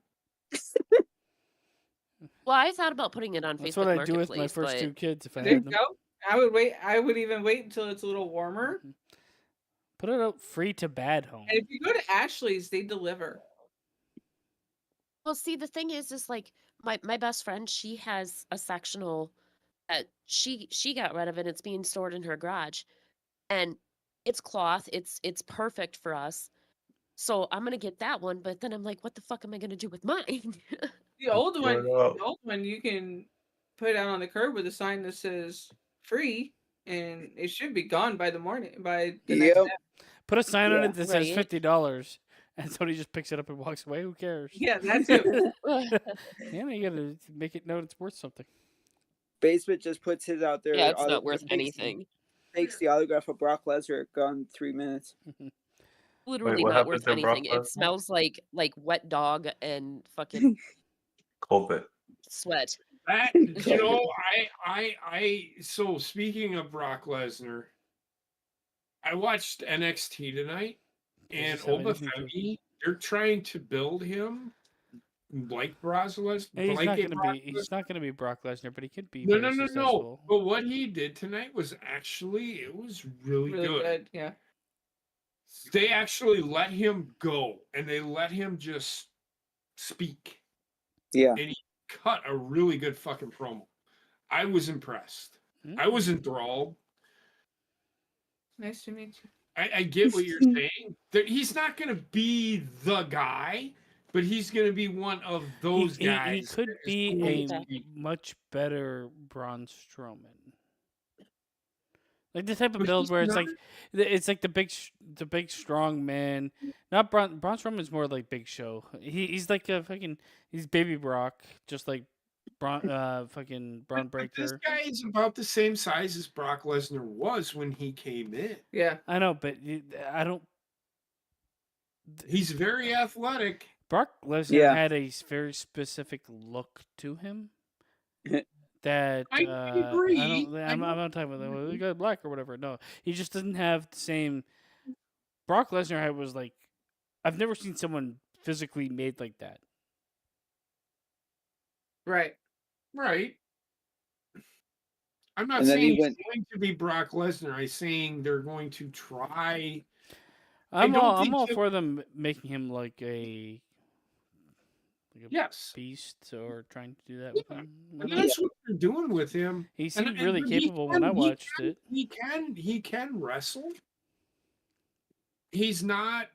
Well, I thought about putting it on That's Facebook what I do with my Marketplace, first but 2 kids if I There you had them. go. I would wait. I would even wait until it's a little warmer. Put it out free to bad home. And if you go to Ashley's, they deliver. well, see, the thing is like my best friend, she has a sectional that she got rid of it. It's being stored in her garage, and it's cloth. It's perfect for us. So I'm gonna get that one, but then I'm like, what the fuck am I gonna do with mine? The old Throw one, it out. the old one, you can put out on the curb with a sign that says "Free," and it should be gone by the morning, by the next Yep. day. Put a sign on Yeah. it that says Right. $50, and somebody just picks it up and walks away. Who cares? Yeah, that's it. Yeah, you gotta make it know it's worth something. Basement just puts his out there. Yeah, it's not autograph, worth takes- anything. Takes the autograph of Brock Lesnar, gone 3 minutes. Literally what not happened worth to Brock anything. It Lesnar? smells like wet dog and fucking COVID. sweat. That you know, so speaking of Brock Lesnar, I watched NXT tonight, and Does this have anything to- Obafemi, they're trying to build him like Brock Lesnar. Hey, he's like not a gonna Brock be. He's not gonna be Brock Lesnar, but he could be No, very no. successful. But what he did tonight was actually, it was really, Really good. good. Yeah. They actually let him go, and they let him just speak, Yeah. and he cut a really good fucking promo. I was impressed. I was enthralled. Nice to meet you. I get what you're saying. That he's not going to be the guy, but he's going to be one of those guys. He could that is be going a to be- much better Braun Strowman. Like the type of But build he's where it's not- like the big strong man. Not Braun Strowman's more like Big Show. He's like a fucking he's baby Brock, just like Braun fucking Braun But this Breaker. guy is about the same size as Brock Lesnar was when he came in. Yeah. I know, but I don't. He's very athletic. Brock Lesnar Yeah. had a very specific look to him. That I agree. I'm not talking about the guy black or whatever. No, he just doesn't have the same. Brock Lesnar was like, I've never seen someone physically made like that. Right. Right. I'm not And then he saying he's went- going to be Brock Lesnar. I'm saying they're going to try. I'm don't all think that- for them making him like a Yes. beast or trying to do that with him. Why And not? that's what they're doing with him. He And- seemed and- really but he capable when I can- watched it. He can wrestle. He's not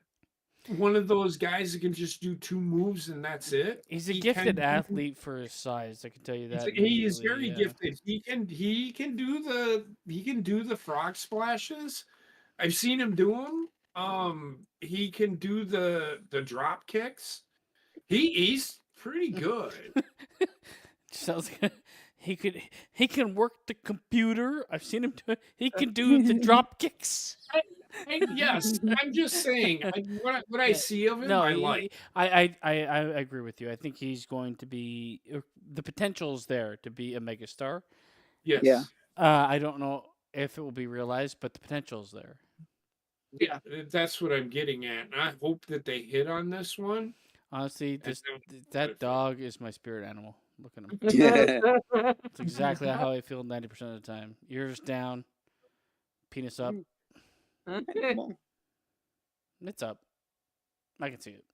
one of those guys that can just do 2 moves and that's it. He's a He gifted can- athlete for his size. I can tell you that. He is immediately, very yeah. gifted. He can do the frog splashes. I've seen him do them. He can do the drop kicks. He's pretty good. Sounds like he can work the computer. I've seen him do it. He can do the drop kicks. Yes, I'm just saying. What I see of him, No, I like. I agree with you. I think he's going to be the potential's there to be a megastar. Yes. Yeah. I don't know if it will be realized, but the potential's there. Yeah, that's what I'm getting at. And I hope that they hit on this one. Honestly, And then- that dog is my spirit animal. Look at him. Yeah. It's exactly how I feel 90% of the time. Ears down, penis up. It's up. I can see it.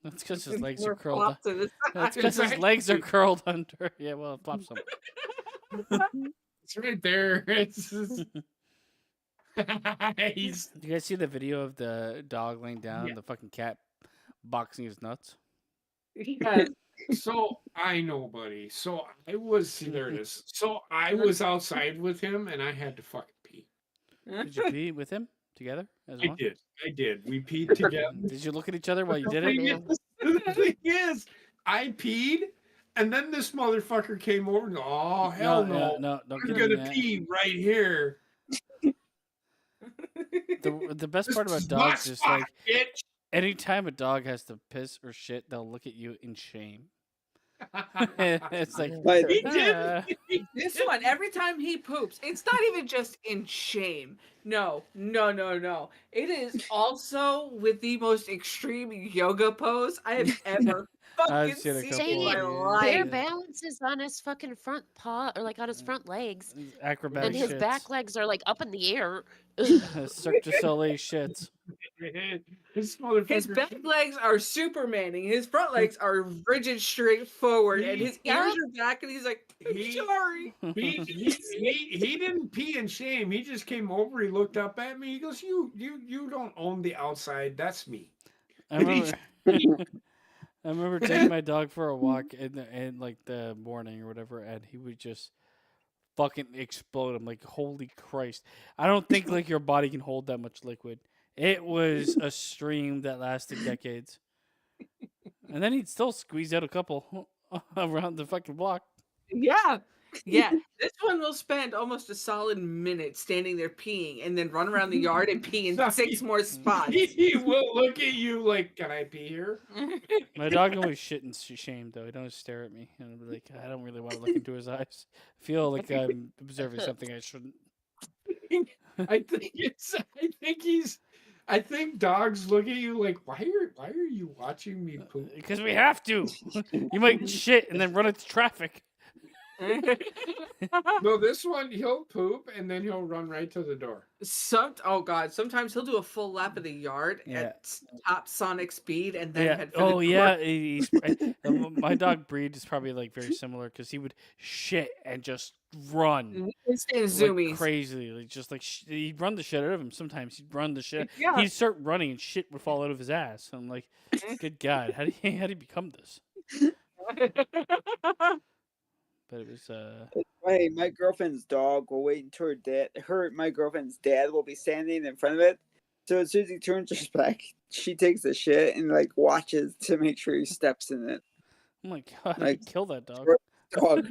That's because his legs are More curled. flop to the That's side. because his legs are curled under. Yeah, well, it flops some. It's right there. It's he's Do you guys see the video of the dog laying down, Yeah. the fucking cat boxing his nuts? Yes. so I know, buddy. So I was there. It is. So I was outside with him, and I had to fucking pee. Did you pee with him together as I one? did. I did. We peed together. Did you look at each other while you did The thing it? is- the thing is, I peed. And then this motherfucker came over and oh hell no, no, don't I'm get gonna him that. pee right here. The best This part about is my dogs is spot, like bitch. anytime a dog has to piss or shit, they'll look at you in shame. It's like But He "Ah." did. This one, every time he poops, it's not even just in shame. No. It is also with the most extreme yoga pose I have ever I've fucking seen a seen couple in my of Bear yeah. life. balances on his fucking front paw, or like on his front legs, acrobatic and his shits. back legs are like up in the air. Cirque du Soleil shits. This motherfucker. His back legs are Supermaning. His front legs are rigid, straight forward, and his ears are back, and he's like, "I'm sorry." He didn't pee in shame. He just came over. He looked up at me. He goes, "You don't own the outside. That's me." I remember. I remember taking my dog for a walk in like the morning or whatever, and he would just fucking explode. I'm like, holy Christ! I don't think like your body can hold that much liquid. It was a stream that lasted decades, and then he'd still squeeze out a couple around the fucking block. Yeah. This one will spend almost a solid minute standing there peeing, and then run around the yard and pee in 6 more spots. He will look at you like, "Can I pee here?" My dog always shit in shame though. He don't stare at me, and I'll be like, I don't really want to look into his eyes. I feel like I'm observing something I shouldn't. I think dogs look at you like, why are you watching me poop? Because we have to. You might shit and then run into traffic. No, this one he'll poop and then he'll run right to the door. Sometimes he'll do a full lap of the yard at top sonic speed and then head for the Oh door. yeah. My dog breed is probably like very similar because he would shit and just run Instant like zoomies. crazy, like just like he'd run the shit out of him. Sometimes he'd run the shit. Yeah. He'd start running and shit would fall out of his ass. I'm like, good God, how do you become this? But it was Hey, my girlfriend's dog will wait until my girlfriend's dad will be standing in front of it. So as soon as he turns his back, she takes a shit and like watches to make sure he steps in it. oh my God, Like, I'd kill that dog. Dog.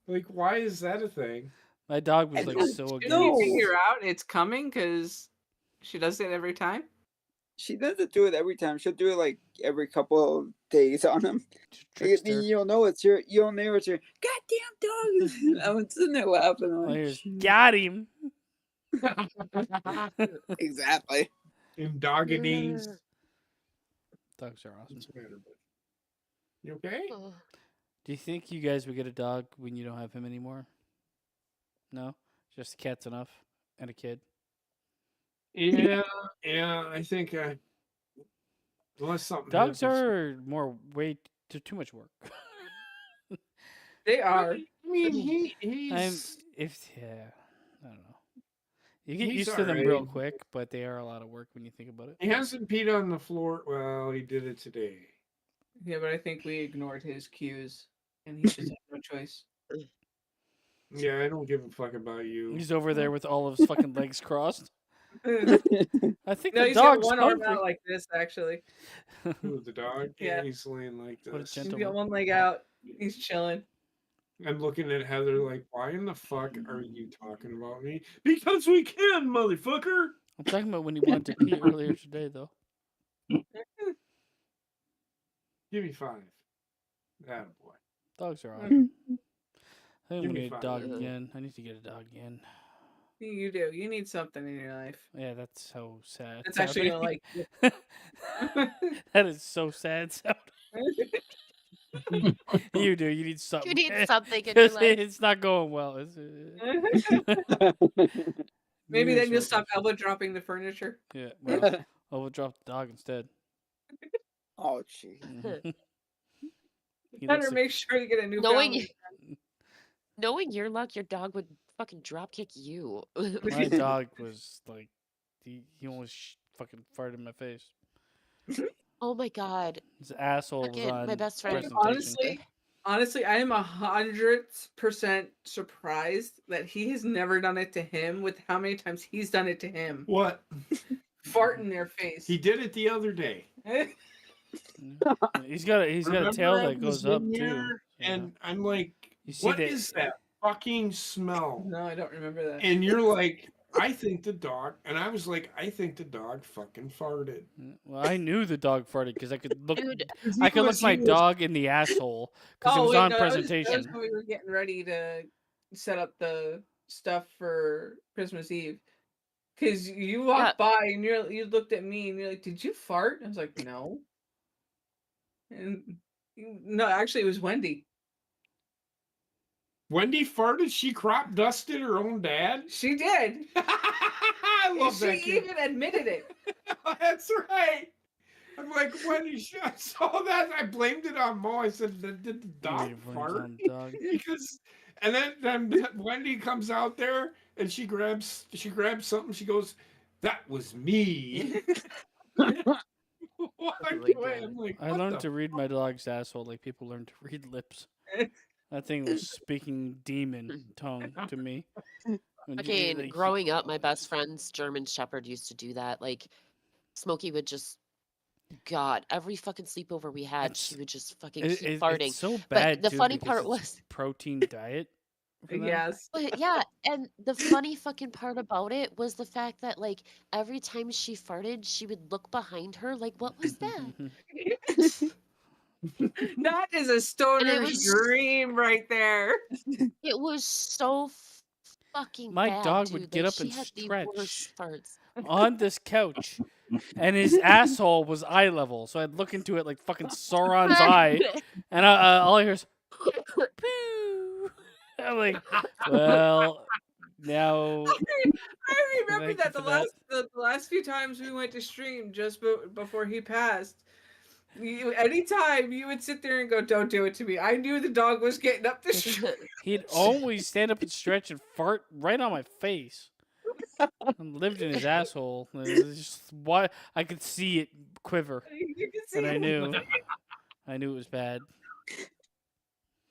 Like, why is that a thing? My dog was I like don't so Did against. you figure out it's coming because she does it every time? She doesn't do it every time. She'll do it like every couple of days on him. Trickster. You'll know it's your. You'll know it's your. Goddamn dog! I'm sitting there laughing. Oh, Like, here's, got him. exactly. In dogginese. Dogs are awesome. You okay? Do you think you guys would get a dog when you don't have him anymore? No, just a cat's enough and a kid. Yeah, I think unless something Dogs happens. are too much work. They are. I mean, he's I don't know. You get He's used to them real alright. quick, but they are a lot of work when you think about it. he hasn't peed on the floor. Well, he did it today. Yeah, but I think we ignored his cues, and he just had no choice. Yeah, I don't give a fuck about you. He's over there with all of his fucking legs crossed. No, I think he's the got dog's one arm hungry. out like this, actually. Who, the dog? Yeah. He's laying like What a this. He's gentleman. got one leg out. He's chilling. I'm looking at Heather like, why in the fuck are you talking about me? Because we can, motherfucker. I'm talking about when he wanted to pee earlier today, though. Give me 5. Attaboy. Dogs are awesome. I think Give we me need a 5. dog again. I need to get a dog again. You do. You need something in your life. Yeah, that's so sad. That's actually sounding. gonna That is so sad sounding. You do. You need something. You need something in your 'Cause life. it's not going well. Is Maybe then you'll stop elbow dropping the furniture. Yeah. Well, we'll drop the dog instead. Oh, jeez. Mhm. He Better looks like- make sure you get a new Knowing family. Knowing your luck, your dog would fucking drop kick you. my dog was like, he almost fucking farted in my face. Oh my God. His asshole was Fucking on my best friend. presentation. Honestly, I am 100% surprised that he has never done it to him with how many times he's done it to him. What? Fart in their face. He did it the other day. He's got a Remember tail I that was goes up in too. there, so- and I'm like, You see what that- is that fucking smell? No, I don't remember that. And you're like, I think the dog, and I was like, I think the dog fucking farted. Well, I knew the dog farted because I could look. Dude, I could look He my was- dog in the asshole because it Oh was wait, on no, that was presentation. when we were getting ready to set up the stuff for Christmas Eve. Because you walked by and you looked at me and you're like, "Did you fart?" I was like, "No." And no, actually, it was Wendy. Wendy farted. She crop dusted her own dad. She did. I love that She kid. even admitted it. That's right. I'm like, Wendy, I saw that. I blamed it on Mo. I said, did the dog Made it for his fart? own dog. Because, and then Wendy comes out there and she grabs something. She goes, "That was me." Walked my away. God. I'm like, I what learned the to read my dog's asshole like people learn to read lips. That thing was speaking demon tongue to me. When you- Fucking like, growing up, my best friend's German Shepherd used to do that. Like, Smokey would just, God, every fucking sleepover we had, she would just fucking keep farting. It's so But bad. the too, funny because part it's was, protein diet. for them. Yes. but yeah, and the funny fucking part about it was the fact that like every time she farted, she would look behind her like, what was that? That is a stoner's was- dream right there. It was so fucking My bad, dog dude. would get Like, up she and had the stretch. worst farts. on this couch, and his asshole was eye level. So I'd look into it like fucking Sauron's eye, and all I hear is, "Poo." I'm like, well, now I remember Thank you that for the last few times we went to stream just before he passed. Anytime you would sit there and go, "Don't do it to me," I knew the dog was getting up the street. he'd always stand up and stretch and fart right on my face. And lived in his asshole. And it was just why I could see it quiver, You can see and I it. knew it was bad.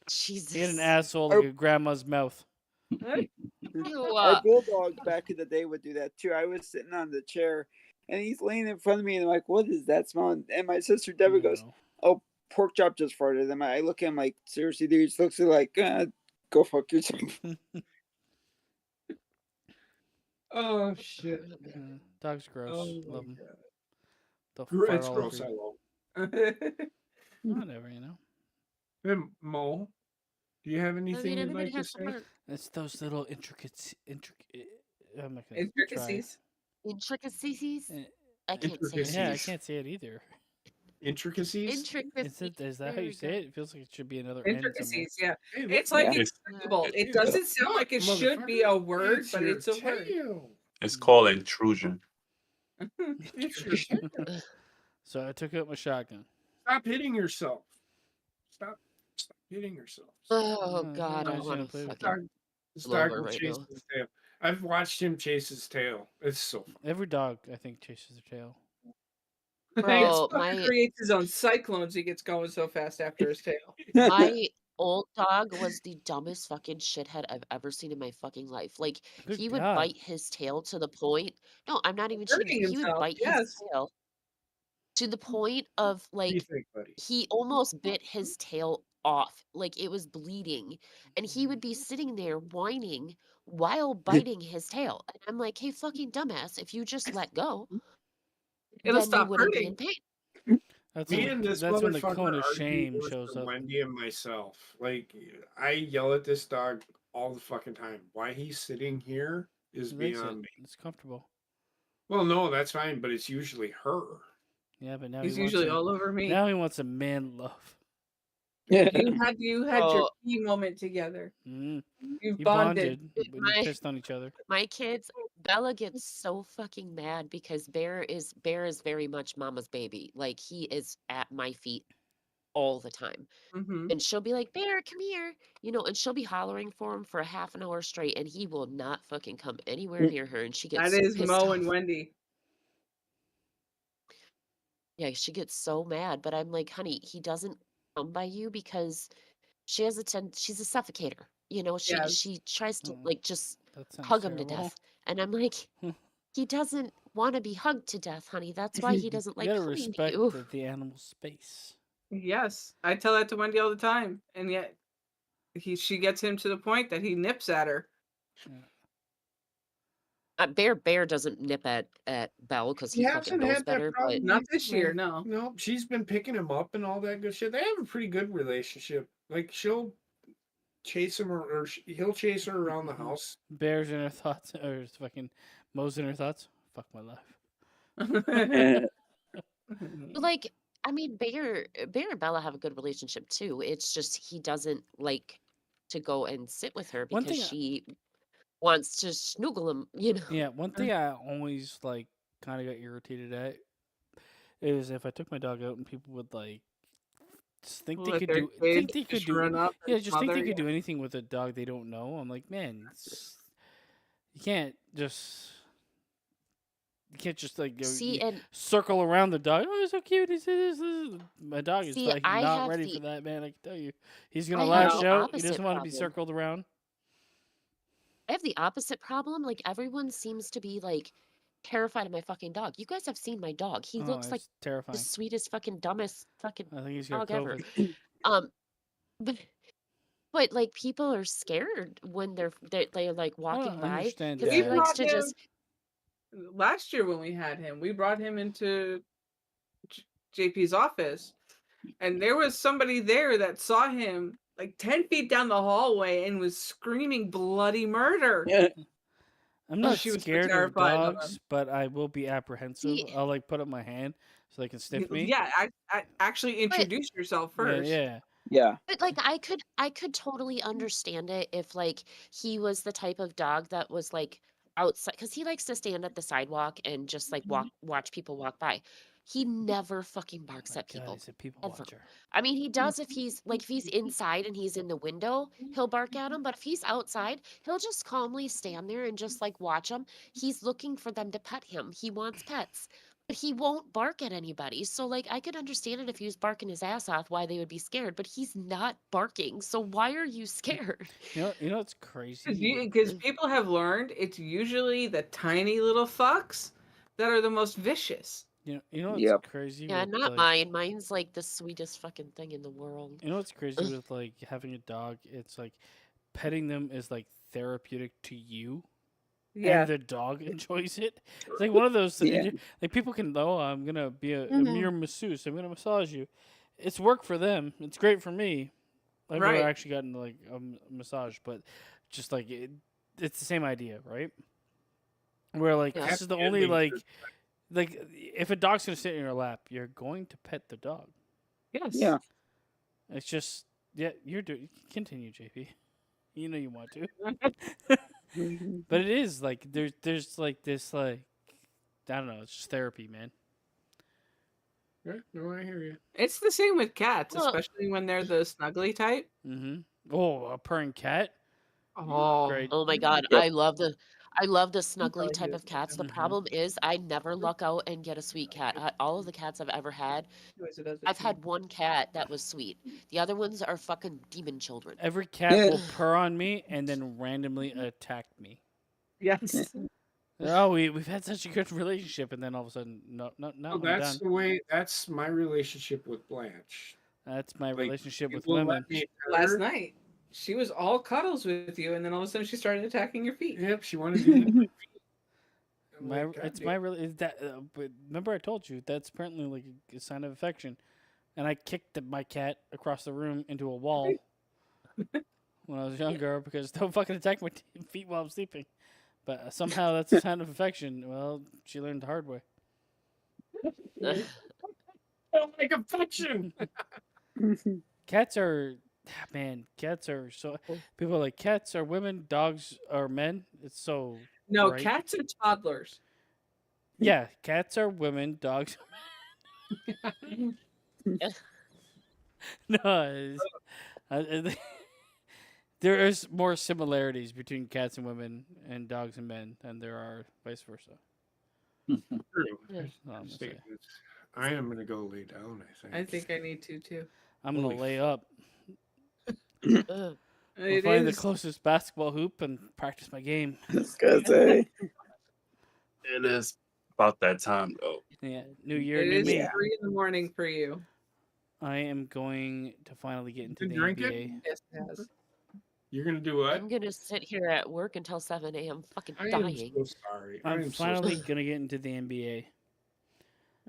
Jesus. He had an asshole like a grandma's mouth. You, Our bulldog back in the day would do that too. I was sitting on the chair and he's laying in front of me and I'm like, what is that smell? And my sister Deborah goes, No. "Oh, pork chop just farted." And I look at him like, seriously, dude, he just looks like, go fuck yourself. Oh shit! Dog's gross. Oh my Love him. God. They'll fart It's all gross. over I you. love. Whatever, you know. Hey, Mo, do you have I anything mean, you'd everybody like to has say? some fun. It's those little intricate. I'm not gonna Intricacies. Intricacies? Eh, I can't say Intricacies. it. try. Yeah, I can't say it either. Intricacies. Intricacies. Is that how there you we say go. it? It feels like it should be another N somewhere. Intricacies, yeah. Hey, look, It's like Yeah. intractable. It It's- doesn't sound like it look, should be a word, it's but your it's a word. tail. It's called intrusion. It's your tail. So I took out my shotgun. Stop hitting yourself. Stop hitting yourself. Oh No, God, I nobody's want gonna to play with fucking. This Blow dog over will right chase now. his tail. I've watched him chase his tail. It's so fun. Every dog, I think, chases their tail. Bro, He my creates his own cyclones. He gets going so fast after his tail. my old dog was the dumbest fucking shithead I've ever seen in my fucking life. Like Good he would God. bite his tail to the point. No, I'm not even Hurting cheating. He would himself, bite yes. his tail to the point of What do you like think, buddy? he almost bit his tail off. Like it was bleeding. And he would be sitting there whining while biting his tail. And I'm like, hey, fucking dumbass, if you just let go, It'll then you stop wouldn't be hurting. in pain. That's Me when and the, this that's when the motherfucker cone of argue shame worse shows than up. Wendy and myself. Like I yell at this dog all the fucking time. Why he's sitting here is He likes beyond it. me. It's comfortable. Well, no, that's fine, but it's usually her. Yeah, but now He's he wants usually some, all over me. now he wants a man love. You had your Oh. key moment together. Mm. You You bonded. bonded Dude, when you my- pissed on each other. My kids, Bella gets so fucking mad because Bear is very much mama's baby. Like he is at my feet all the time. Hmm. And she'll be like, Bear, come here. You know, and she'll be hollering for him for a half an hour straight, and he will not fucking come anywhere near her. And she gets That so is pissed Mo off. and Wendy. Yeah, she gets so mad. But I'm like, honey, he doesn't come by you because she has she's a suffocator. You know, she Yes. she tries to Mm. like just That sounds hug him to terrible. death. And I'm like, he doesn't want to be hugged to death, honey. That's why he doesn't You like gotta coming to respect you. the animal space. Yes, I tell that to Wendy all the time, and yet she gets him to the point that he nips at her. Bear doesn't nip at Belle because He he fucking hasn't knows had that better. problem. But Not this year, recently. no. No, she's been picking him up and all that good shit. They have a pretty good relationship. Like she'll chase him or he'll chase her around the house. Bears in her thoughts, or fucking Moe's in her thoughts. Fuck my life. but, like, I mean, Bear and Bella have a good relationship too. It's just he doesn't like to go and sit with her One because thing I- she wants to snuggle him. You know. Yeah, one thing I always like kind of got irritated at is if I took my dog out and people would like just think they Let could their do kid think they could just do run up yeah, and just think they smother could you. do anything with a dog they don't know. I'm like, man, you can't just like See, you and circle around the dog. Oh, it's so cute. My dog is see, like I not have ready the for that, man. I can tell you, he's gonna I have lash the out. He opposite doesn't want to be problem. circled around. I have the opposite problem. Like everyone seems to be like terrified of my fucking dog. You guys have seen my dog. He Oh, looks like it's the terrifying. sweetest fucking dumbest fucking I think he's got dog ever. COVID. Um, but like people are scared when they're like I walking don't by understand because We he likes that. brought to him just last year when we had him. We brought him into JP's office, and there was somebody there that saw him like 10 feet down the hallway and was screaming bloody murder. I'm not She was so scared of terrified of him. dogs, but I will be apprehensive. see, I'll like put up my hand so they can sniff me. Yeah, I actually but introduce yourself Yeah, first. yeah. Yeah. But like I could totally understand it if like he was the type of dog that was like outside because he likes to stand at the sidewalk and just like watch people walk by. He never fucking Oh barks my at god, people. he's a people Ever. watcher. I mean, he does if he's inside and he's in the window, he'll bark at him, but if he's outside, he'll just calmly stand there and just like watch them. He's looking for them to pet him. He wants pets. But he won't bark at anybody. So like I could understand it if he was barking his ass off why they would be scared, but he's not barking. So why are you scared? You know what's crazy? Because people have learned it's usually the tiny little fucks that are the most vicious. You know what's Yep. crazy Yeah, with not like mine. Mine's like the sweetest fucking thing in the world. you know what's crazy with like having a dog? It's like petting them is like therapeutic to you. Yeah. And the dog enjoys it. It's like one of those Yeah. like people can I'm gonna be a Mhm. mere masseuse. I'm gonna massage you. It's work for them. It's great for me. I've never Right. actually gotten like a massage, but just like it's the same idea, right? Where like Yeah. this is the only like if a dog's gonna sit in your lap, you're going to pet the dog. Yes. Yeah. It's just you're doing. Continue, JP. You know you want to, but it is like there's like this like I don't know. It's just therapy, man. Yeah, no, I hear you. It's the same with cats, Well- especially when they're the snuggly type. Mm-hmm. Oh, a purring cat. Oh, Great. Oh my god, Yep. I love the snuggly Really type good. of cats. The Mhm. problem is I never luck out and get a sweet cat. All of the cats I've ever had, I've had one cat that was sweet. The other ones are fucking demon children. Every cat will purr on me and then randomly attack me. Yes. Oh, we've had such a good relationship, and then all of a sudden, no, So I'm that's done. the way. That's my relationship with Blanche. That's my Like, relationship she with will let women. me pet Last her. night, she was all cuddles with you, and then all of a sudden she started attacking your feet. Yep, she wanted to eat my feet. I'm My like, it's "God my damn." really is that. But remember, I told you that's apparently like a sign of affection, and I kicked my cat across the room into a wall when I was younger because don't fucking attack my feet while I'm sleeping. But somehow that's a sign of affection. Well, she learned the hard way. I don't like affection. Cats are, man, cats are so. People are like cats are women, dogs are men. It's so. No, right. cats are toddlers. Yeah, cats are women, dogs. No, there is more similarities between cats and women and dogs and men than there are vice versa. True. Yeah. That's all I'm gonna say. Statements. I am gonna go lay down. I think I need to too. I'm gonna Holy lay up. Ugh. I'll It find the is. closest basketball hoop and practice my game. I was gonna say. It is about that time though. Yeah, new year, It new is me. Yeah. 3 in the morning for you. I am going to finally get into been the drinking? NBA. Yes, it has. You're gonna do what? I'm gonna sit here at work until 7 a.m. fucking I am dying. so sorry. I I'm am so finally sorry. gonna get into the NBA,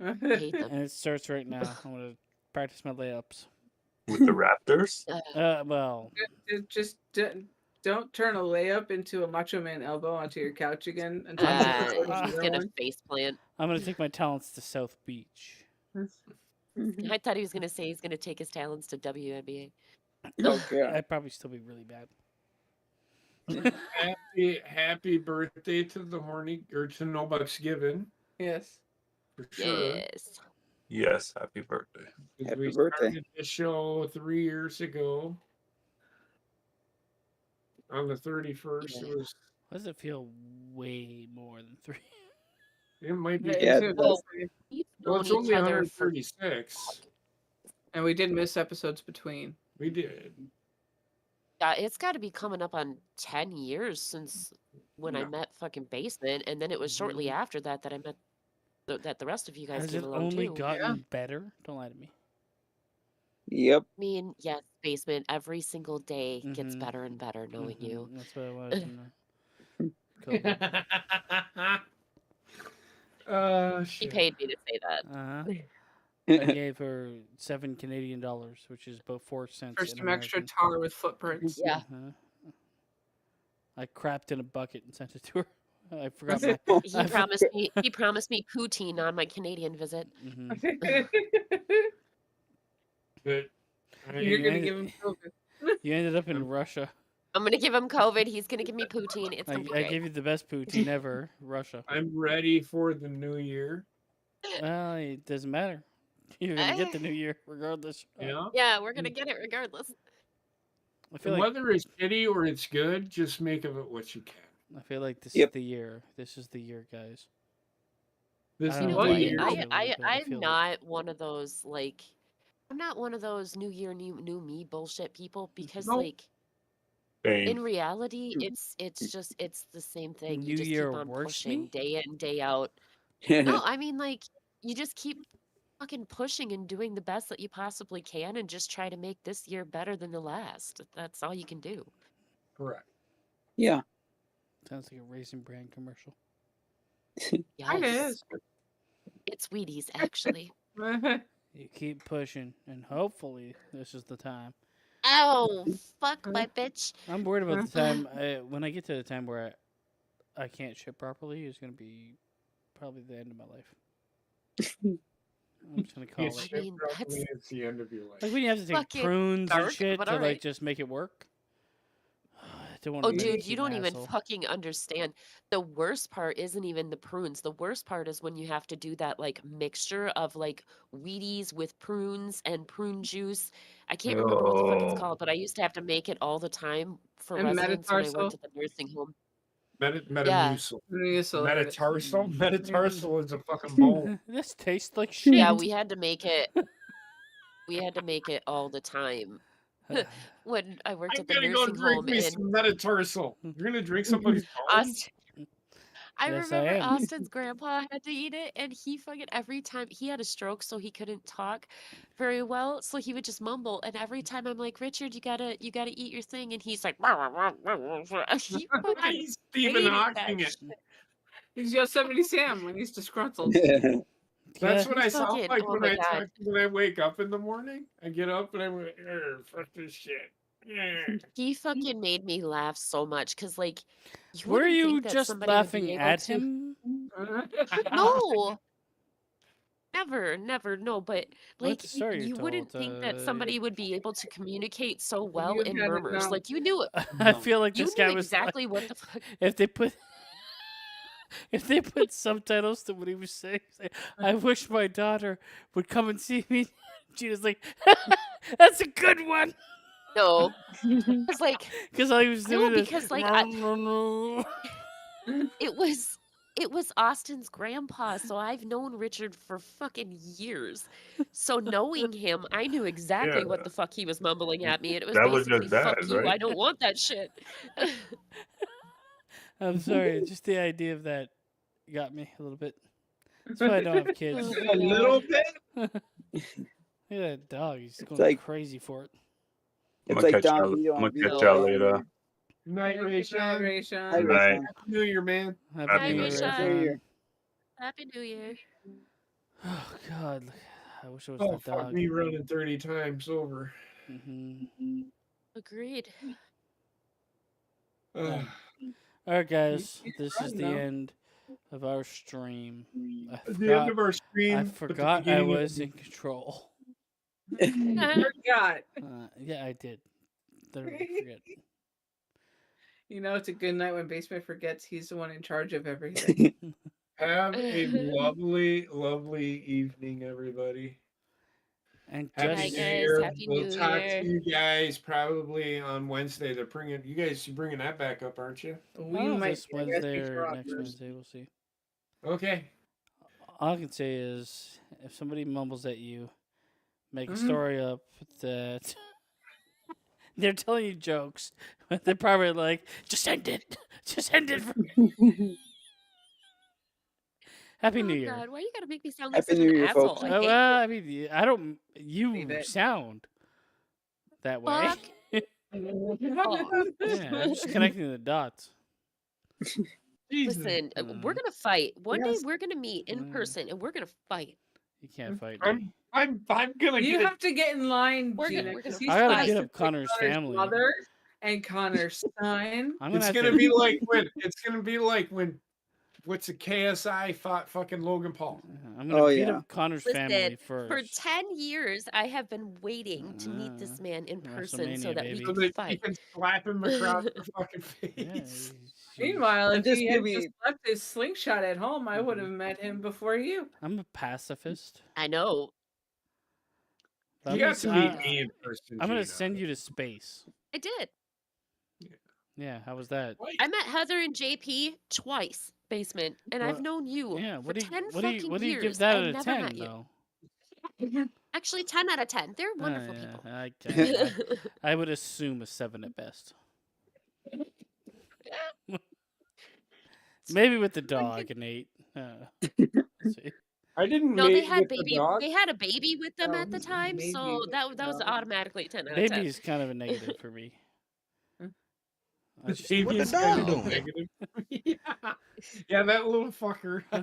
I hate them. and it starts right now. I'm gonna practice my layups. With the Raptors. Well, Just don't turn a layup into a Macho Man elbow onto your couch again until you I'm get gonna- He's gonna face plant. I'm gonna take my talents to South Beach. I thought he was gonna say he's gonna take his talents to WNBA. Oh god. I'd probably still be really bad. Happy birthday to the Horny or to No Bucks Given Yes. for sure. Yes. Yes, happy birthday. 'Cause Happy we birthday. started the show 3 years ago. On the 31st, Yeah. it was. Why does it feel way more than 3? It might be. Yeah, It Well, does. we've Well, known it's each only other for 136. And we did miss episodes between. We did. it's got to be coming up on 10 years since when I Yeah. met fucking Basement, and then it was shortly Mhm. after that that I met that the rest of you guys Has came it along only too. gotten better? Don't lie to me. Yep. I mean, yes, Basement every single day gets Mhm. better and better knowing you. That's what I wanted to know. COVID. He Shit. paid me to say that. Uh-huh. I gave her $7 Canadian, which is about 4 cents For in some extra American. tar with footprints. Yeah. Uh-huh. I crapped in a bucket and sent it to her. I forgot my. He promised me poutine on my Canadian visit. Mhm. But You're gonna ended- give him COVID. You ended up in Russia. I'm gonna give him COVID. He's gonna give me poutine. It's I, gonna be I great. gave you the best poutine ever, Russia. I'm ready for the new year. Well, it doesn't matter. You're gonna get the new year regardless. Yeah. Yeah, we're gonna get it regardless. I feel like Whether it's shitty or it's good, just make of it what you can. I feel like this Yep. is the year. This is the year, guys. This I is don't You know know the why what? you year. don't feel it, but I I'm feel it. not one of those like I'm not one of those new year new me bullshit people because Nope. like Same. in reality it's the same thing. New You just Year keep on works pushing me? day in, day out. No, I mean like you just keep fucking pushing and doing the best that you possibly can and just try to make this year better than the last. That's all you can do. Correct. Yeah. Sounds like a Raisin Bran commercial. Kinda Yes. is. It's Wheaties actually. You keep pushing, and hopefully this is the time. Ow, fuck my bitch. I'm worried about the time when I get to the time where I can't shit properly. It's gonna be probably the end of my life. I'm just gonna call It's, it. I mean, that's it's the end of your life. Like when you have to take fucking prunes and dark, shit but to like alright. just make it work. I don't want Oh, to dude, you don't even fucking understand. The worst part isn't even the prunes. The worst part is when you have to do that like mixture of like Wheaties with prunes and prune juice. I can't remember what the fuck it's Oh. called, but I used to have to make it all the time for And residents when I metatarsal. worked at the nursing home. Metamucil. Mucil. Metatarsal? Metatarsal is a fucking bone. This tastes like shit. Yeah, we had to make it. We had to make it all the time when I worked I'm at the gonna go nursing drink home. me And some metatarsal. You're gonna drink somebody's bones? I Yes, I remember am. Austin's grandpa had to eat it, and he fucking every time he had a stroke, so he couldn't talk very well, so he would just mumble. And every time I'm like, Richard, you gotta eat your thing, and he's like, he fucking He's Stephen hated Hawking that it. shit. He's Yosemite Sam when he's disgruntled. That's Yeah. what I sound Fucking- like oh when my I God. talk, when I wake up in the morning. I get up and I went, fuck this shit. Yeah. He fucking made me laugh so much because, like, you Were wouldn't you think that just somebody would be laughing able at to- him? No, never, no. But like, the story you you wouldn't told? think that somebody would be able to communicate so well You in had it murmurs. down. Like, you knew it. I feel like You this knew guy was exactly like, what the fuck. if they put if they put subtitles to what he was saying, say, I wish my daughter would come and see me. She was like, "That's a good one," No, it's like because I was No, doing this. because, like, it was Austin's grandpa, so I've known Richard for fucking years. So knowing him, I knew exactly Yeah. what the fuck he was mumbling at me, and it was That was your basically "fuck dad, you, I right? don't want that shit." I'm sorry, just the idea of that got me a little bit. That's why I don't have kids. Oh A my little God. bit. Look at that dog. He's going like- crazy for it. I'm It's gonna like catch Don y'all. Vito I'm on gonna catch Vito. y'all later. Night, Ray Good night, Sean. Hi, Rayshawn. Right. Rayson. Happy New Year, man. Happy Happy New New Year, Year. Happy New Year. Happy New Year. Oh God, I wish it was Oh, that fuck dog. me running 30 times over. Agreed. Ugh. All right, guys, He's this is fun, the though. end of our stream. I At the end forgot. of our stream. I at the forgot I beginning of was the- in control. Forgot. Yeah, I did. Literally forget. You know, it's a good night when Basement forgets he's the one in charge of everything. Have a lovely, lovely evening, everybody. And Happy Bye, just New guys. Year. Happy We'll New talk Year. to you guys probably on Wednesday. They're bringing you guys. You bringing that back up, aren't you? I We don't know if might this I guess Wednesday before or our next first. Wednesday. We'll see. Okay. All I can say is, if somebody mumbles at you, make a Mhm. story up that they're telling you jokes, but they're probably like, just end it. Just end it. Happy New Oh Year. God, why you gotta make me sound like Happy such New an Year, asshole? folks. I hate Well, I mean, I don't. Leave You it. sound that way. fuck off. Yeah, I'm just connecting the dots. Jesus. Listen, we're gonna fight. One day Yes. we're gonna meet in Mm. person and we're gonna fight. You can't fight me. I'm gonna You get have to get in line, We're Gina. gonna- we're 'cause gonna he's I gotta supposed get to up pick Connor's family. mother and Connor's son. I'm gonna It's have gonna to. be like when what's the KSI fought fucking Logan Paul. I'm gonna Oh, beat yeah. up Connor's family Listen, first. for 10 years I have been waiting to meet this man in person so WrestleMania, that baby. we So can that you fight. can slap him across the fucking Yeah, face. Meanwhile, I'm if just he gonna had be- just left his slingshot at home, I would have met him before you. I'm a pacifist. I know. But You I'm got to gonna, meet me in person. I'm gonna Gina. send you to space. I did. Yeah, how was that? Wait, I met Heather and JP twice, Basement, and I've Well, known you Yeah, for what do you 10 what do you fucking what do you years. give that I out of never 10 met you. though? Actually, 10 out of 10. They're Oh, wonderful yeah, people. I would assume a 7 at best. Maybe with the dog an 8. Let's see. I didn't No, they mate had with the baby. dog. They had a baby with them Oh, at the time, maybe so with that the that was dog. automatically 10 out of Baby 10. is kind of a negative for me. I The just- baby What the is kind of dog doing? negative. yeah, that little fucker. I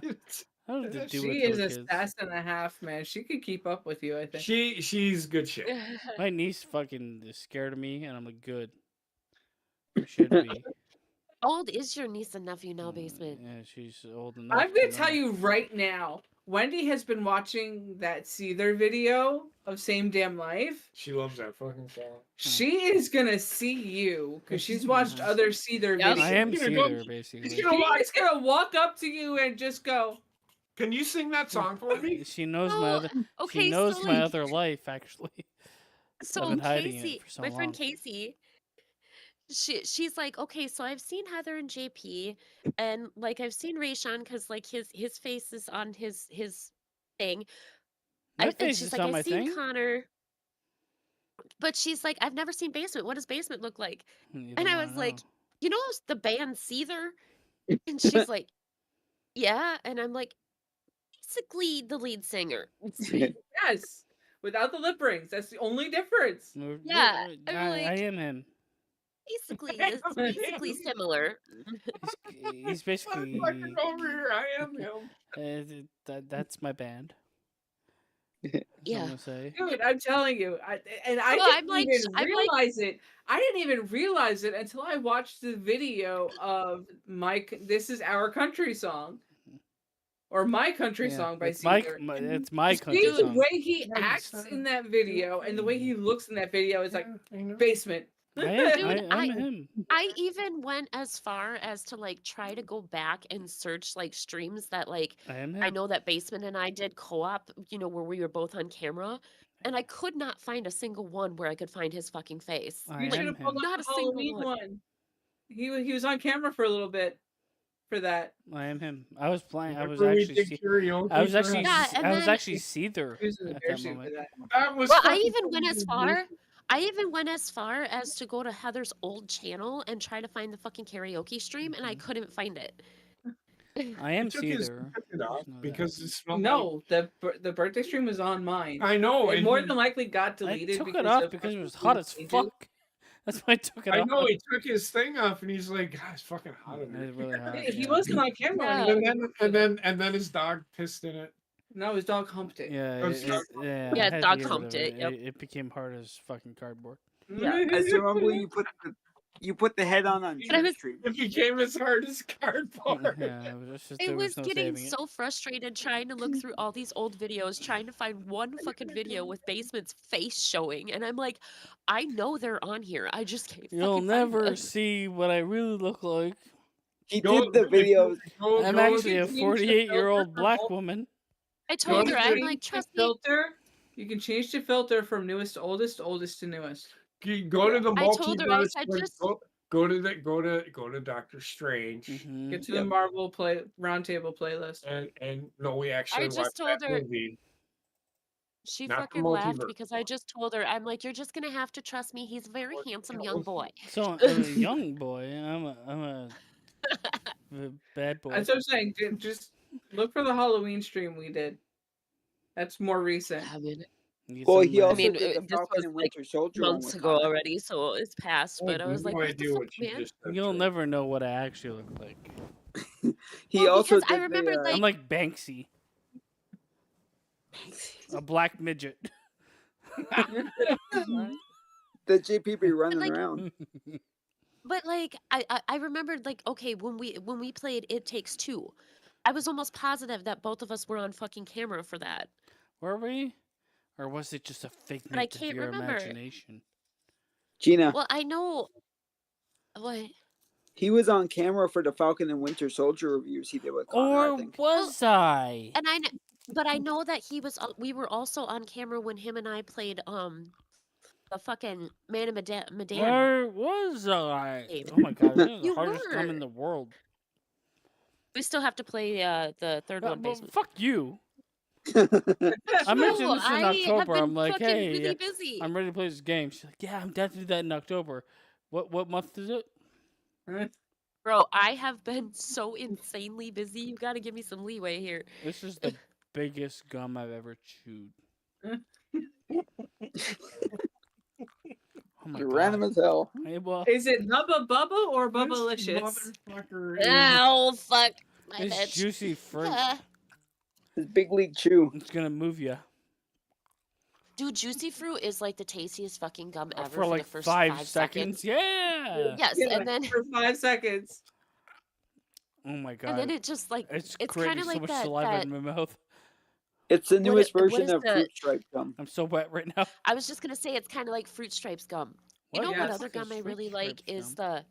don't have to do She with is little a kids. sass and a half, man. She could keep up with you, I think. she's good shit. My niece fucking is scared of me, and I'm like, good. Or should be. How old is your niece and nephew now, Basement? Yeah, she's old enough. I'm gonna to tell know. you right now, Wendy has been watching that Seether video of Same Damn Life. She loves that fucking song. She is gonna see you because she's watched other Seether Yep. videos. I am You're gonna go- Caesar, basically. She's gonna She's gonna walk up to you and just go, Can you sing that song for me? She knows No, my other. okay, She knows so my like, other life, actually. so been hiding it Casey, for so my friend long. Casey, she's like, okay, so I've seen Heather and JP, and like I've seen Rayshawn because like his face is on his thing. My And face she's is like, on I've my seen thing. Connor, but she's like, I've never seen Basement. What does Basement look like? You And don't I wanna was like, know. you know the band Seether? And she's like, yeah. And I'm like, basically the lead singer. yes, without the lip rings. That's the only difference. Yeah, I'm I like- am him. Basically, it's basically similar. He's basically. Fucking over here, I am him. That's my band. That's what Yeah. I'm gonna say. Dude, I'm telling you, I No, I'm didn't like- even I'm like- realize it. I didn't even realize it until I watched the video of This Is Our Country Song, or My Country Yeah, Song by it's my, Seether. it's my See country the song. way he acts in that video and the way he looks in that video is like Basement. I am, Dude, I'm him. I even went as far as to like try to go back and search like streams that like I am him. I know that Basement and I did co-op, where we were both on camera, and I could not find a single one where I could find his fucking face. I You should am have him. pulled Not out a the single Halloween one. one. He was on camera for a little bit for that. I am him. I was playing. I was Remember we actually. did karaoke I was for actually. Yeah, and I was then- actually Seether He was in the at bear that suit for moment. that. That was Well, I fucking even went as funny, dude. far. I even went as far as to go to Heather's old channel and try to find the fucking karaoke stream, and I couldn't find it. I am He took Cedar. it off Just know that. because it smelled. No, the birthday stream was on mine. I know, It and more he- than likely got I deleted took it because off of because it fucking was hot as changes. fuck. That's why I took it I off. know he took his thing off, and he's like, "God, it's fucking hot in It's here." really hot. He yeah. wasn't on camera when he And then his dog pissed in it. No, his dog humped it. Yeah, It was dog yeah. Yeah, I had dog to get rid humped of it, yep. It became hard as fucking cardboard. Yeah, I still remember when you put the head on But I Jim's was- stream. It became as hard as cardboard. Yeah, it was just I there was no getting saving it. so frustrated trying to look through all these old videos, trying to find one fucking video with Basement's face showing, and I'm like, I know they're on here. I just can't. You'll fucking find never them. see what I really look like. He Go- did the videos. I'm go actually to- a change the 48-year-old filter black from woman. I told to her, I'm change like, the trust me. filter. You can change the filter from newest to oldest, oldest to newest. go to the I told her, I multiverse. said, like, just- go to Doctor Strange. Mhm. Get to Yep. the Marvel roundtable playlist. And no, we actually just watched told that her- movie. She Not the fucking laughed multiverse. because I just told her, I'm like, you're just gonna have to trust me. He's a very handsome young boy. So I'm a young boy. I'm a bad boy. That's what I'm saying. Just look for the Halloween stream we did. That's more recent. I mean, Get Well, some, he also mean, did the this Falcon was, and like, Winter Soldier one months with ago Connor. already, so it's past. But I was like, no what idea the fuck, what you man? just said. You'll Trey. never know what I actually look like. He Well, also because I did remember, the, I'm like Banksy, a black midget. the JP running like- around. But like I remembered, like, okay, when we played It Takes Two, I was almost positive that both of us were on fucking camera for that. Were we? Or was it just a figment I of can't your remember. imagination? Gina, Well, I know what. he was on camera for the Falcon and Winter Soldier reviews he did with Connor, I Or think. was I? And but I know that he was. We were also on camera when him and I played the fucking Man of Medan. Where was I? Game. Oh my god, this is the You hardest game were. in the world. We still have to play the third one, Well, Basement. fuck you. I mentioned No, this in I have October. been I'm like, fucking hey, really busy. I'm ready to play this game. She's like, yeah, I'm down to do that in October. What month is it? Bro, I have been so insanely busy. You got to give me some leeway here. This is the biggest gum I've ever chewed. Oh my Random god. as hell. Hey, well, Is it Bubba Bubba or This Bubbalicious? motherfucker is- Ow, fuck. My it's bitch. juicy fruit. His big league chew. It's gonna move you Dude, Juicy Fruit is like the tastiest fucking gum ever for like the first 5 seconds. seconds. Yeah. Yes, Yeah, and then for 5 seconds. Oh my god. and then it just like it's it's creating kind of so like much that. saliva in my mouth. It's the What newest what version is of the- Fruit Stripe gum. I'm so wet right now. I was just gonna say it's kind of like Fruit Stripes gum. You What? know Yeah, what it's other Fuck is gum I Fruit really like Stripes is gum?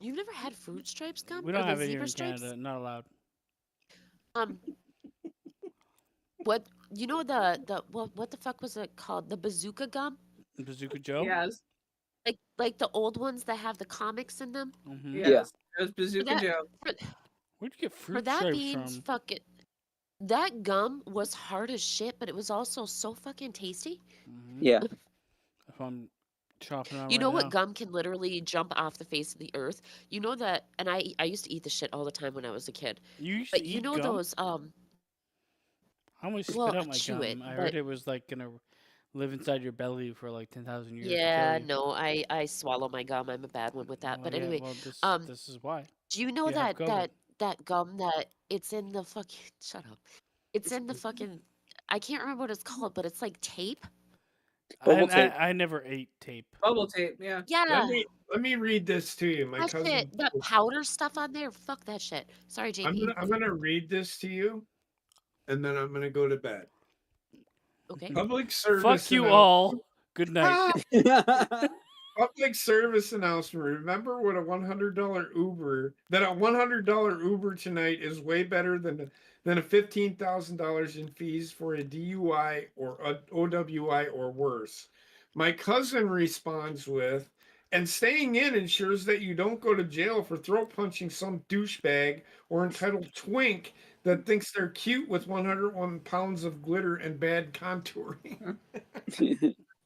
You've never had Fruit Stripes gum? We Or don't the have it here zebra in stripes? Canada. Not allowed. Um, what you know what the fuck was it called? The Bazooka gum? Bazooka Joe. Yes. Like the old ones that have the comics in them. Mm-hmm. Yes. It was Bazooka that- Joe. Where'd you get For fruit that stripes being from? fucking that gum was hard as shit, but it was also so fucking tasty. Mhm. Yeah. If I'm chopping on You right know now. what gum can literally jump off the face of the earth? You know that, and I used to eat this shit all the time when I was a kid. You used But to you eat know gum? those I almost well, spit out I my chew gum. it, I but- heard it was like gonna live inside your belly for like 10,000 years. to kill yeah, you. no, I swallow my gum. I'm a bad one with that. Well, But yeah, anyway, well, um, this is why. do you know you have that gum that it's in the fucking shut up. It's in the fucking I can't remember what it's called, but it's like tape. Bubble tape. I never ate tape. Bubble tape, yeah. Yeah. Let me read this to you. My That cousin. shit, that powder stuff on there. Fuck that shit. Sorry, JP. I'm gonna read this to you, and then I'm gonna go to bed. Okay. Public service. Fuck you annou- all. Good night. Public service announcement. Remember what a $100 Uber. That a $100 Uber tonight is way better than a $15,000 in fees for a DUI or a OWI or worse. My cousin responds with, and staying in ensures that you don't go to jail for throat punching some douchebag or entitled twink that thinks they're cute with 101 pounds of glitter and bad contouring.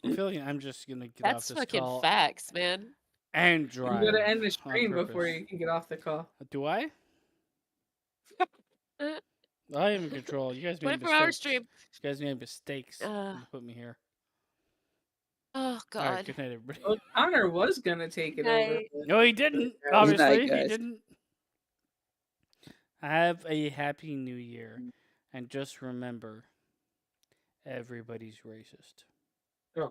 I feel like I'm just gonna get That's off this fucking call facts, man. and You drive. gotta end the on stream before purpose. you can get off the call. Do I? I am in control. You guys made 24-hour mistakes. stream. You guys made mistakes. Uh. when you put me here. Oh All right, God. good night, everybody. Well, Connor was gonna take it over. Night. but- No, he didn't. Good night, Obviously, he guys. didn't. Have a happy new year, and just remember, everybody's racist. Oh.